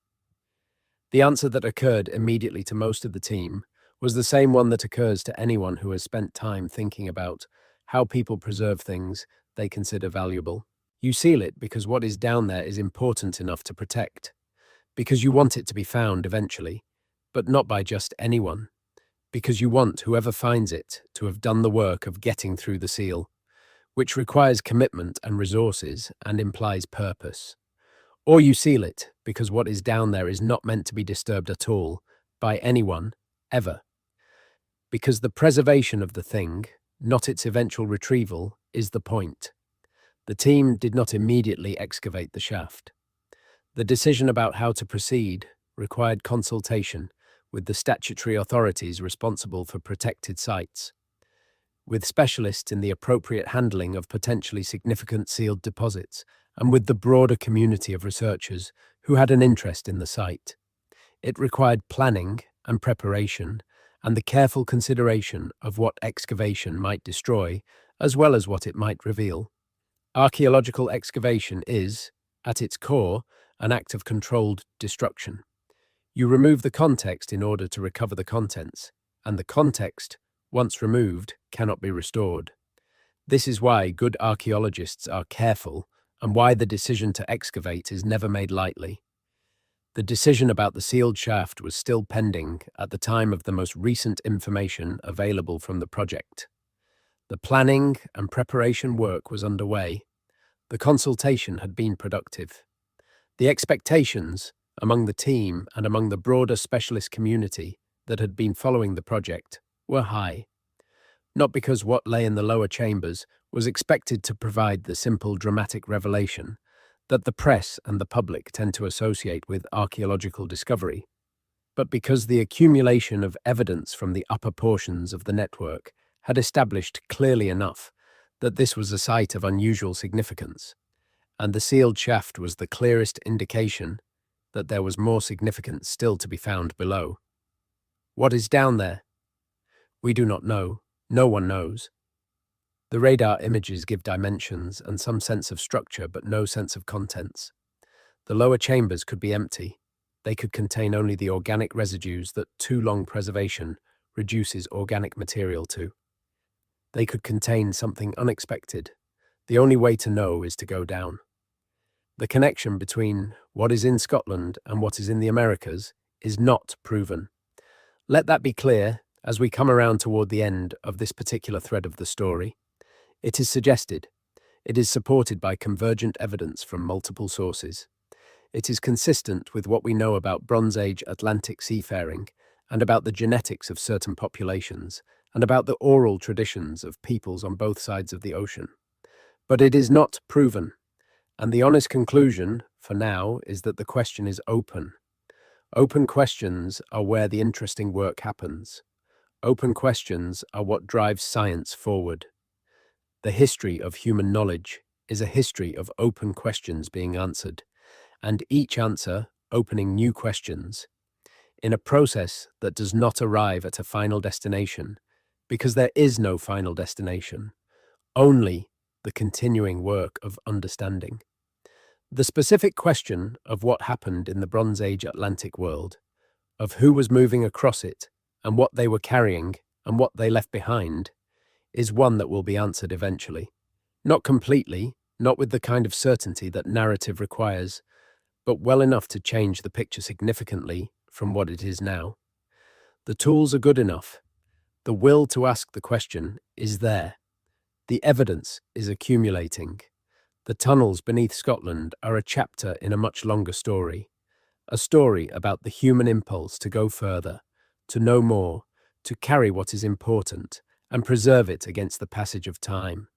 The answer that occurred immediately to most of the team was the same one that occurs to anyone who has spent time thinking about how people preserve things they consider valuable. You seal it because what is down there is important enough to protect, because you want it to be found eventually, but not by just anyone, because you want whoever finds it to have done the work of getting through the seal, which requires commitment and resources and implies purpose. Or you seal it because what is down there is not meant to be disturbed at all by anyone, ever. Because the preservation of the thing, not its eventual retrieval, is the point. The team did not immediately excavate the shaft. The decision about how to proceed required consultation with the statutory authorities responsible for protected sites, with specialists in the appropriate handling of potentially significant sealed deposits, and with the broader community of researchers who had an interest in the site. It required planning and preparation, and the careful consideration of what excavation might destroy, as well as what it might reveal. Archaeological excavation is, at its core, an act of controlled destruction. You remove the context in order to recover the contents, and the context, once removed, cannot be restored. This is why good archaeologists are careful, and why the decision to excavate is never made lightly. The decision about the sealed shaft was still pending at the time of the most recent information available from the project. The planning and preparation work was underway. The consultation had been productive. The expectations among the team and among the broader specialist community that had been following the project were high. Not because what lay in the lower chambers was expected to provide the simple dramatic revelation that the press and the public tend to associate with archaeological discovery, but because the accumulation of evidence from the upper portions of the network had established clearly enough that this was a site of unusual significance, and the sealed shaft was the clearest indication that there was more significance still to be found below. What is down there? We do not know. No one knows. The radar images give dimensions and some sense of structure, but no sense of contents. The lower chambers could be empty. They could contain only the organic residues that too long preservation reduces organic material to. They could contain something unexpected. The only way to know is to go down. The connection between what is in Scotland and what is in the Americas is not proven. Let that be clear as we come around toward the end of this particular thread of the story. It is suggested. It is supported by convergent evidence from multiple sources. It is consistent with what we know about Bronze Age Atlantic seafaring and about the genetics of certain populations and about the oral traditions of peoples on both sides of the ocean. But it is not proven, and the honest conclusion, for now, is that the question is open. Open questions are where the interesting work happens. Open questions are what drives science forward. The history of human knowledge is a history of open questions being answered, and each answer opening new questions, in a process that does not arrive at a final destination, because there is no final destination, only the continuing work of understanding. The specific question of what happened in the Bronze Age Atlantic world, of who was moving across it, and what they were carrying, and what they left behind, is one that will be answered eventually. Not completely, not with the kind of certainty that narrative requires, but well enough to change the picture significantly from what it is now. The tools are good enough. The will to ask the question is there. The evidence is accumulating. The tunnels beneath Scotland are a chapter in a much longer story. A story about the human impulse to go further, to know more, to carry what is important, and preserve it against the passage of time.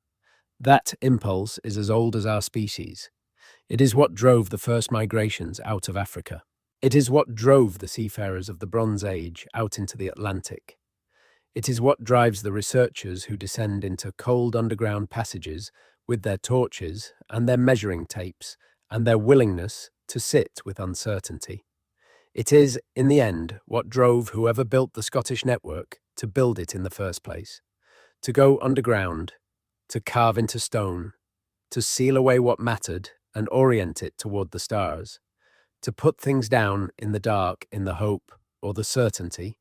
That impulse is as old as our species. It is what drove the first migrations out of Africa. It is what drove the seafarers of the Bronze Age out into the Atlantic. It is what drives the researchers who descend into cold underground passages with their torches and their measuring tapes and their willingness to sit with uncertainty. It is, in the end, what drove whoever built the Scottish network to build it in the first place, to go underground, to carve into stone, to seal away what mattered and orient it toward the stars, to put things down in the dark in the hope or the certainty,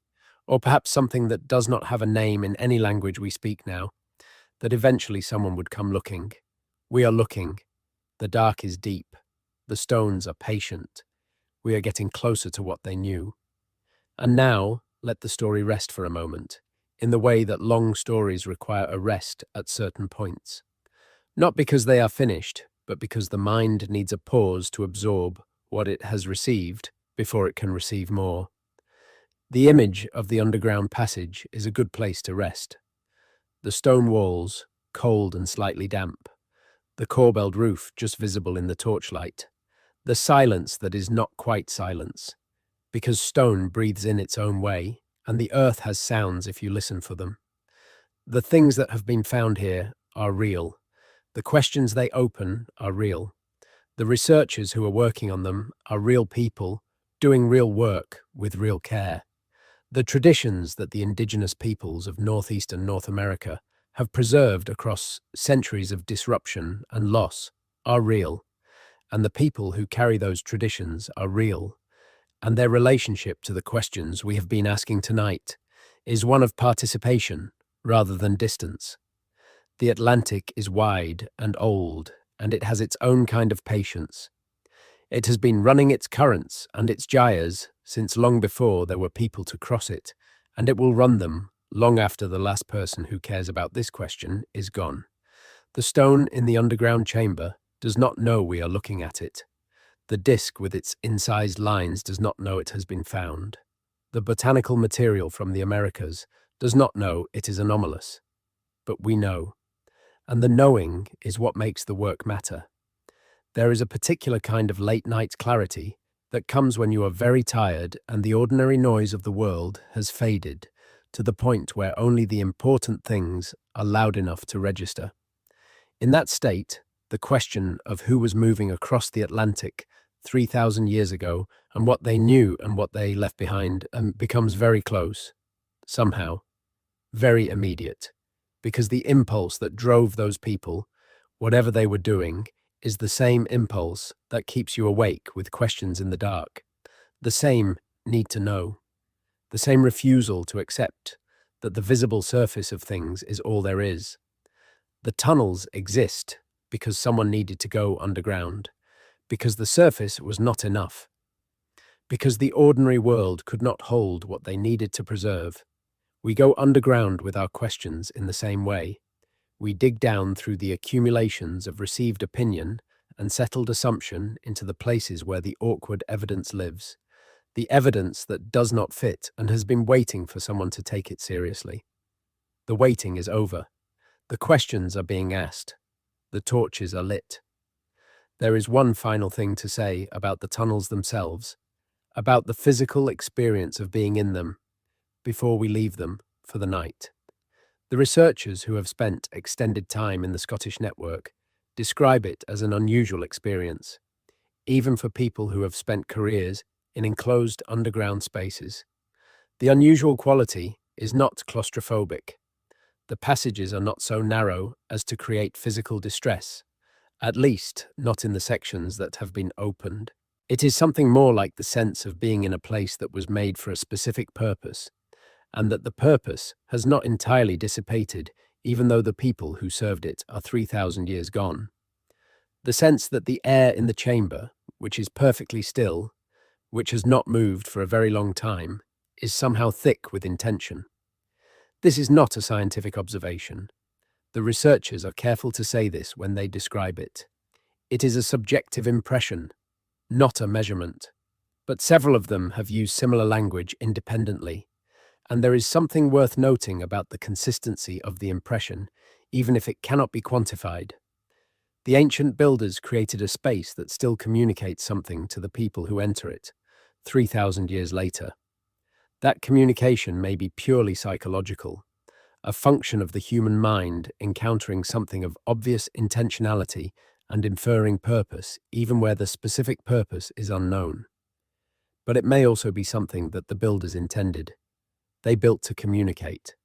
or perhaps something that does not have a name in any language we speak now, that eventually someone would come looking. We are looking. The dark is deep. The stones are patient. We are getting closer to what they knew. And now, let the story rest for a moment, in the way that long stories require a rest at certain points. Not because they are finished, but because the mind needs a pause to absorb what it has received before it can receive more. The image of the underground passage is a good place to rest. The stone walls, cold and slightly damp. The corbelled roof just visible in the torchlight. The silence that is not quite silence, because stone breathes in its own way, and the earth has sounds if you listen for them. The things that have been found here are real. The questions they open are real. The researchers who are working on them are real people, doing real work with real care. The traditions that the indigenous peoples of northeastern North America have preserved across centuries of disruption and loss are real, and the people who carry those traditions are real, and their relationship to the questions we have been asking tonight is one of participation rather than distance. The Atlantic is wide and old, and it has its own kind of patience. It has been running its currents and its gyres since long before there were people to cross it, and it will run them long after the last person who cares about this question is gone. The stone in the underground chamber does not know we are looking at it. The disc with its incised lines does not know it has been found. The botanical material from the Americas does not know it is anomalous. But we know. And the knowing is what makes the work matter. There is a particular kind of late-night clarity that comes when you are very tired and the ordinary noise of the world has faded to the point where only the important things are loud enough to register. In that state, the question of who was moving across the Atlantic 3,000 years ago and what they knew and what they left behind becomes very close, somehow, very immediate, because the impulse that drove those people, whatever they were doing, is the same impulse that keeps you awake with questions in the dark, the same need to know, the same refusal to accept that the visible surface of things is all there is. The tunnels exist because someone needed to go underground, because the surface was not enough, because the ordinary world could not hold what they needed to preserve. We go underground with our questions in the same way. We dig down through the accumulations of received opinion and settled assumption into the places where the awkward evidence lives, the evidence that does not fit and has been waiting for someone to take it seriously. The waiting is over. The questions are being asked. The torches are lit. There is one final thing to say about the tunnels themselves, about the physical experience of being in them, before we leave them for the night. The researchers who have spent extended time in the Scottish network describe it as an unusual experience, even for people who have spent careers in enclosed underground spaces. The unusual quality is not claustrophobic. The passages are not so narrow as to create physical distress, at least not in the sections that have been opened. It is something more like the sense of being in a place that was made for a specific purpose, and that the purpose has not entirely dissipated, even though the people who served it are 3,000 years gone. The sense that the air in the chamber, which is perfectly still, which has not moved for a very long time, is somehow thick with intention. This is not a scientific observation. The researchers are careful to say this when they describe it. It is a subjective impression, not a measurement. But several of them have used similar language independently, and there is something worth noting about the consistency of the impression, even if it cannot be quantified. The ancient builders created a space that still communicates something to the people who enter it, 3,000 years later. That communication may be purely psychological, a function of the human mind encountering something of obvious intentionality and inferring purpose, even where the specific purpose is unknown. But it may also be something that the builders intended. They built to communicate.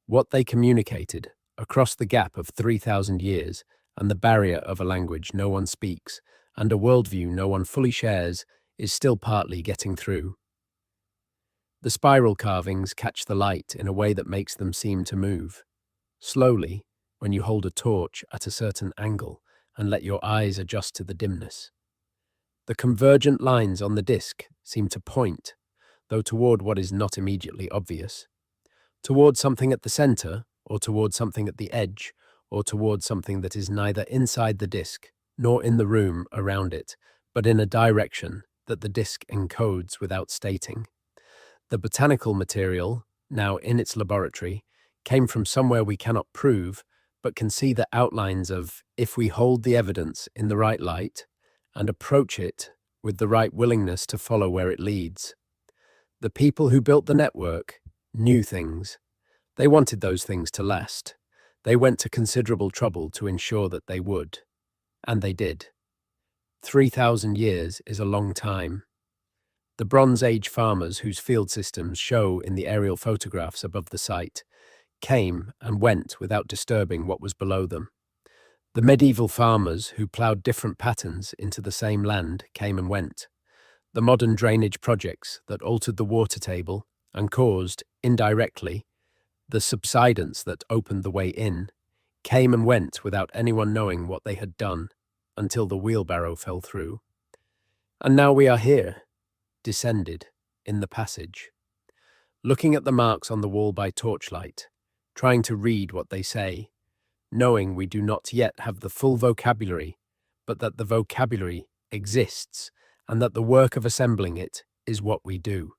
What they communicated across the gap of 3,000 years and the barrier of a language no one speaks and a worldview no one fully shares, is still partly getting through. The spiral carvings catch the light in a way that makes them seem to move. Slowly, when you hold a torch at a certain angle and let your eyes adjust to the dimness. The convergent lines on the disc seem to point, though toward what is not immediately obvious. Toward something at the center, or toward something at the edge, or toward something that is neither inside the disc nor in the room around it, but in a direction that the disc encodes without stating. The botanical material, now in its laboratory, came from somewhere we cannot prove, but can see the outlines of if we hold the evidence in the right light and approach it with the right willingness to follow where it leads. The people who built the network knew things. They wanted those things to last. They went to considerable trouble to ensure that they would. And they did. 3,000 years is a long time. The Bronze Age farmers whose field systems show in the aerial photographs above the site came and went without disturbing what was below them. The medieval farmers who ploughed different patterns into the same land came and went. The modern drainage projects that altered the water table and caused, indirectly, the subsidence that opened the way in, came and went without anyone knowing what they had done until the wheelbarrow fell through. And now we are here, descended, in the passage, looking at the marks on the wall by torchlight, trying to read what they say, knowing we do not yet have the full vocabulary, but that the vocabulary exists and that the work of assembling it is what we do.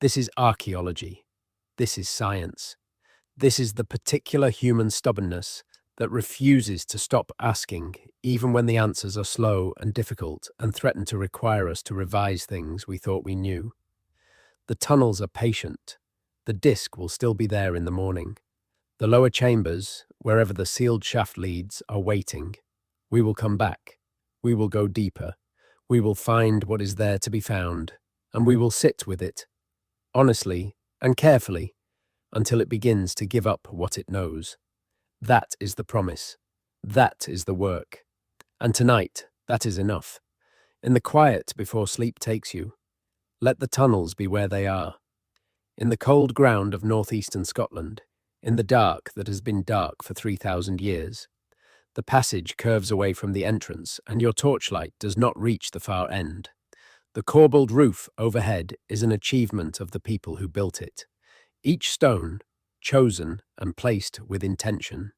This is archaeology. This is science. This is the particular human stubbornness that refuses to stop asking, even when the answers are slow and difficult and threaten to require us to revise things we thought we knew. The tunnels are patient. The disc will still be there in the morning. The lower chambers, wherever the sealed shaft leads, are waiting. We will come back. We will go deeper. We will find what is there to be found, and we will sit with it, honestly and carefully, until it begins to give up what it knows. That is the promise. That is the work. And tonight, that is enough. In the quiet before sleep takes you, let the tunnels be where they are. In the cold ground of northeastern Scotland, in the dark that has been dark for 3,000 years, the passage curves away from the entrance and your torchlight does not reach the far end. The corbelled roof overhead is an achievement of the people who built it. Each stone, chosen and placed with intention,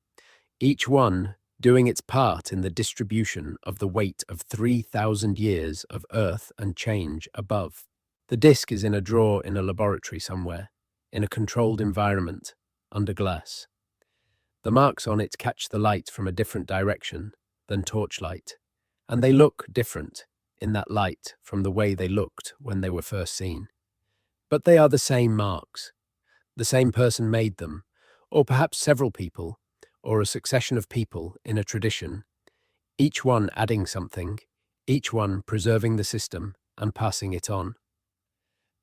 each one doing its part in the distribution of the weight of 3,000 years of earth and change above. The disc is in a drawer in a laboratory somewhere, in a controlled environment, under glass. The marks on it catch the light from a different direction than torchlight, and they look different in that light from the way they looked when they were first seen. But they are the same marks. The same person made them, or perhaps several people, or a succession of people in a tradition, each one adding something, each one preserving the system and passing it on.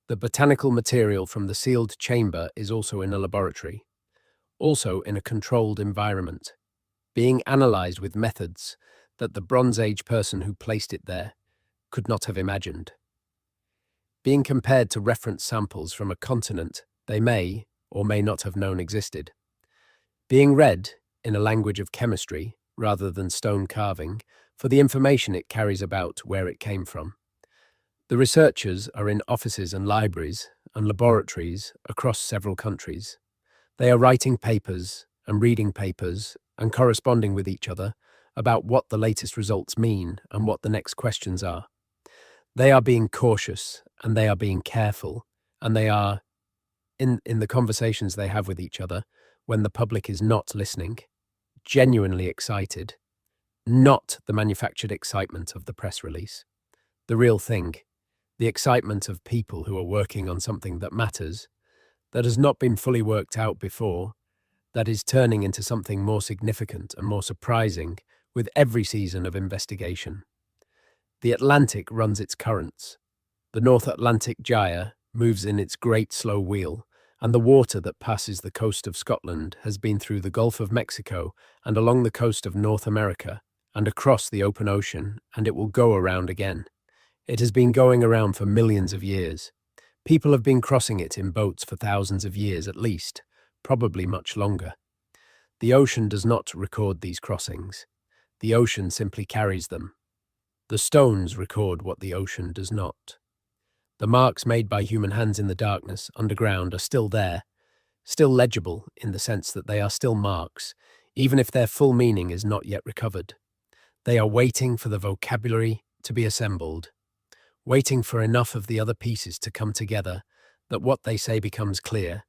The botanical material from the sealed chamber is also in a laboratory, also in a controlled environment, being analysed with methods that the Bronze Age person who placed it there could not have imagined. Being compared to reference samples from a continent they may or may not have known existed. Being read in a language of chemistry rather than stone carving for the information it carries about where it came from. The researchers are in offices and libraries and laboratories across several countries. They are writing papers and reading papers and corresponding with each other about what the latest results mean and what the next questions are. They are being cautious and they are being careful, and they are, in the conversations they have with each other when the public is not listening, genuinely excited, not the manufactured excitement of the press release. The real thing, the excitement of people who are working on something that matters, that has not been fully worked out before, that is turning into something more significant and more surprising with every season of investigation. The Atlantic runs its currents. The North Atlantic gyre moves in its great slow wheel, And the water that passes the coast of Scotland has been through the Gulf of Mexico and along the coast of North America and across the open ocean, and it will go around again. It has been going around for millions of years. People have been crossing it in boats for thousands of years at least, probably much longer. The ocean does not record these crossings. The ocean simply carries them. The stones record what the ocean does not. The marks made by human hands in the darkness underground are still there, still legible in the sense that they are still marks, even if their full meaning is not yet recovered. They are waiting for the vocabulary to be assembled, waiting for enough of the other pieces to come together that what they say becomes clear.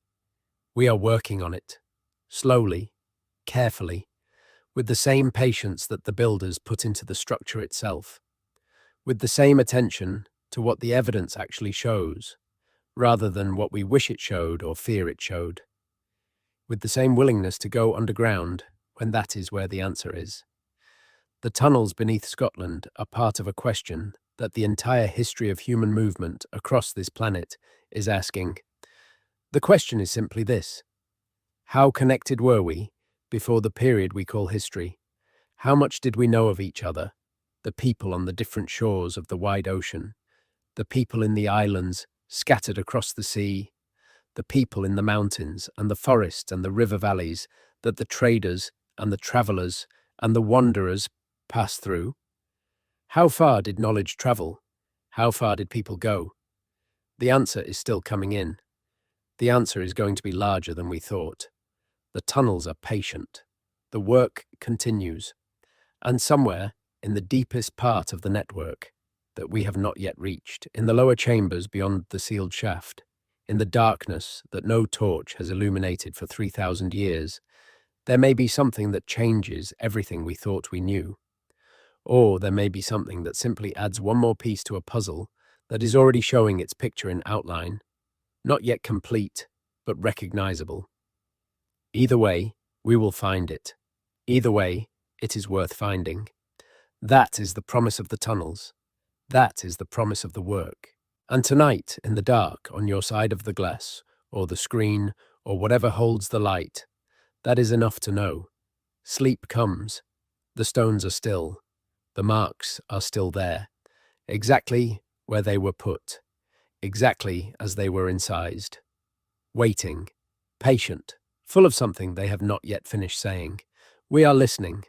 We are working on it, slowly, carefully, with the same patience that the builders put into the structure itself, with the same attention to what the evidence actually shows, rather than what we wish it showed or fear it showed, with the same willingness to go underground when that is where the answer is. The tunnels beneath Scotland are part of a question that the entire history of human movement across this planet is asking. The question is simply this: how connected were we before the period we call history? How much did we know of each other, the people on the different shores of the wide ocean, the people in the islands scattered across the sea, the people in the mountains and the forests and the river valleys that the traders and the travellers and the wanderers passed through? How far did knowledge travel? How far did people go? The answer is still coming in. The answer is going to be larger than we thought. The tunnels are patient. The work continues. And somewhere in the deepest part of the network that we have not yet reached, in the lower chambers beyond the sealed shaft, in the darkness that no torch has illuminated for 3,000 years, there may be something that changes everything we thought we knew. Or there may be something that simply adds one more piece to a puzzle that is already showing its picture in outline, not yet complete, but recognizable. Either way, we will find it. Either way, it is worth finding. That is the promise of the tunnels. That is the promise of the work. And tonight, in the dark, on your side of the glass, or the screen, or whatever holds the light, that is enough to know. Sleep comes. The stones are still. The marks are still there, exactly where they were put, exactly as they were incised. Waiting, patient, full of something they have not yet finished saying. We are listening.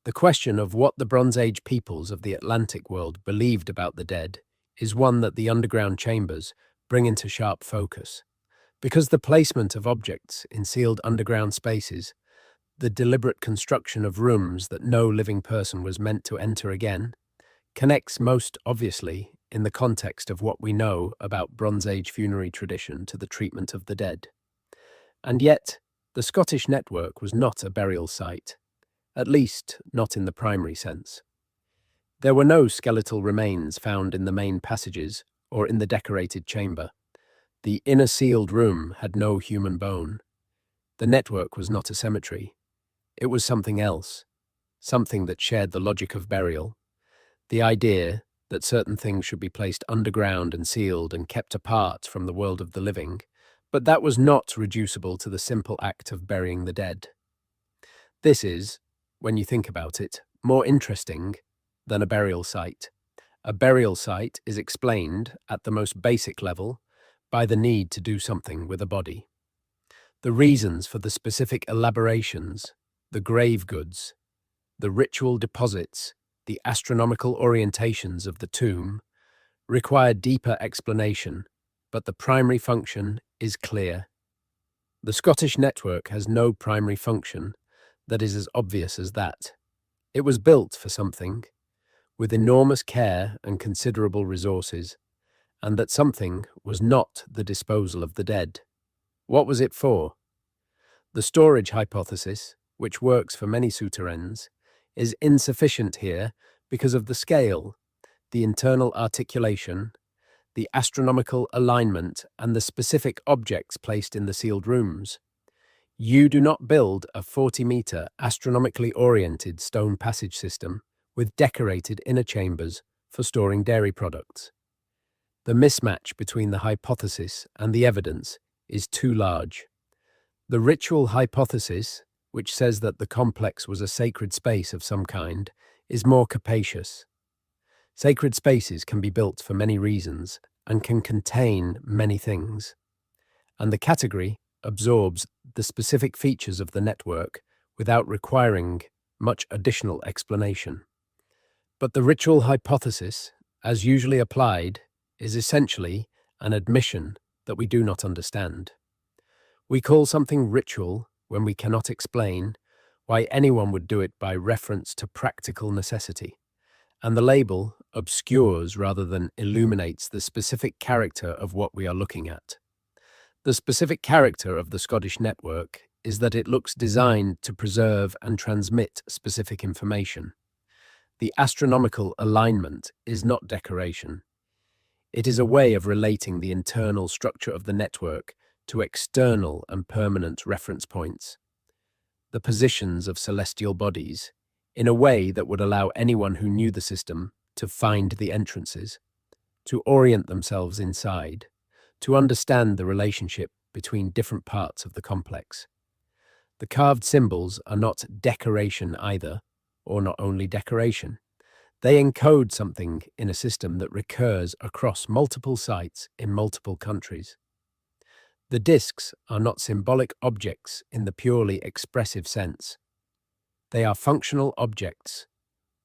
The question of what the Bronze Age peoples of the Atlantic world believed about the dead is one that the underground chambers bring into sharp focus, because the placement of objects in sealed underground spaces, the deliberate construction of rooms that no living person was meant to enter again, connects most obviously in the context of what we know about Bronze Age funerary tradition to the treatment of the dead. And yet, the Scottish network was not a burial site, at least not in the primary sense. There were no skeletal remains found in the main passages or in the decorated chamber. The inner sealed room had no human bone. The network was not a cemetery. It was something else, something that shared the logic of burial, the idea that certain things should be placed underground and sealed and kept apart from the world of the living, but that was not reducible to the simple act of burying the dead. This is, when you think about it, more interesting than a burial site. A burial site is explained, at the most basic level, by the need to do something with a body. The reasons for the specific elaborations, the grave goods, the ritual deposits, the astronomical orientations of the tomb require deeper explanation, but the primary function is clear. The Scottish network has no primary function that is as obvious as that. It was built for something, with enormous care and considerable resources, and that something was not the disposal of the dead. What was it for? The storage hypothesis, which works for many souterrains, is insufficient here because of the scale, the internal articulation, the astronomical alignment, and the specific objects placed in the sealed rooms. You do not build a 40-meter astronomically oriented stone passage system with decorated inner chambers for storing dairy products. The mismatch between the hypothesis and the evidence is too large. The ritual hypothesis, which says that the complex was a sacred space of some kind, is more capacious. Sacred spaces can be built for many reasons and can contain many things, and the category absorbs the specific features of the network without requiring much additional explanation. But the ritual hypothesis, as usually applied, is essentially an admission that we do not understand. We call something ritual when we cannot explain why anyone would do it by reference to practical necessity, and the label obscures rather than illuminates the specific character of what we are looking at. The specific character of the Scottish network is that it looks designed to preserve and transmit specific information. The astronomical alignment is not decoration. It is a way of relating the internal structure of the network to external and permanent reference points, the positions of celestial bodies, in a way that would allow anyone who knew the system to find the entrances, to orient themselves inside, to understand the relationship between different parts of the complex. The carved symbols are not decoration either, or not only decoration. They encode something in a system that recurs across multiple sites in multiple countries. The discs are not symbolic objects in the purely expressive sense. They are functional objects,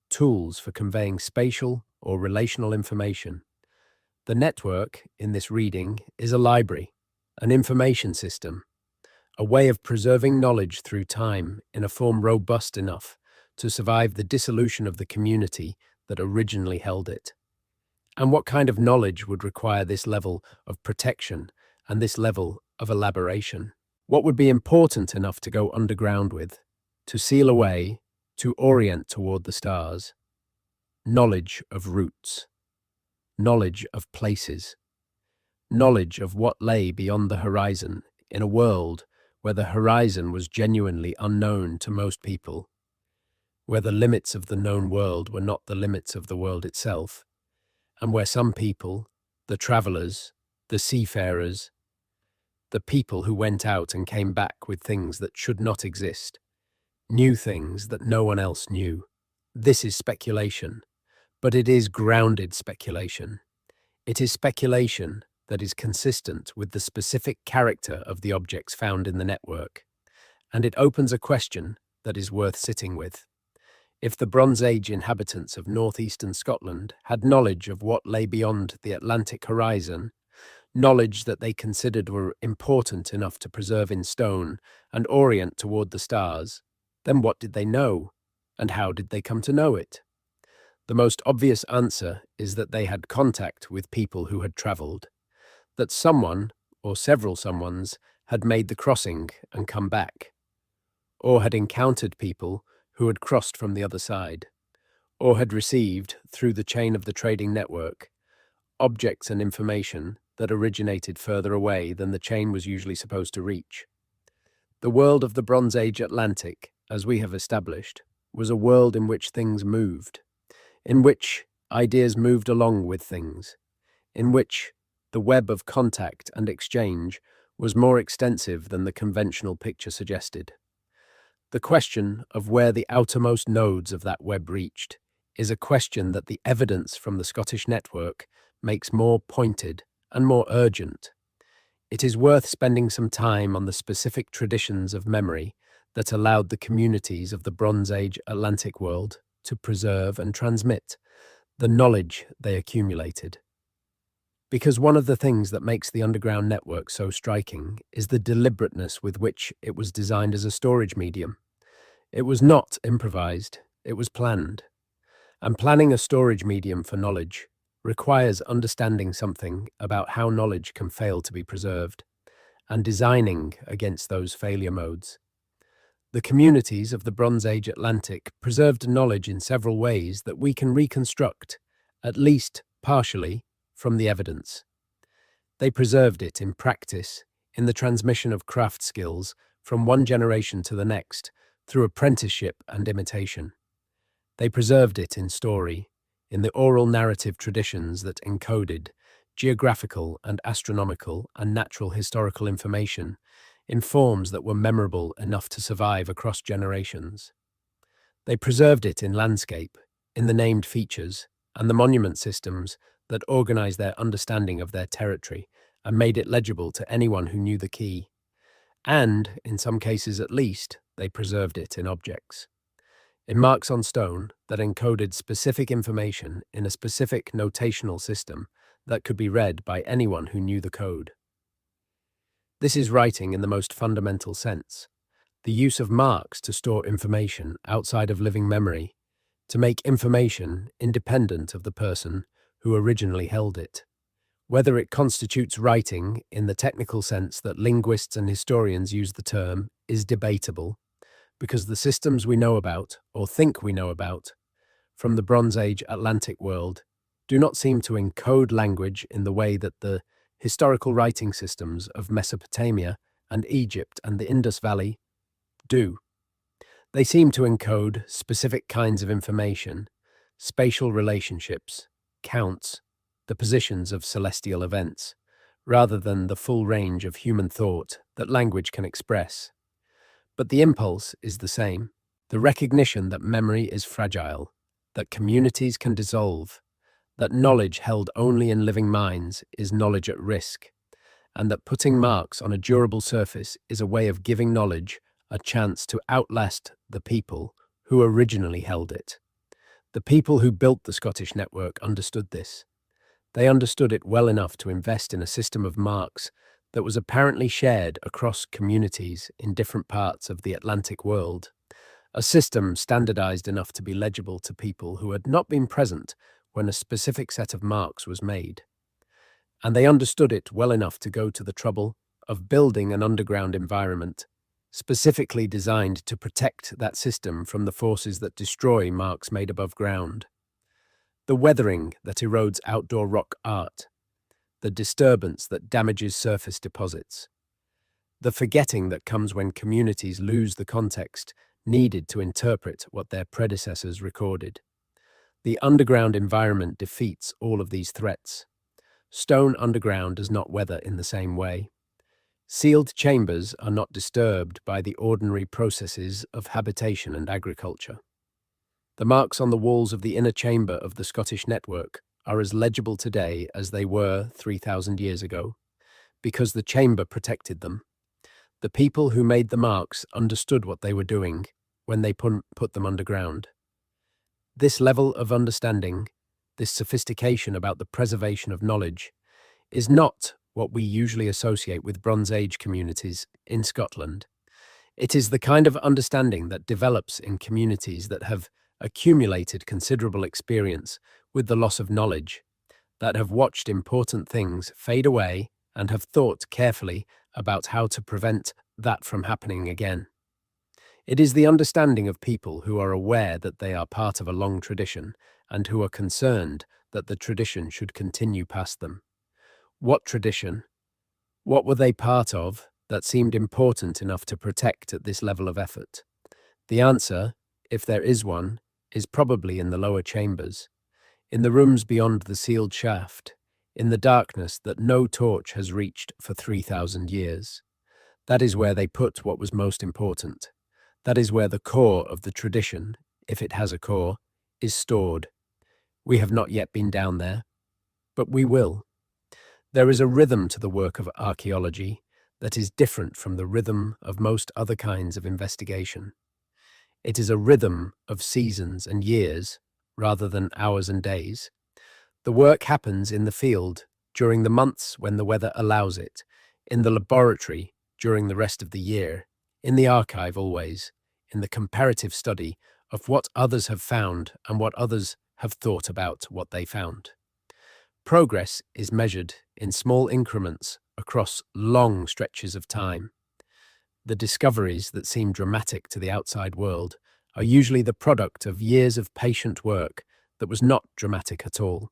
tools for conveying spatial or relational information. The network, in this reading, is a library, an information system, a way of preserving knowledge through time in a form robust enough to survive the dissolution of the community that originally held it. And what kind of knowledge would require this level of protection and this level of elaboration? What would be important enough to go underground with, to seal away, to orient toward the stars? Knowledge of roots, knowledge of places, knowledge of what lay beyond the horizon in a world where the horizon was genuinely unknown to most people, where the limits of the known world were not the limits of the world itself, and where some people, the travelers, the seafarers, the people who went out and came back with things that should not exist, knew things that no one else knew. This is speculation, but it is grounded speculation. It is speculation that is consistent with the specific character of the objects found in the network, and it opens a question that is worth sitting with. If the Bronze Age inhabitants of northeastern Scotland had knowledge of what lay beyond the Atlantic horizon, knowledge that they considered were important enough to preserve in stone and orient toward the stars, then what did they know, and how did they come to know it? The most obvious answer is that they had contact with people who had travelled, that someone, or several someones, had made the crossing and come back, or had encountered people who had crossed from the other side, or had received, through the chain of the trading network, objects and information that originated further away than the chain was usually supposed to reach. The world of the Bronze Age Atlantic, as we have established, was a world in which things moved, in which ideas moved along with things, in which the web of contact and exchange was more extensive than the conventional picture suggested. The question of where the outermost nodes of that web reached is a question that the evidence from the Scottish network makes more pointed and more urgent. It is worth spending some time on the specific traditions of memory that allowed the communities of the Bronze Age Atlantic world to preserve and transmit the knowledge they accumulated. Because one of the things that makes the underground network so striking is the deliberateness with which it was designed as a storage medium. It was not improvised, it was planned. And planning a storage medium for knowledge requires understanding something about how knowledge can fail to be preserved, and designing against those failure modes. The communities of the Bronze Age Atlantic preserved knowledge in several ways that we can reconstruct, at least partially, from the evidence. They preserved it in practice, in the transmission of craft skills from one generation to the next, through apprenticeship and imitation. They preserved it in story, in the oral narrative traditions that encoded, geographical and astronomical and natural historical information in forms that were memorable enough to survive across generations. They preserved it in landscape, in the named features, and the monument systems that organized their understanding of their territory and made it legible to anyone who knew the key. And, in some cases at least, they preserved it in objects. In marks on stone that encoded specific information in a specific notational system that could be read by anyone who knew the code. This is writing in the most fundamental sense, the use of marks to store information outside of living memory, to make information independent of the person who originally held it. Whether it constitutes writing in the technical sense that linguists and historians use the term is debatable, because the systems we know about, or think we know about, from the Bronze Age Atlantic world do not seem to encode language in the way that the historical writing systems of Mesopotamia and Egypt and the Indus Valley do. They seem to encode specific kinds of information, spatial relationships, counts, the positions of celestial events, rather than the full range of human thought that language can express. But the impulse is the same, the recognition that memory is fragile, that communities can dissolve, that knowledge held only in living minds is knowledge at risk, and that putting marks on a durable surface is a way of giving knowledge a chance to outlast the people who originally held it. The people who built the Scottish network understood this. They understood it well enough to invest in a system of marks that was apparently shared across communities in different parts of the Atlantic world, a system standardized enough to be legible to people who had not been present when a specific set of marks was made. And they understood it well enough to go to the trouble of building an underground environment specifically designed to protect that system from the forces that destroy marks made above ground. The weathering that erodes outdoor rock art, the disturbance that damages surface deposits, the forgetting that comes when communities lose the context needed to interpret what their predecessors recorded. The underground environment defeats all of these threats. Stone underground does not weather in the same way. Sealed chambers are not disturbed by the ordinary processes of habitation and agriculture. The marks on the walls of the inner chamber of the Scottish network are as legible today as they were 3,000 years ago, because the chamber protected them. The people who made the marks understood what they were doing when they put them underground. This level of understanding, this sophistication about the preservation of knowledge, is not what we usually associate with Bronze Age communities in Scotland. It is the kind of understanding that develops in communities that have accumulated considerable experience with the loss of knowledge, that have watched important things fade away and have thought carefully about how to prevent that from happening again. It is the understanding of people who are aware that they are part of a long tradition and who are concerned that the tradition should continue past them. What tradition? What were they part of that seemed important enough to protect at this level of effort? The answer, if there is one, is probably in the lower chambers, in the rooms beyond the sealed shaft, in the darkness that no torch has reached for 3,000 years. That is where they put what was most important. That is where the core of the tradition, if it has a core, is stored. We have not yet been down there, but we will. There is a rhythm to the work of archaeology that is different from the rhythm of most other kinds of investigation. It is a rhythm of seasons and years rather than hours and days. The work happens in the field during the months when the weather allows it, in the laboratory during the rest of the year, in the archive always, in the comparative study of what others have found and what others have thought about what they found. Progress is measured in small increments across long stretches of time. The discoveries that seem dramatic to the outside world are usually the product of years of patient work that was not dramatic at all.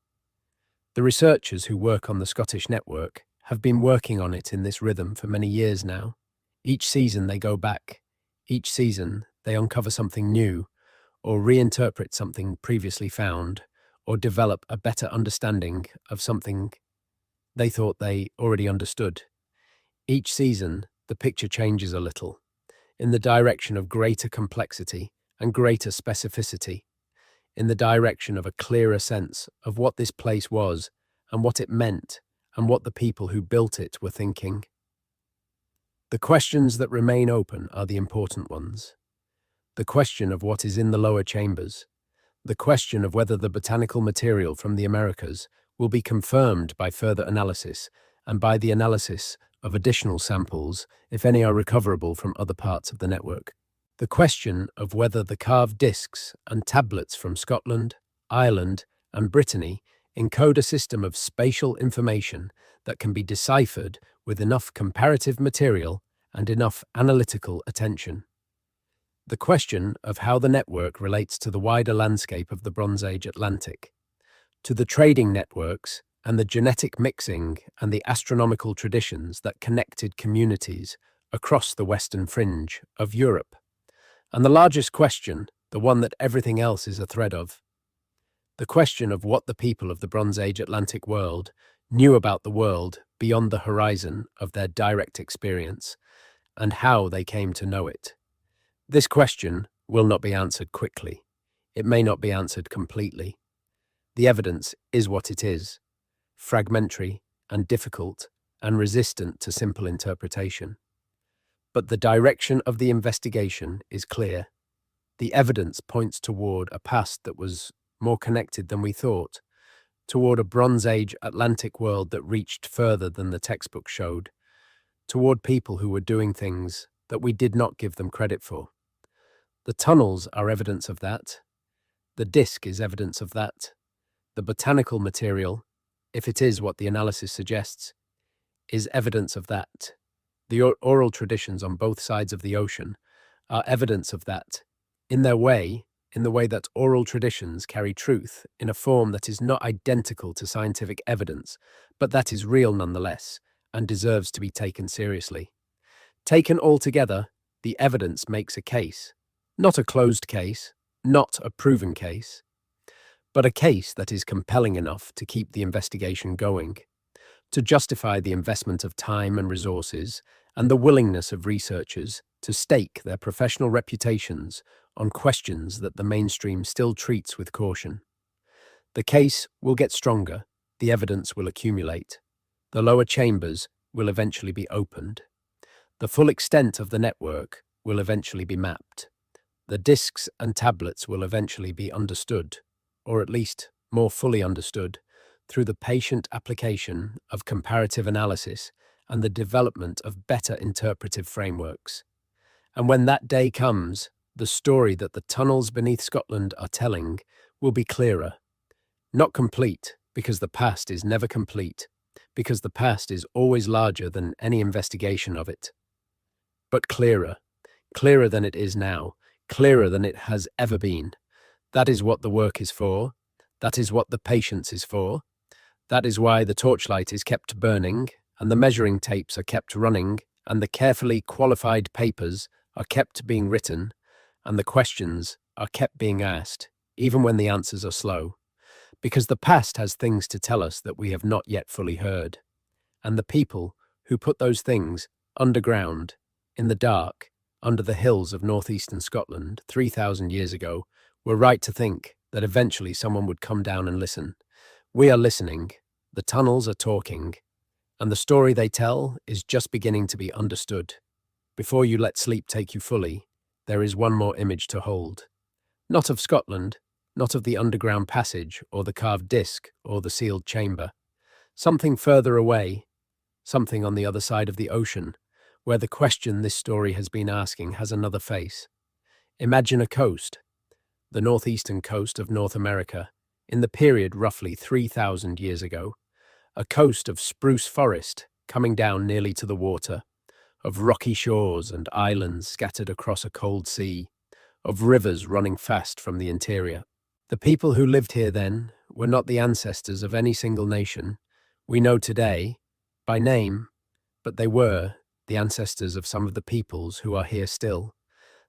The researchers who work on the Scottish network have been working on it in this rhythm for many years now. Each season they go back. Each season they uncover something new, or reinterpret something previously found, or develop a better understanding of something They thought they already understood. Each season, the picture changes a little, in the direction of greater complexity and greater specificity, in the direction of a clearer sense of what this place was and what it meant and what the people who built it were thinking. The questions that remain open are the important ones. The question of what is in the lower chambers, the question of whether the botanical material from the Americas will be confirmed by further analysis and by the analysis of additional samples, if any are recoverable from other parts of the network. The question of whether the carved discs and tablets from Scotland, Ireland, and Brittany encode a system of spatial information that can be deciphered with enough comparative material and enough analytical attention. The question of how the network relates to the wider landscape of the Bronze Age Atlantic, to the trading networks and the genetic mixing and the astronomical traditions that connected communities across the western fringe of Europe. And the largest question, the one that everything else is a thread of, the question of what the people of the Bronze Age Atlantic world knew about the world beyond the horizon of their direct experience, and how they came to know it. This question will not be answered quickly. It may not be answered completely. The evidence is what it is, fragmentary and difficult and resistant to simple interpretation. But the direction of the investigation is clear. The evidence points toward a past that was more connected than we thought, toward a Bronze Age Atlantic world that reached further than the textbook showed, toward people who were doing things that we did not give them credit for. The tunnels are evidence of that. The disc is evidence of that. The botanical material, if it is what the analysis suggests, is evidence of that. The oral traditions on both sides of the ocean are evidence of that, in their way, in the way that oral traditions carry truth in a form that is not identical to scientific evidence, but that is real nonetheless, and deserves to be taken seriously. Taken all together, the evidence makes a case, not a closed case, not a proven case, but a case that is compelling enough to keep the investigation going, to justify the investment of time and resources and the willingness of researchers to stake their professional reputations on questions that the mainstream still treats with caution. The case will get stronger, the evidence will accumulate, the lower chambers will eventually be opened, the full extent of the network will eventually be mapped, the discs and tablets will eventually be understood, or at least more fully understood, through the patient application of comparative analysis and the development of better interpretive frameworks. And when that day comes, the story that the tunnels beneath Scotland are telling will be clearer. Not complete, because the past is never complete, because the past is always larger than any investigation of it. But clearer, clearer than it is now, clearer than it has ever been. That is what the work is for. That is what the patience is for. That is why the torchlight is kept burning, and the measuring tapes are kept running, and the carefully qualified papers are kept being written, and the questions are kept being asked, even when the answers are slow, because the past has things to tell us that we have not yet fully heard, and the people who put those things underground, in the dark, under the hills of northeastern Scotland 3,000 years ago, were right to think that eventually someone would come down and listen. We are listening, the tunnels are talking, and the story they tell is just beginning to be understood. Before you let sleep take you fully, there is one more image to hold. Not of Scotland, not of the underground passage or the carved disc or the sealed chamber. Something further away, something on the other side of the ocean, where the question this story has been asking has another face. Imagine a coast, the northeastern coast of North America, in the period roughly 3,000 years ago, a coast of spruce forest coming down nearly to the water, of rocky shores and islands scattered across a cold sea, of rivers running fast from the interior. The people who lived here then were not the ancestors of any single nation we know today, by name, but they were the ancestors of some of the peoples who are here still,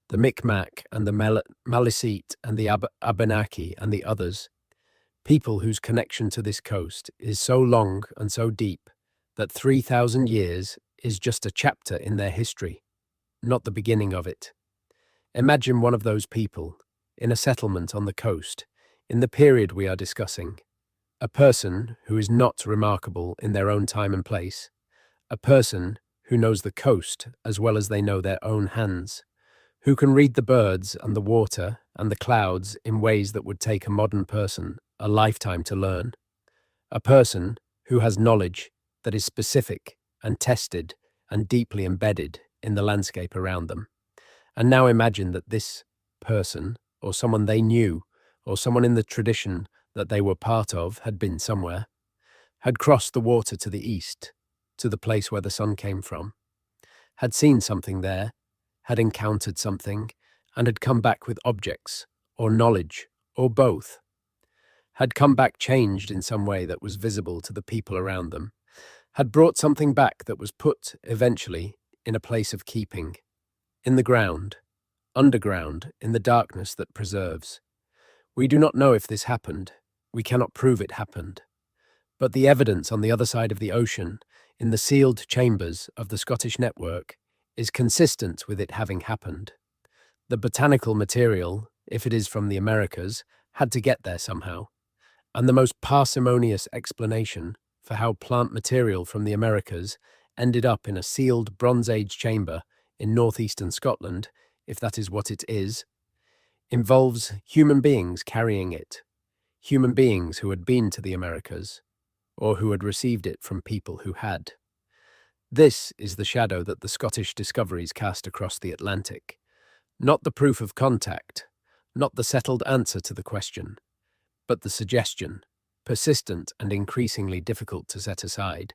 the Micmac and the Maliseet and the Abenaki and the others, people whose connection to this coast is so long and so deep that 3,000 years is just a chapter in their history, not the beginning of it. Imagine one of those people, in a settlement on the coast, in the period we are discussing. A person who is not remarkable in their own time and place. A person who knows the coast as well as they know their own hands. Who can read the birds and the water and the clouds in ways that would take a modern person a lifetime to learn. A person who has knowledge that is specific and tested and deeply embedded in the landscape around them. And now imagine that this person, or someone they knew, or someone in the tradition that they were part of had been somewhere, had crossed the water to the east, to the place where the sun came from, had seen something there, had encountered something, and had come back with objects, or knowledge, or both, had come back changed in some way that was visible to the people around them, had brought something back that was put, eventually, in a place of keeping, in the ground, underground, in the darkness that preserves. We do not know if this happened. We cannot prove it happened. But the evidence on the other side of the ocean, in the sealed chambers of the Scottish network, is consistent with it having happened. The botanical material, if it is from the Americas, had to get there somehow. And the most parsimonious explanation for how plant material from the Americas ended up in a sealed Bronze Age chamber in northeastern Scotland, if that is what it is, involves human beings carrying it, human beings who had been to the Americas, or who had received it from people who had. This is the shadow that the Scottish discoveries cast across the Atlantic. Not the proof of contact, not the settled answer to the question, but the suggestion, persistent and increasingly difficult to set aside,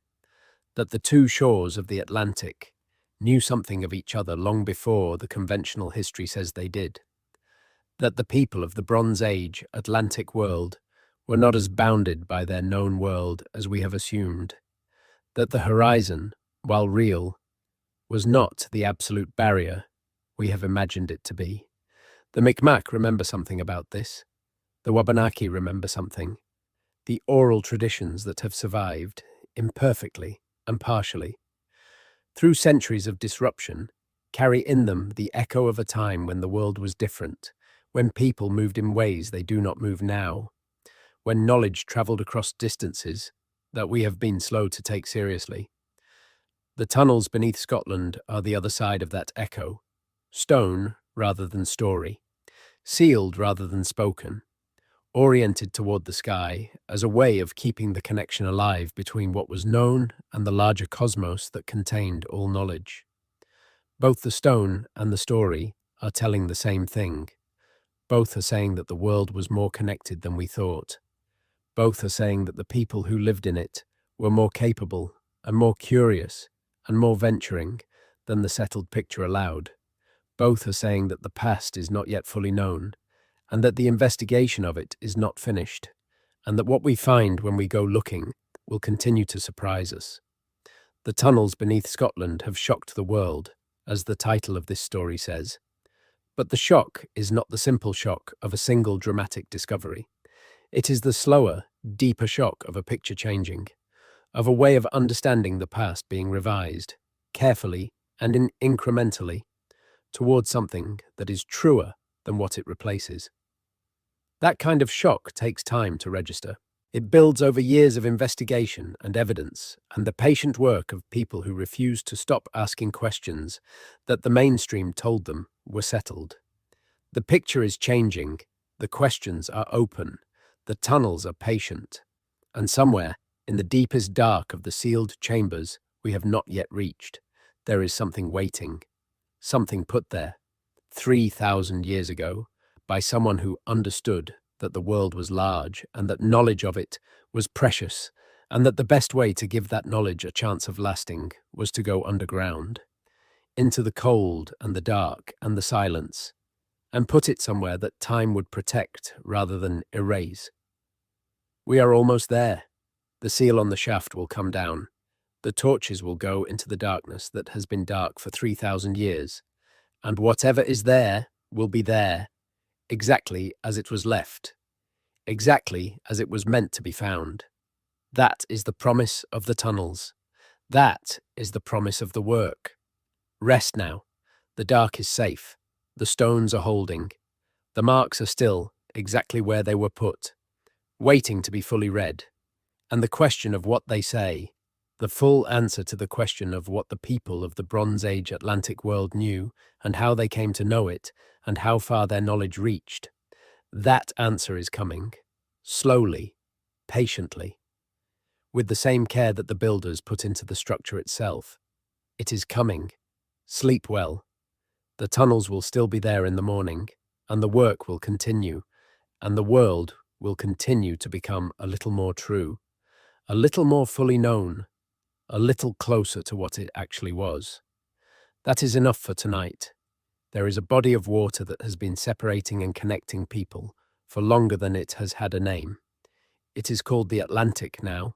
that the two shores of the Atlantic knew something of each other long before the conventional history says they did. That the people of the Bronze Age Atlantic world were not as bounded by their known world as we have assumed. That the horizon, while real, was not the absolute barrier we have imagined it to be. The Mi'kmaq remember something about this. The Wabanaki remember something. The oral traditions that have survived, imperfectly and partially, through centuries of disruption, carry in them the echo of a time when the world was different, when people moved in ways they do not move now, when knowledge travelled across distances that we have been slow to take seriously. The tunnels beneath Scotland are the other side of that echo, stone rather than story, sealed rather than spoken, oriented toward the sky as a way of keeping the connection alive between what was known and the larger cosmos that contained all knowledge. Both the stone and the story are telling the same thing. Both are saying that the world was more connected than we thought. Both are saying that the people who lived in it were more capable and more curious and more venturing than the settled picture allowed. Both are saying that the past is not yet fully known, and that the investigation of it is not finished, and that what we find when we go looking will continue to surprise us. The tunnels beneath Scotland have shocked the world, as the title of this story says. But the shock is not the simple shock of a single dramatic discovery. It is the slower, deeper shock of a picture changing, of a way of understanding the past being revised, carefully and incrementally, towards something that is truer than what it replaces. That kind of shock takes time to register. It builds over years of investigation and evidence and the patient work of people who refused to stop asking questions that the mainstream told them were settled. The picture is changing, the questions are open, the tunnels are patient, and somewhere, in the deepest dark of the sealed chambers we have not yet reached, there is something waiting, something put there, 3,000 years ago, by someone who understood that the world was large and that knowledge of it was precious, and that the best way to give that knowledge a chance of lasting was to go underground, into the cold and the dark and the silence, and put it somewhere that time would protect rather than erase. We are almost there. The seal on the shaft will come down. The torches will go into the darkness that has been dark for 3,000 years, and whatever is there will be there, exactly as it was left, exactly as it was meant to be found. That is the promise of the tunnels. That is the promise of the work. Rest now. The dark is safe. The stones are holding. The marks are still exactly where they were put, waiting to be fully read. And the question of what they say, the full answer to the question of what the people of the Bronze Age Atlantic world knew and how they came to know it and how far their knowledge reached, that answer is coming, slowly, patiently, with the same care that the builders put into the structure itself. It is coming. Sleep well. The tunnels will still be there in the morning, and the work will continue, and the world will continue to become a little more true, a little more fully known, a little closer to what it actually was. That is enough for tonight. There is a body of water that has been separating and connecting people for longer than it has had a name. It is called the Atlantic now,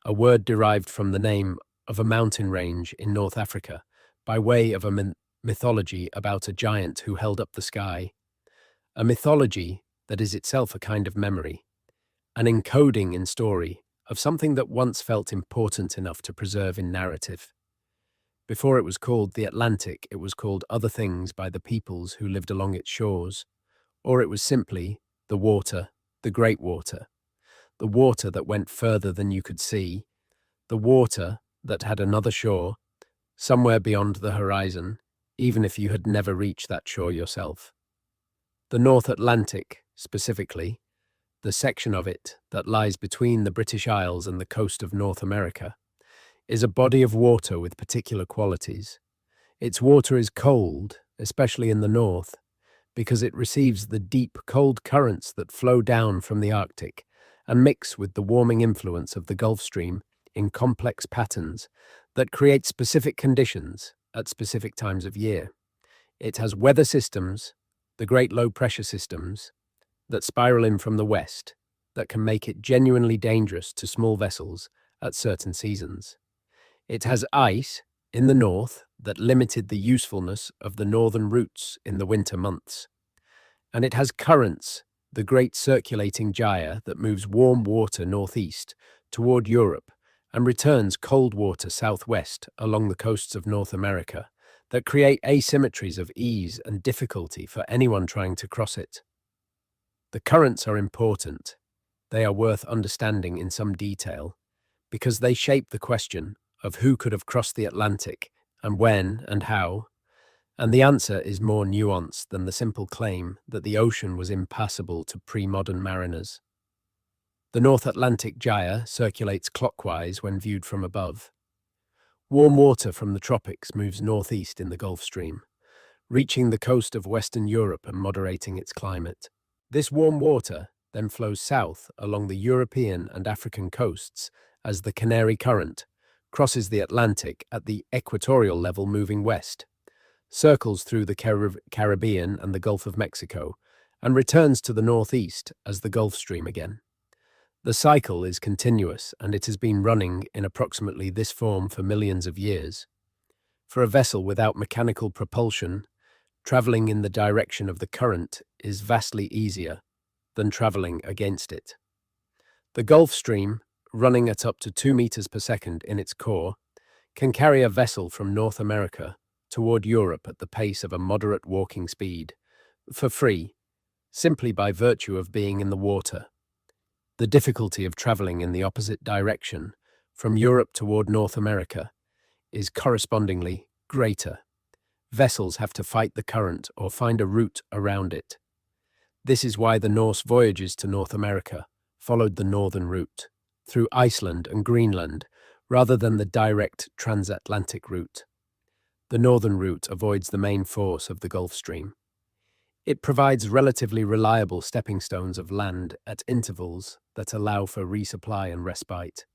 a word derived from the name of a mountain range in North Africa, by way of a mythology about a giant who held up the sky. A mythology that is itself a kind of memory, an encoding in story of something that once felt important enough to preserve in narrative. Before it was called the Atlantic, it was called other things by the peoples who lived along its shores, or it was simply the water, the great water, the water that went further than you could see, the water that had another shore, somewhere beyond the horizon, even if you had never reached that shore yourself. The North Atlantic, specifically, the section of it that lies between the British Isles and the coast of North America, is a body of water with particular qualities. Its water is cold, especially in the north, because it receives the deep, cold currents that flow down from the Arctic and mix with the warming influence of the Gulf Stream in complex patterns that create specific conditions at specific times of year. It has weather systems, the great low-pressure systems, that spiral in from the west, that can make it genuinely dangerous to small vessels at certain seasons. It has ice in the north that limited the usefulness of the northern routes in the winter months. And it has currents, the great circulating gyre that moves warm water northeast toward Europe and returns cold water southwest along the coasts of North America that create asymmetries of ease and difficulty for anyone trying to cross it. The currents are important. They are worth understanding in some detail because they shape the question of who could have crossed the Atlantic and when and how, and the answer is more nuanced than the simple claim that the ocean was impassable to pre-modern mariners. The North Atlantic gyre circulates clockwise when viewed from above. Warm water from the tropics moves northeast in the Gulf Stream, reaching the coast of Western Europe and moderating its climate. This warm water then flows south along the European and African coasts as the Canary Current crosses the Atlantic at the equatorial level moving west, circles through the Caribbean and the Gulf of Mexico, and returns to the northeast as the Gulf Stream again. The cycle is continuous, and it has been running in approximately this form for millions of years. For a vessel without mechanical propulsion, traveling in the direction of the current is vastly easier than traveling against it. The Gulf Stream, running at up to 2 meters per second in its core, can carry a vessel from North America toward Europe at the pace of a moderate walking speed, for free, simply by virtue of being in the water. The difficulty of traveling in the opposite direction, from Europe toward North America, is correspondingly greater. Vessels have to fight the current or find a route around it. This is why the Norse voyages to North America followed the northern route, through Iceland and Greenland, rather than the direct transatlantic route. The northern route avoids the main force of the Gulf Stream. It provides relatively reliable stepping stones of land at intervals that allow for resupply and respite.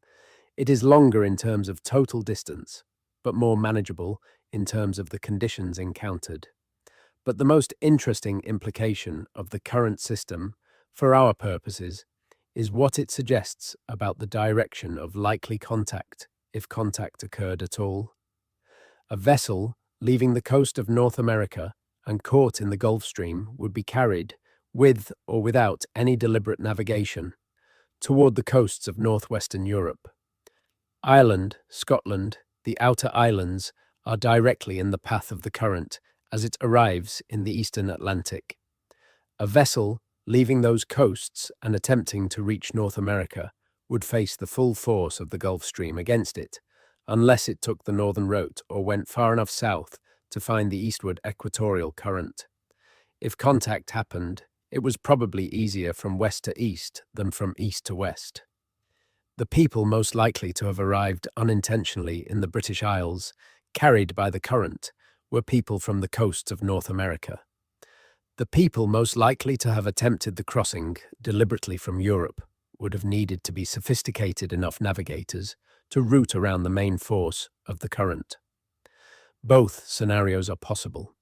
It is longer in terms of total distance, but more manageable in terms of the conditions encountered. But the most interesting implication of the current system, for our purposes, is what it suggests about the direction of likely contact, if contact occurred at all. A vessel leaving the coast of North America and caught in the Gulf Stream would be carried, with or without any deliberate navigation, toward the coasts of northwestern Europe. Ireland, Scotland, The outer islands are directly in the path of the current as it arrives in the eastern Atlantic. A vessel leaving those coasts and attempting to reach North America would face the full force of the Gulf Stream against it, unless it took the northern route or went far enough south to find the eastward equatorial current. If contact happened, it was probably easier from west to east than from east to west. The people most likely to have arrived unintentionally in the British Isles, carried by the current, were people from the coasts of North America. The people most likely to have attempted the crossing deliberately from Europe would have needed to be sophisticated enough navigators to route around the main force of the current. Both scenarios are possible.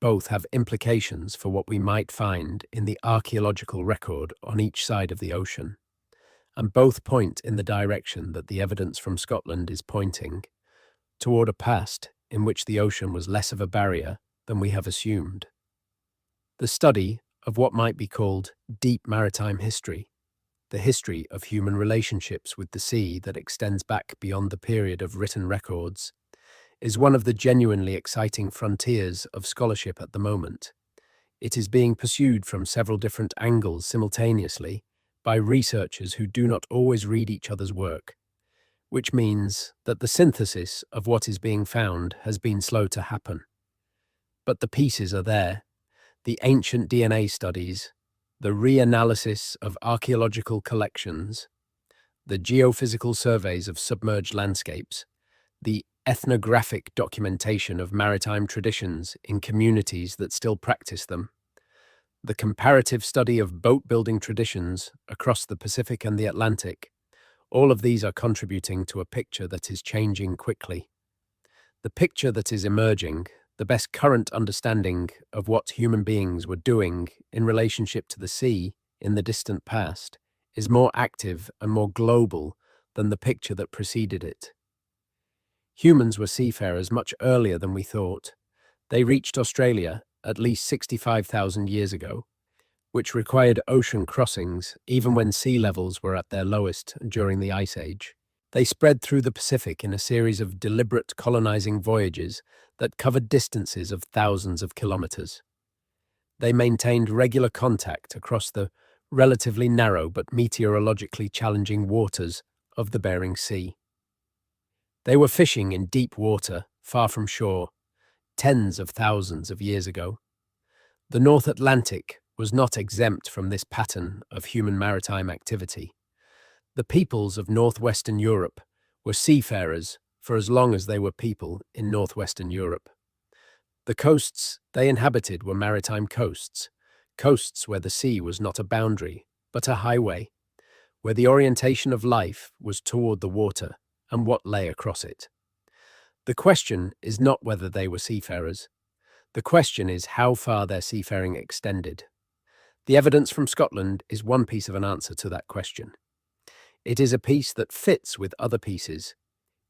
Both have implications for what we might find in the archaeological record on each side of the ocean, and both point in the direction that the evidence from Scotland is pointing, toward a past in which the ocean was less of a barrier than we have assumed. The study of what might be called deep maritime history, the history of human relationships with the sea that extends back beyond the period of written records, is one of the genuinely exciting frontiers of scholarship at the moment. It is being pursued from several different angles simultaneously by researchers who do not always read each other's work, which means that the synthesis of what is being found has been slow to happen. But the pieces are there. The ancient DNA studies, the reanalysis of archaeological collections, the geophysical surveys of submerged landscapes, the ethnographic documentation of maritime traditions in communities that still practice them, the comparative study of boat-building traditions across the Pacific and the Atlantic, all of these are contributing to a picture that is changing quickly. The picture that is emerging, the best current understanding of what human beings were doing in relationship to the sea in the distant past, is more active and more global than the picture that preceded it. Humans were seafarers much earlier than we thought. They reached Australia at least 65,000 years ago, which required ocean crossings even when sea levels were at their lowest during the Ice Age. They spread through the Pacific in a series of deliberate colonizing voyages that covered distances of thousands of kilometers. They maintained regular contact across the relatively narrow but meteorologically challenging waters of the Bering Sea. They were fishing in deep water, far from shore, tens of thousands of years ago. The North Atlantic was not exempt from this pattern of human maritime activity. The peoples of northwestern Europe were seafarers for as long as they were people in northwestern Europe. The coasts they inhabited were maritime coasts, coasts where the sea was not a boundary, but a highway, where the orientation of life was toward the water and what lay across it. The question is not whether they were seafarers. The question is how far their seafaring extended. The evidence from Scotland is one piece of an answer to that question. It is a piece that fits with other pieces,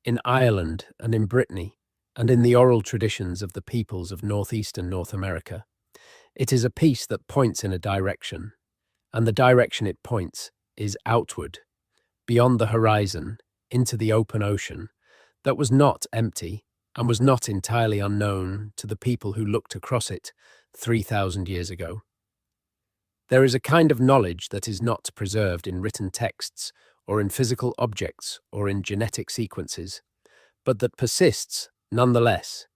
in Ireland and in Brittany, and in the oral traditions of the peoples of northeastern North America. It is a piece that points in a direction, and the direction it points is outward, beyond the horizon, into the open ocean, that was not empty and was not entirely unknown to the people who looked across it 3,000 years ago. There is a kind of knowledge that is not preserved in written texts or in physical objects or in genetic sequences, but that persists nonetheless,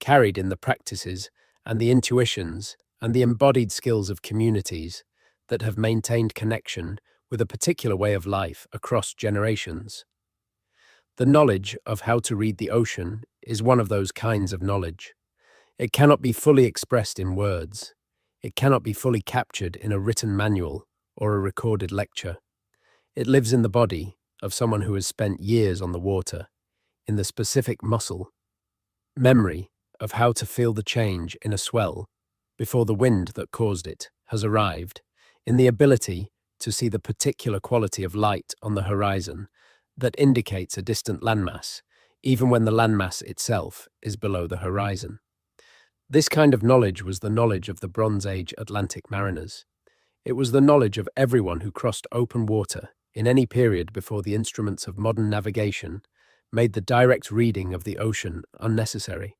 carried in the practices and the intuitions and the embodied skills of communities that have maintained connection with a particular way of life across generations. The knowledge of how to read the ocean is one of those kinds of knowledge. It cannot be fully expressed in words. It cannot be fully captured in a written manual or a recorded lecture. It lives in the body of someone who has spent years on the water, in the specific muscle, memory of how to feel the change in a swell before the wind that caused it has arrived, in the ability to see the particular quality of light on the horizon that indicates a distant landmass, even when the landmass itself is below the horizon. This kind of knowledge was the knowledge of the Bronze Age Atlantic mariners. It was the knowledge of everyone who crossed open water in any period before the instruments of modern navigation made the direct reading of the ocean unnecessary.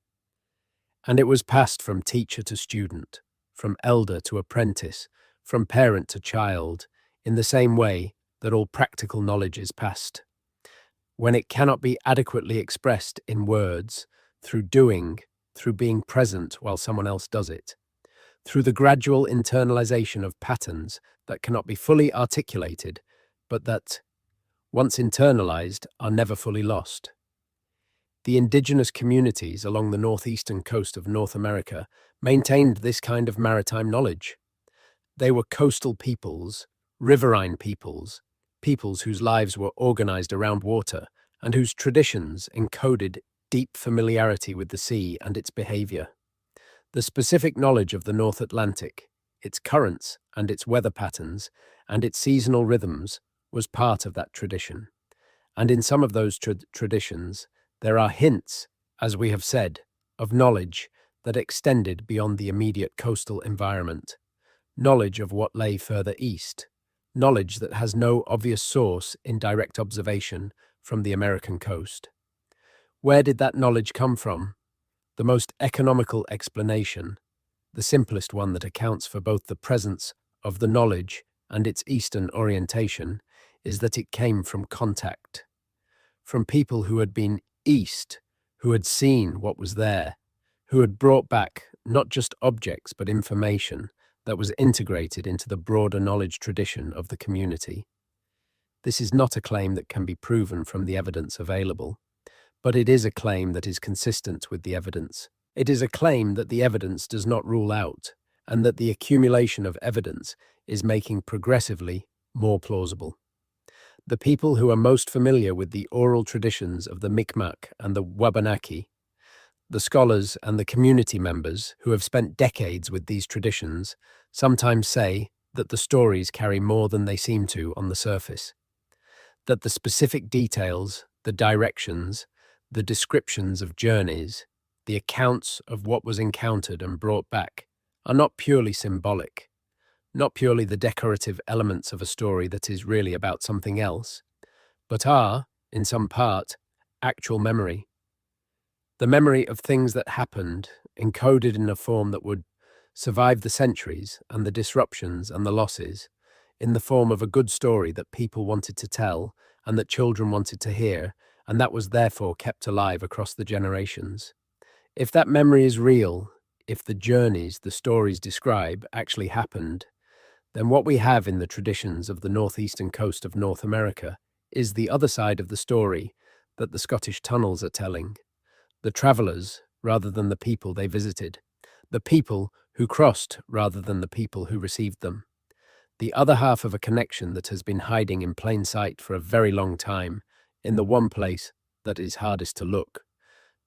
And it was passed from teacher to student, from elder to apprentice, from parent to child, in the same way that all practical knowledge is passed. When it cannot be adequately expressed in words, through doing, through being present while someone else does it, through the gradual internalization of patterns that cannot be fully articulated, but that, once internalized, are never fully lost. The indigenous communities along the northeastern coast of North America maintained this kind of maritime knowledge. They were coastal peoples, riverine peoples, peoples whose lives were organized around water and whose traditions encoded deep familiarity with the sea and its behavior. The specific knowledge of the North Atlantic, its currents and its weather patterns, and its seasonal rhythms was part of that tradition. And in some of those traditions, there are hints, as we have said, of knowledge that extended beyond the immediate coastal environment, knowledge of what lay further east, knowledge that has no obvious source in direct observation from the American coast. Where did that knowledge come from? The most economical explanation, the simplest one that accounts for both the presence of the knowledge and its eastern orientation, is that it came from contact, from people who had been east, who had seen what was there, who had brought back not just objects but information that was integrated into the broader knowledge tradition of the community. This is not a claim that can be proven from the evidence available, but it is a claim that is consistent with the evidence. It is a claim that the evidence does not rule out, and that the accumulation of evidence is making progressively more plausible. The people who are most familiar with the oral traditions of the Mi'kmaq and the Wabanaki, the scholars and the community members who have spent decades with these traditions, sometimes say that the stories carry more than they seem to on the surface, that the specific details, the directions, the descriptions of journeys, the accounts of what was encountered and brought back are not purely symbolic, not purely the decorative elements of a story that is really about something else, but are, in some part, actual memory. The memory of things that happened, encoded in a form that would survive the centuries and the disruptions and the losses, in the form of a good story that people wanted to tell and that children wanted to hear, and that was therefore kept alive across the generations. If that memory is real, if the journeys the stories describe actually happened, then what we have in the traditions of the northeastern coast of North America is the other side of the story that the Scottish tunnels are telling. The travellers rather than the people they visited, the people who crossed rather than the people who received them. The other half of a connection that has been hiding in plain sight for a very long time in the one place that is hardest to look,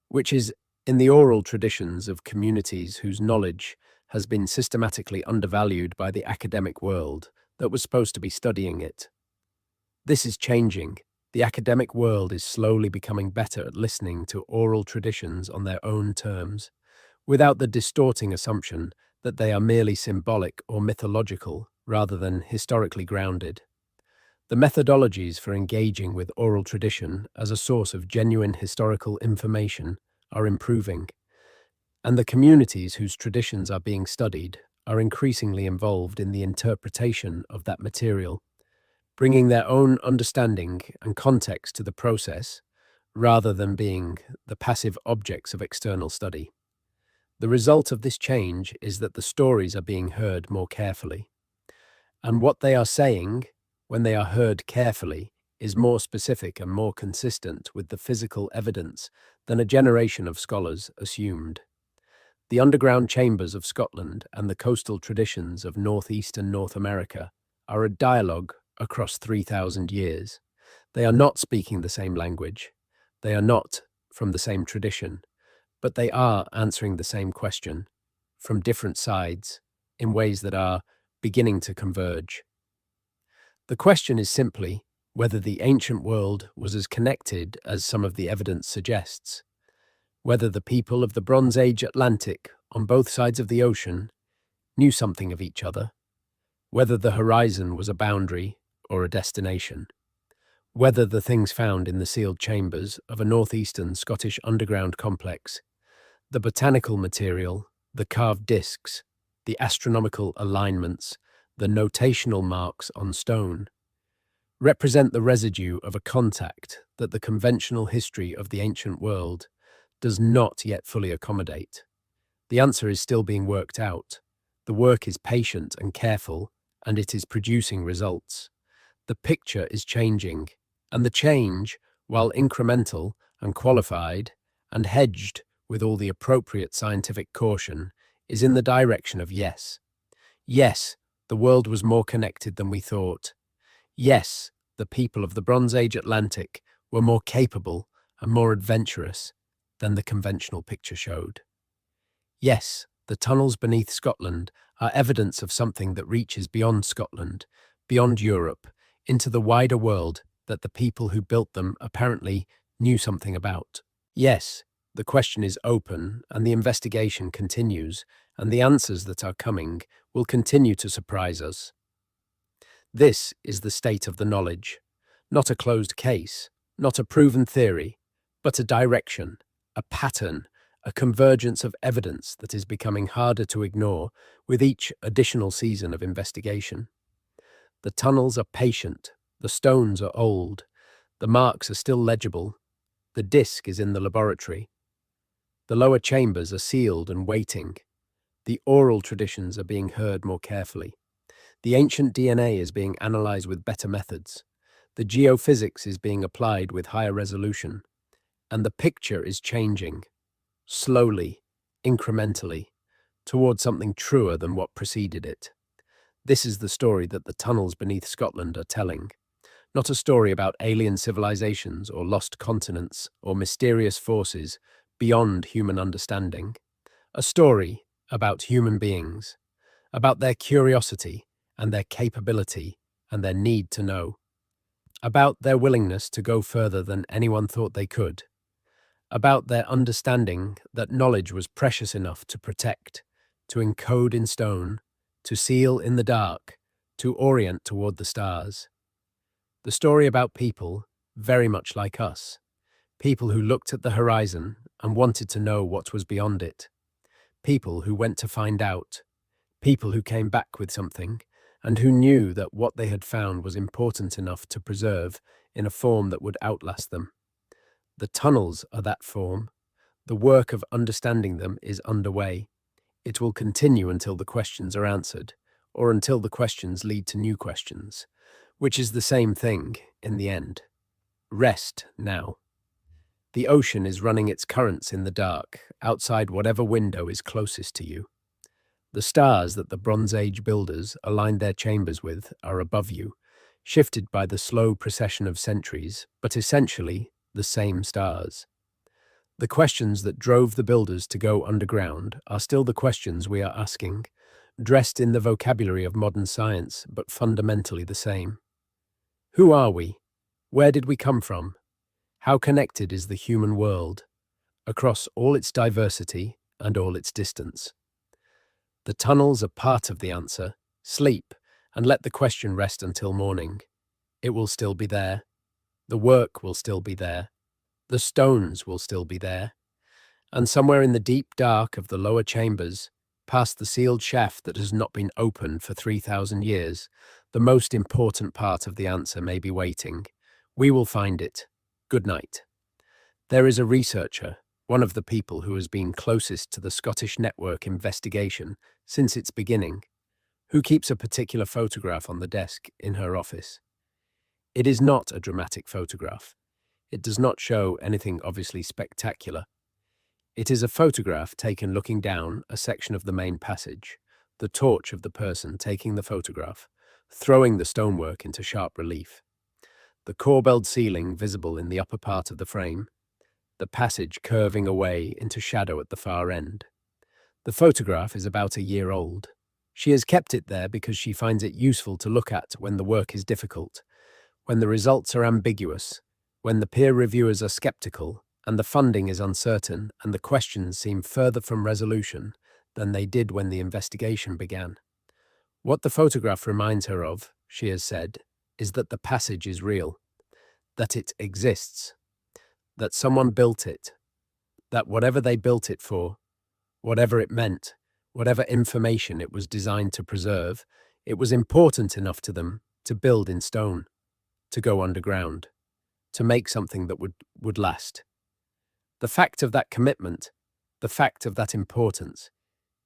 which is in the oral traditions of communities whose knowledge has been systematically undervalued by the academic world that was supposed to be studying it. This is changing. The academic world is slowly becoming better at listening to oral traditions on their own terms, without the distorting assumption that they are merely symbolic or mythological rather than historically grounded. The methodologies for engaging with oral tradition as a source of genuine historical information are improving, and the communities whose traditions are being studied are increasingly involved in the interpretation of that material, bringing their own understanding and context to the process, rather than being the passive objects of external study. The result of this change is that the stories are being heard more carefully, and what they are saying, when they are heard carefully, is more specific and more consistent with the physical evidence than a generation of scholars assumed. The underground chambers of Scotland and the coastal traditions of northeastern North America are a dialogue across 3,000 years. They are not speaking the same language. They are not from the same tradition, but they are answering the same question from different sides in ways that are beginning to converge. The question is simply whether the ancient world was as connected as some of the evidence suggests, whether the people of the Bronze Age Atlantic on both sides of the ocean knew something of each other, whether the horizon was a boundary or a destination, Whether the things found in the sealed chambers of a northeastern Scottish underground complex, the botanical material, the carved discs, the astronomical alignments, the notational marks on stone, represent the residue of a contact that the conventional history of the ancient world does not yet fully accommodate. The answer is still being worked out. The work is patient and careful, and it is producing results. The picture is changing, and the change, while incremental and qualified and hedged with all the appropriate scientific caution, is in the direction of yes. Yes, the world was more connected than we thought. Yes, the people of the Bronze Age Atlantic were more capable and more adventurous than the conventional picture showed. Yes, the tunnels beneath Scotland are evidence of something that reaches beyond Scotland, beyond Europe, into the wider world that the people who built them apparently knew something about. Yes, the question is open and the investigation continues, and the answers that are coming will continue to surprise us. This is the state of the knowledge, not a closed case, not a proven theory, but a direction, a pattern, a convergence of evidence that is becoming harder to ignore with each additional season of investigation. The tunnels are patient, the stones are old, the marks are still legible, the disc is in the laboratory. The lower chambers are sealed and waiting. The oral traditions are being heard more carefully. The ancient DNA is being analyzed with better methods. The geophysics is being applied with higher resolution. And the picture is changing, slowly, incrementally, towards something truer than what preceded it. This is the story that the tunnels beneath Scotland are telling. Not a story about alien civilizations or lost continents or mysterious forces beyond human understanding. A story about human beings, about their curiosity and their capability and their need to know, about their willingness to go further than anyone thought they could, about their understanding that knowledge was precious enough to protect, to encode in stone, to seal in the dark, to orient toward the stars. The story about people very much like us, people who looked at the horizon and wanted to know what was beyond it, people who went to find out, people who came back with something, and who knew that what they had found was important enough to preserve in a form that would outlast them. The tunnels are that form. The work of understanding them is underway. It will continue until the questions are answered, or until the questions lead to new questions, which is the same thing in the end. Rest now. The ocean is running its currents in the dark, outside whatever window is closest to you. The stars that the Bronze Age builders aligned their chambers with are above you, shifted by the slow procession of centuries, but essentially the same stars. The questions that drove the builders to go underground are still the questions we are asking, dressed in the vocabulary of modern science, but fundamentally the same. Who are we? Where did we come from? How connected is the human world, across all its diversity and all its distance? The tunnels are part of the answer. Sleep, and let the question rest until morning. It will still be there. The work will still be there. The stones will still be there. And somewhere in the deep dark of the lower chambers, past the sealed shaft that has not been opened for 3,000 years, the most important part of the answer may be waiting. We will find it. Good night. There is a researcher, one of the people who has been closest to the Scottish Network investigation since its beginning, who keeps a particular photograph on the desk in her office. It is not a dramatic photograph. It does not show anything obviously spectacular. It is a photograph taken looking down a section of the main passage, the torch of the person taking the photograph, throwing the stonework into sharp relief. The corbelled ceiling visible in the upper part of the frame, the passage curving away into shadow at the far end. The photograph is about a year old. She has kept it there because she finds it useful to look at when the work is difficult, when the results are ambiguous, when the peer reviewers are skeptical, and the funding is uncertain, and the questions seem further from resolution than they did when the investigation began. What the photograph reminds her of, she has said, is that the passage is real. that it exists, that someone built it, that whatever they built it for, whatever it meant, whatever information it was designed to preserve, it was important enough to them to build in stone, to go underground, to make something that would last. The fact of that commitment, the fact of that importance,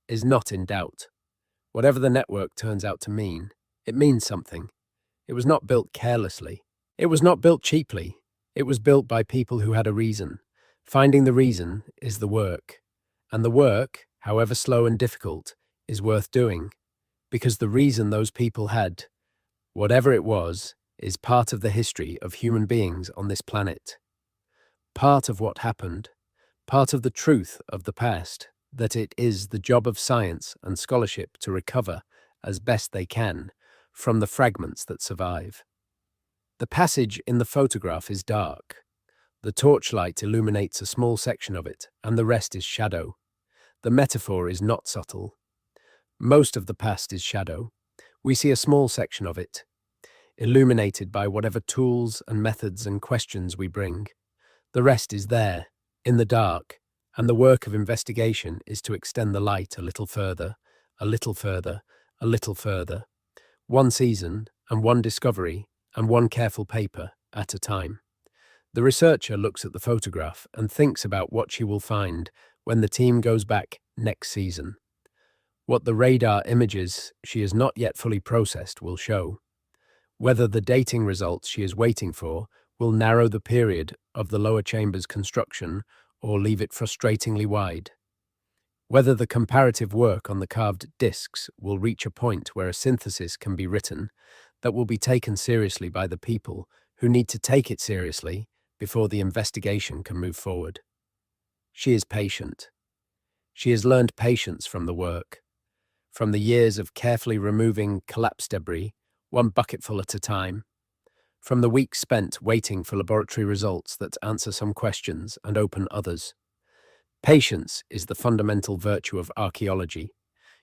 is not in doubt. Whatever the network turns out to mean, it means something. It was not built carelessly. It was not built cheaply. It was built by people who had a reason. Finding the reason is the work. And the work, however slow and difficult, is worth doing, because the reason those people had, whatever it was, is part of the history of human beings on this planet. Part of what happened, part of the truth of the past, that it is the job of science and scholarship to recover, as best they can, from the fragments that survive. The passage in the photograph is dark. The torchlight illuminates a small section of it, and the rest is shadow. The metaphor is not subtle. Most of the past is shadow. We see a small section of it, illuminated by whatever tools and methods and questions we bring. The rest is there, in the dark, and the work of investigation is to extend the light a little further, a little further, a little further. One season, and one discovery, and one careful paper at a time. The researcher looks at the photograph and thinks about what she will find when the team goes back next season. What the radar images she has not yet fully processed will show. Whether the dating results she is waiting for will narrow the period of the lower chamber's construction or leave it frustratingly wide. Whether the comparative work on the carved discs will reach a point where a synthesis can be written that will be taken seriously by the people who need to take it seriously before the investigation can move forward. She is patient. She has learned patience from the work, from the years of carefully removing collapsed debris, one bucketful at a time, from the weeks spent waiting for laboratory results that answer some questions and open others. Patience is the fundamental virtue of archaeology.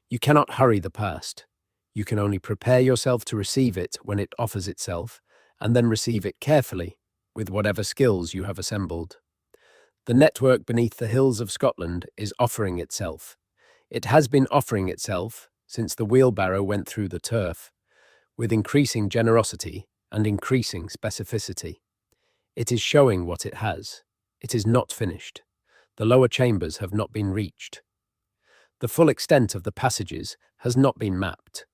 You cannot hurry the past. You can only prepare yourself to receive it when it offers itself, and then receive it carefully, with whatever skills you have assembled. The network beneath the hills of Scotland is offering itself. It has been offering itself since the wheelbarrow went through the turf, with increasing generosity and increasing specificity. It is showing what it has. It is not finished. The lower chambers have not been reached. The full extent of the passages has not been mapped.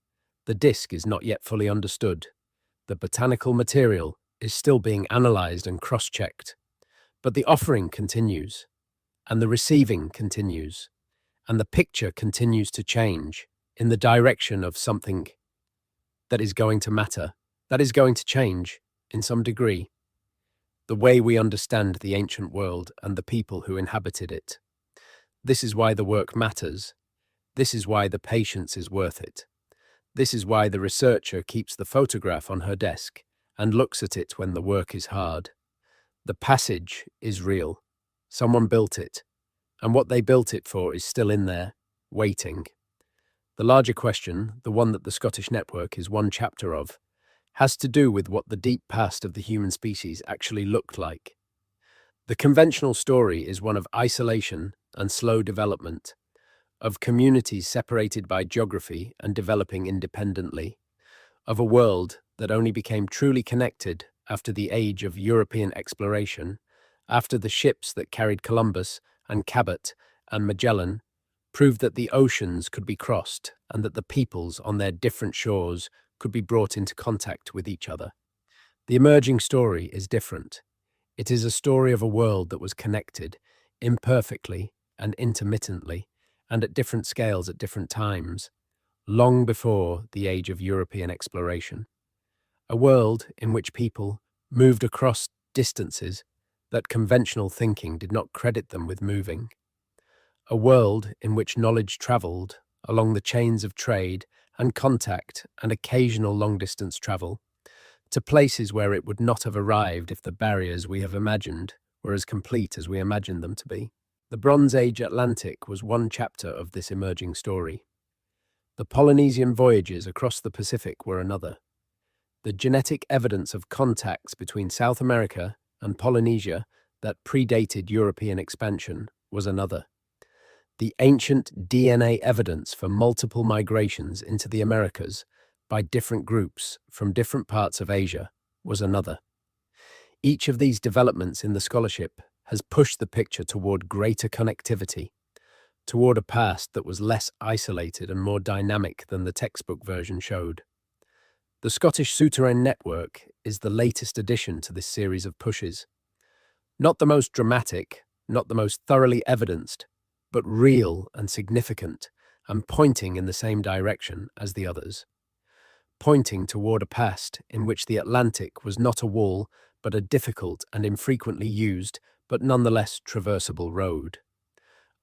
The disc is not yet fully understood. The botanical material is still being analysed and cross-checked. But the offering continues, and the receiving continues, and the picture continues to change in the direction of something that is going to matter, that is going to change in some degree the way we understand the ancient world and the people who inhabited it. This is why the work matters. This is why the patience is worth it. This is why the researcher keeps the photograph on her desk and looks at it when the work is hard. The passage is real. Someone built it, and what they built it for is still in there, waiting. The larger question, the one that the Scottish Network is one chapter of, has to do with what the deep past of the human species actually looked like. The conventional story is one of isolation and slow development, of communities separated by geography and developing independently, of a world that only became truly connected after the age of European exploration, after the ships that carried Columbus and Cabot and Magellan proved that the oceans could be crossed and that the peoples on their different shores could be brought into contact with each other. The emerging story is different. It is a story of a world that was connected, imperfectly and intermittently, and at different scales at different times, long before the age of European exploration. A world in which people moved across distances that conventional thinking did not credit them with moving. A world in which knowledge travelled along the chains of trade and contact and occasional long-distance travel to places where it would not have arrived if the barriers we have imagined were as complete as we imagined them to be. The Bronze Age Atlantic was one chapter of this emerging story. The Polynesian voyages across the Pacific were another. The genetic evidence of contacts between South America and Polynesia that predated European expansion was another. The ancient DNA evidence for multiple migrations into the Americas by different groups from different parts of Asia was another. Each of these developments in the scholarship has pushed the picture toward greater connectivity, toward a past that was less isolated and more dynamic than the textbook version showed. The Scottish Souterrains network is the latest addition to this series of pushes. Not the most dramatic, not the most thoroughly evidenced, but real and significant, and pointing in the same direction as the others. Pointing toward a past in which the Atlantic was not a wall, but a difficult and infrequently used, but nonetheless traversable road.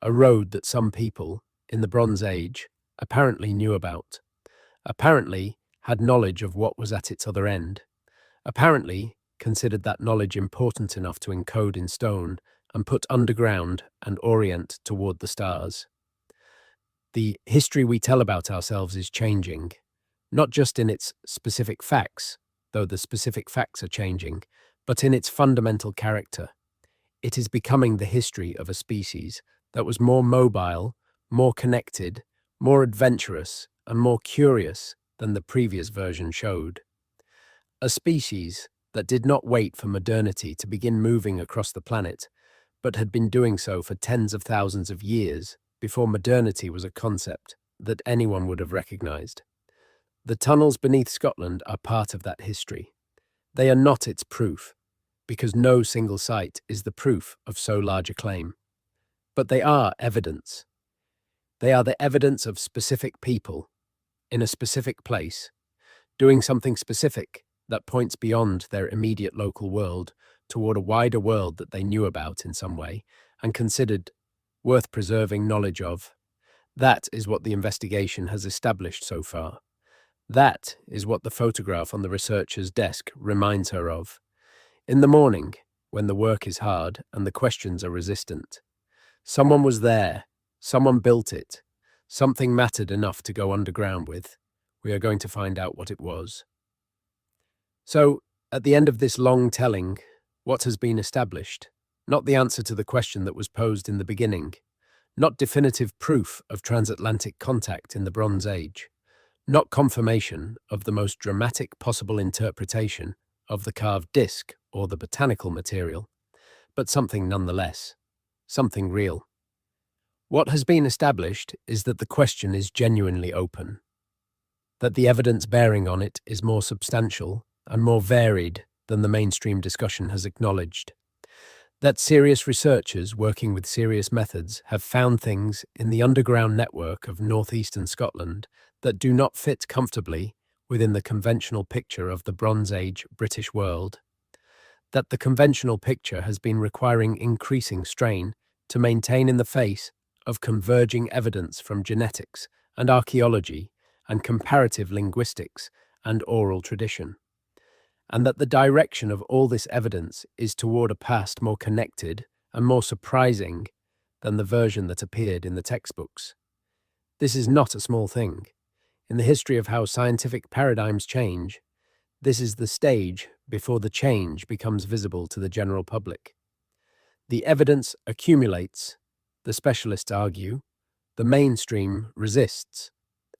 A road that some people, in the Bronze Age, apparently knew about, apparently had knowledge of what was at its other end, apparently considered that knowledge important enough to encode in stone and put underground and orient toward the stars. The history we tell about ourselves is changing, not just in its specific facts, though the specific facts are changing, but in its fundamental character. It is becoming the history of a species that was more mobile, more connected, more adventurous, and more curious than the previous version showed. A species that did not wait for modernity to begin moving across the planet, but had been doing so for tens of thousands of years before modernity was a concept that anyone would have recognized. The tunnels beneath Scotland are part of that history. They are not its proof, because no single site is the proof of so large a claim. But they are evidence. They are the evidence of specific people, in a specific place, doing something specific that points beyond their immediate local world toward a wider world that they knew about in some way and considered worth preserving knowledge of. That is what the investigation has established so far. That is what the photograph on the researcher's desk reminds her of. In the morning, when the work is hard and the questions are resistant, someone was there, someone built it, something mattered enough to go underground with. We are going to find out what it was. So, at the end of this long telling, what has been established? Not the answer to the question that was posed in the beginning, not definitive proof of transatlantic contact in the Bronze Age, not confirmation of the most dramatic possible interpretation of the carved disc or the botanical material, but something nonetheless, something real. What has been established is that the question is genuinely open, that the evidence bearing on it is more substantial and more varied than the mainstream discussion has acknowledged, that serious researchers working with serious methods have found things in the underground network of northeastern Scotland that do not fit comfortably within the conventional picture of the Bronze Age British world, that the conventional picture has been requiring increasing strain to maintain in the face of converging evidence from genetics and archaeology and comparative linguistics and oral tradition, and that the direction of all this evidence is toward a past more connected and more surprising than the version that appeared in the textbooks. This is not a small thing. In the history of how scientific paradigms change, this is the stage before the change becomes visible to the general public. The evidence accumulates, the specialists argue, the mainstream resists,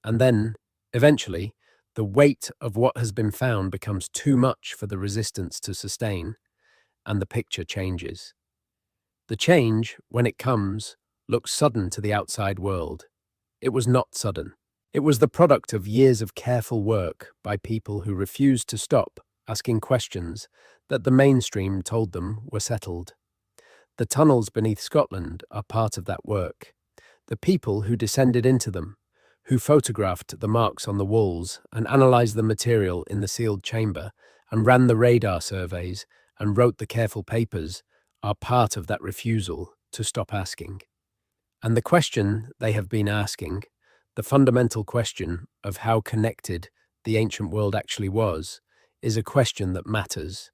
and then, eventually, the weight of what has been found becomes too much for the resistance to sustain, and the picture changes. The change, when it comes, looks sudden to the outside world. It was not sudden. It was the product of years of careful work by people who refused to stop asking questions that the mainstream told them were settled. The tunnels beneath Scotland are part of that work. The people who descended into them, who photographed the marks on the walls and analysed the material in the sealed chamber and ran the radar surveys and wrote the careful papers, are part of that refusal to stop asking. And the question they have been asking, the fundamental question of how connected the ancient world actually was, is a question that matters.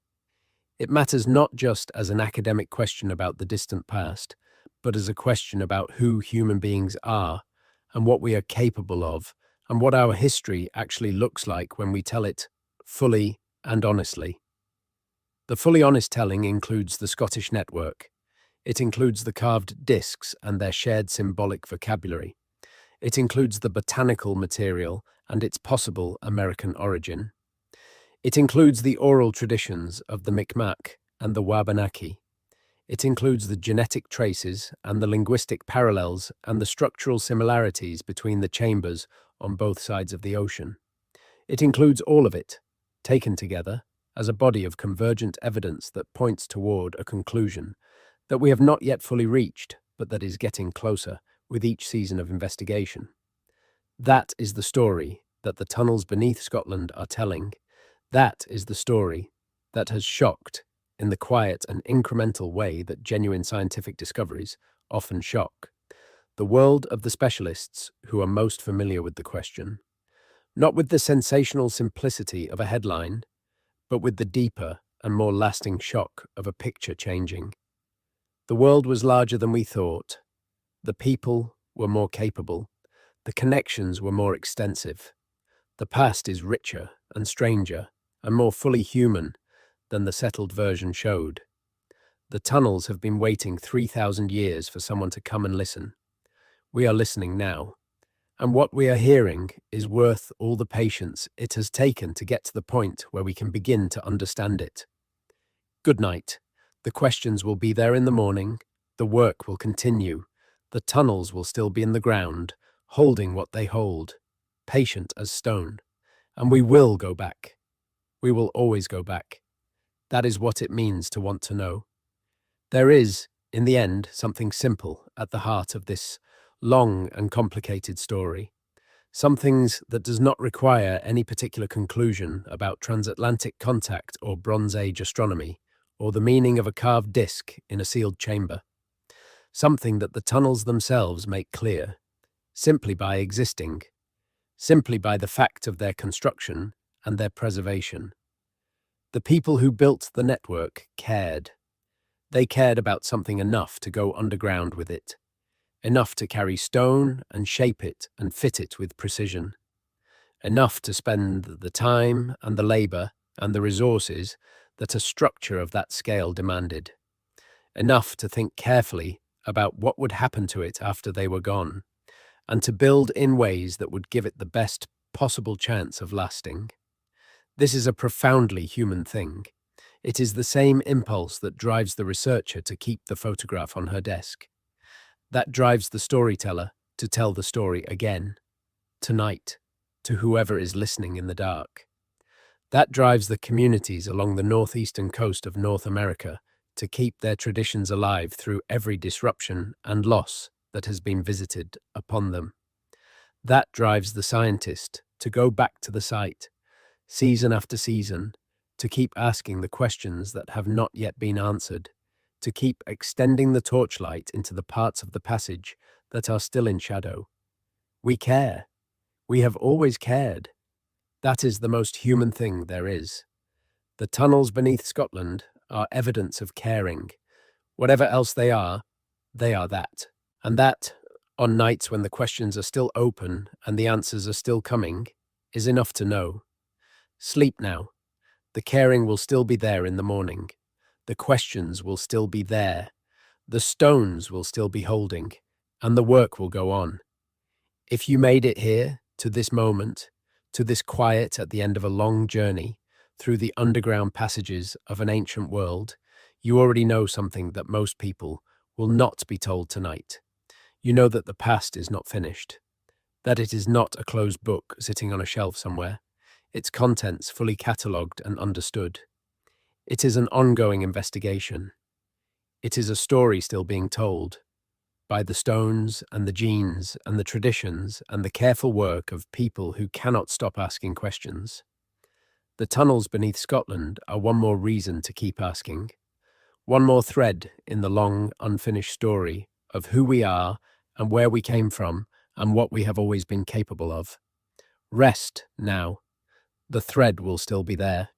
It matters not just as an academic question about the distant past, but as a question about who human beings are and what we are capable of and what our history actually looks like when we tell it fully and honestly. The fully honest telling includes the Scottish network. It includes the carved discs and their shared symbolic vocabulary. It includes the botanical material and its possible American origin. It includes the oral traditions of the Mi'kmaq and the Wabanaki. It includes the genetic traces and the linguistic parallels and the structural similarities between the chambers on both sides of the ocean. It includes all of it, taken together, as a body of convergent evidence that points toward a conclusion that we have not yet fully reached, but that is getting closer with each season of investigation. That is the story that the tunnels beneath Scotland are telling. That is the story that has shocked in the quiet and incremental way that genuine scientific discoveries often shock the world of the specialists who are most familiar with the question, not with the sensational simplicity of a headline, but with the deeper and more lasting shock of a picture changing. The world was larger than we thought. The people were more capable. The connections were more extensive. The past is richer and stranger and more fully human than the settled version showed. The tunnels have been waiting 3,000 years for someone to come and listen. We are listening now, and what we are hearing is worth all the patience it has taken to get to the point where we can begin to understand it. Good night. The questions will be there in the morning. The work will continue. The tunnels will still be in the ground, holding what they hold, patient as stone. And we will go back. We will always go back. That is what it means to want to know. There is, in the end, something simple at the heart of this long and complicated story. Some things that does not require any particular conclusion about transatlantic contact or Bronze Age astronomy, or the meaning of a carved disc in a sealed chamber. Something that the tunnels themselves make clear, simply by existing, simply by the fact of their construction and their preservation. The people who built the network cared. They cared about something enough to go underground with it, enough to carry stone and shape it and fit it with precision, enough to spend the time and the labor and the resources that a structure of that scale demanded, enough to think carefully about what would happen to it after they were gone, and to build in ways that would give it the best possible chance of lasting. This is a profoundly human thing. It is the same impulse that drives the researcher to keep the photograph on her desk. That drives the storyteller to tell the story again, tonight, to whoever is listening in the dark. That drives the communities along the northeastern coast of North America to keep their traditions alive through every disruption and loss that has been visited upon them. That drives the scientist to go back to the site, season after season, to keep asking the questions that have not yet been answered, to keep extending the torchlight into the parts of the passage that are still in shadow. We care. We have always cared. That is the most human thing there is. The tunnels beneath Scotland are evidence of caring. Whatever else they are that. And that, on nights when the questions are still open and the answers are still coming, is enough to know. Sleep now. The caring will still be there in the morning. The questions will still be there. The stones will still be holding, and the work will go on. If you made it here, to this moment, to this quiet at the end of a long journey, through the underground passages of an ancient world, you already know something that most people will not be told tonight. You know that the past is not finished, that it is not a closed book sitting on a shelf somewhere, its contents fully catalogued and understood. It is an ongoing investigation. It is a story still being told by the stones and the genes and the traditions and the careful work of people who cannot stop asking questions. The tunnels beneath Scotland are one more reason to keep asking, one more thread in the long, unfinished story of who we are and where we came from and what we have always been capable of. Rest now. The thread will still be there.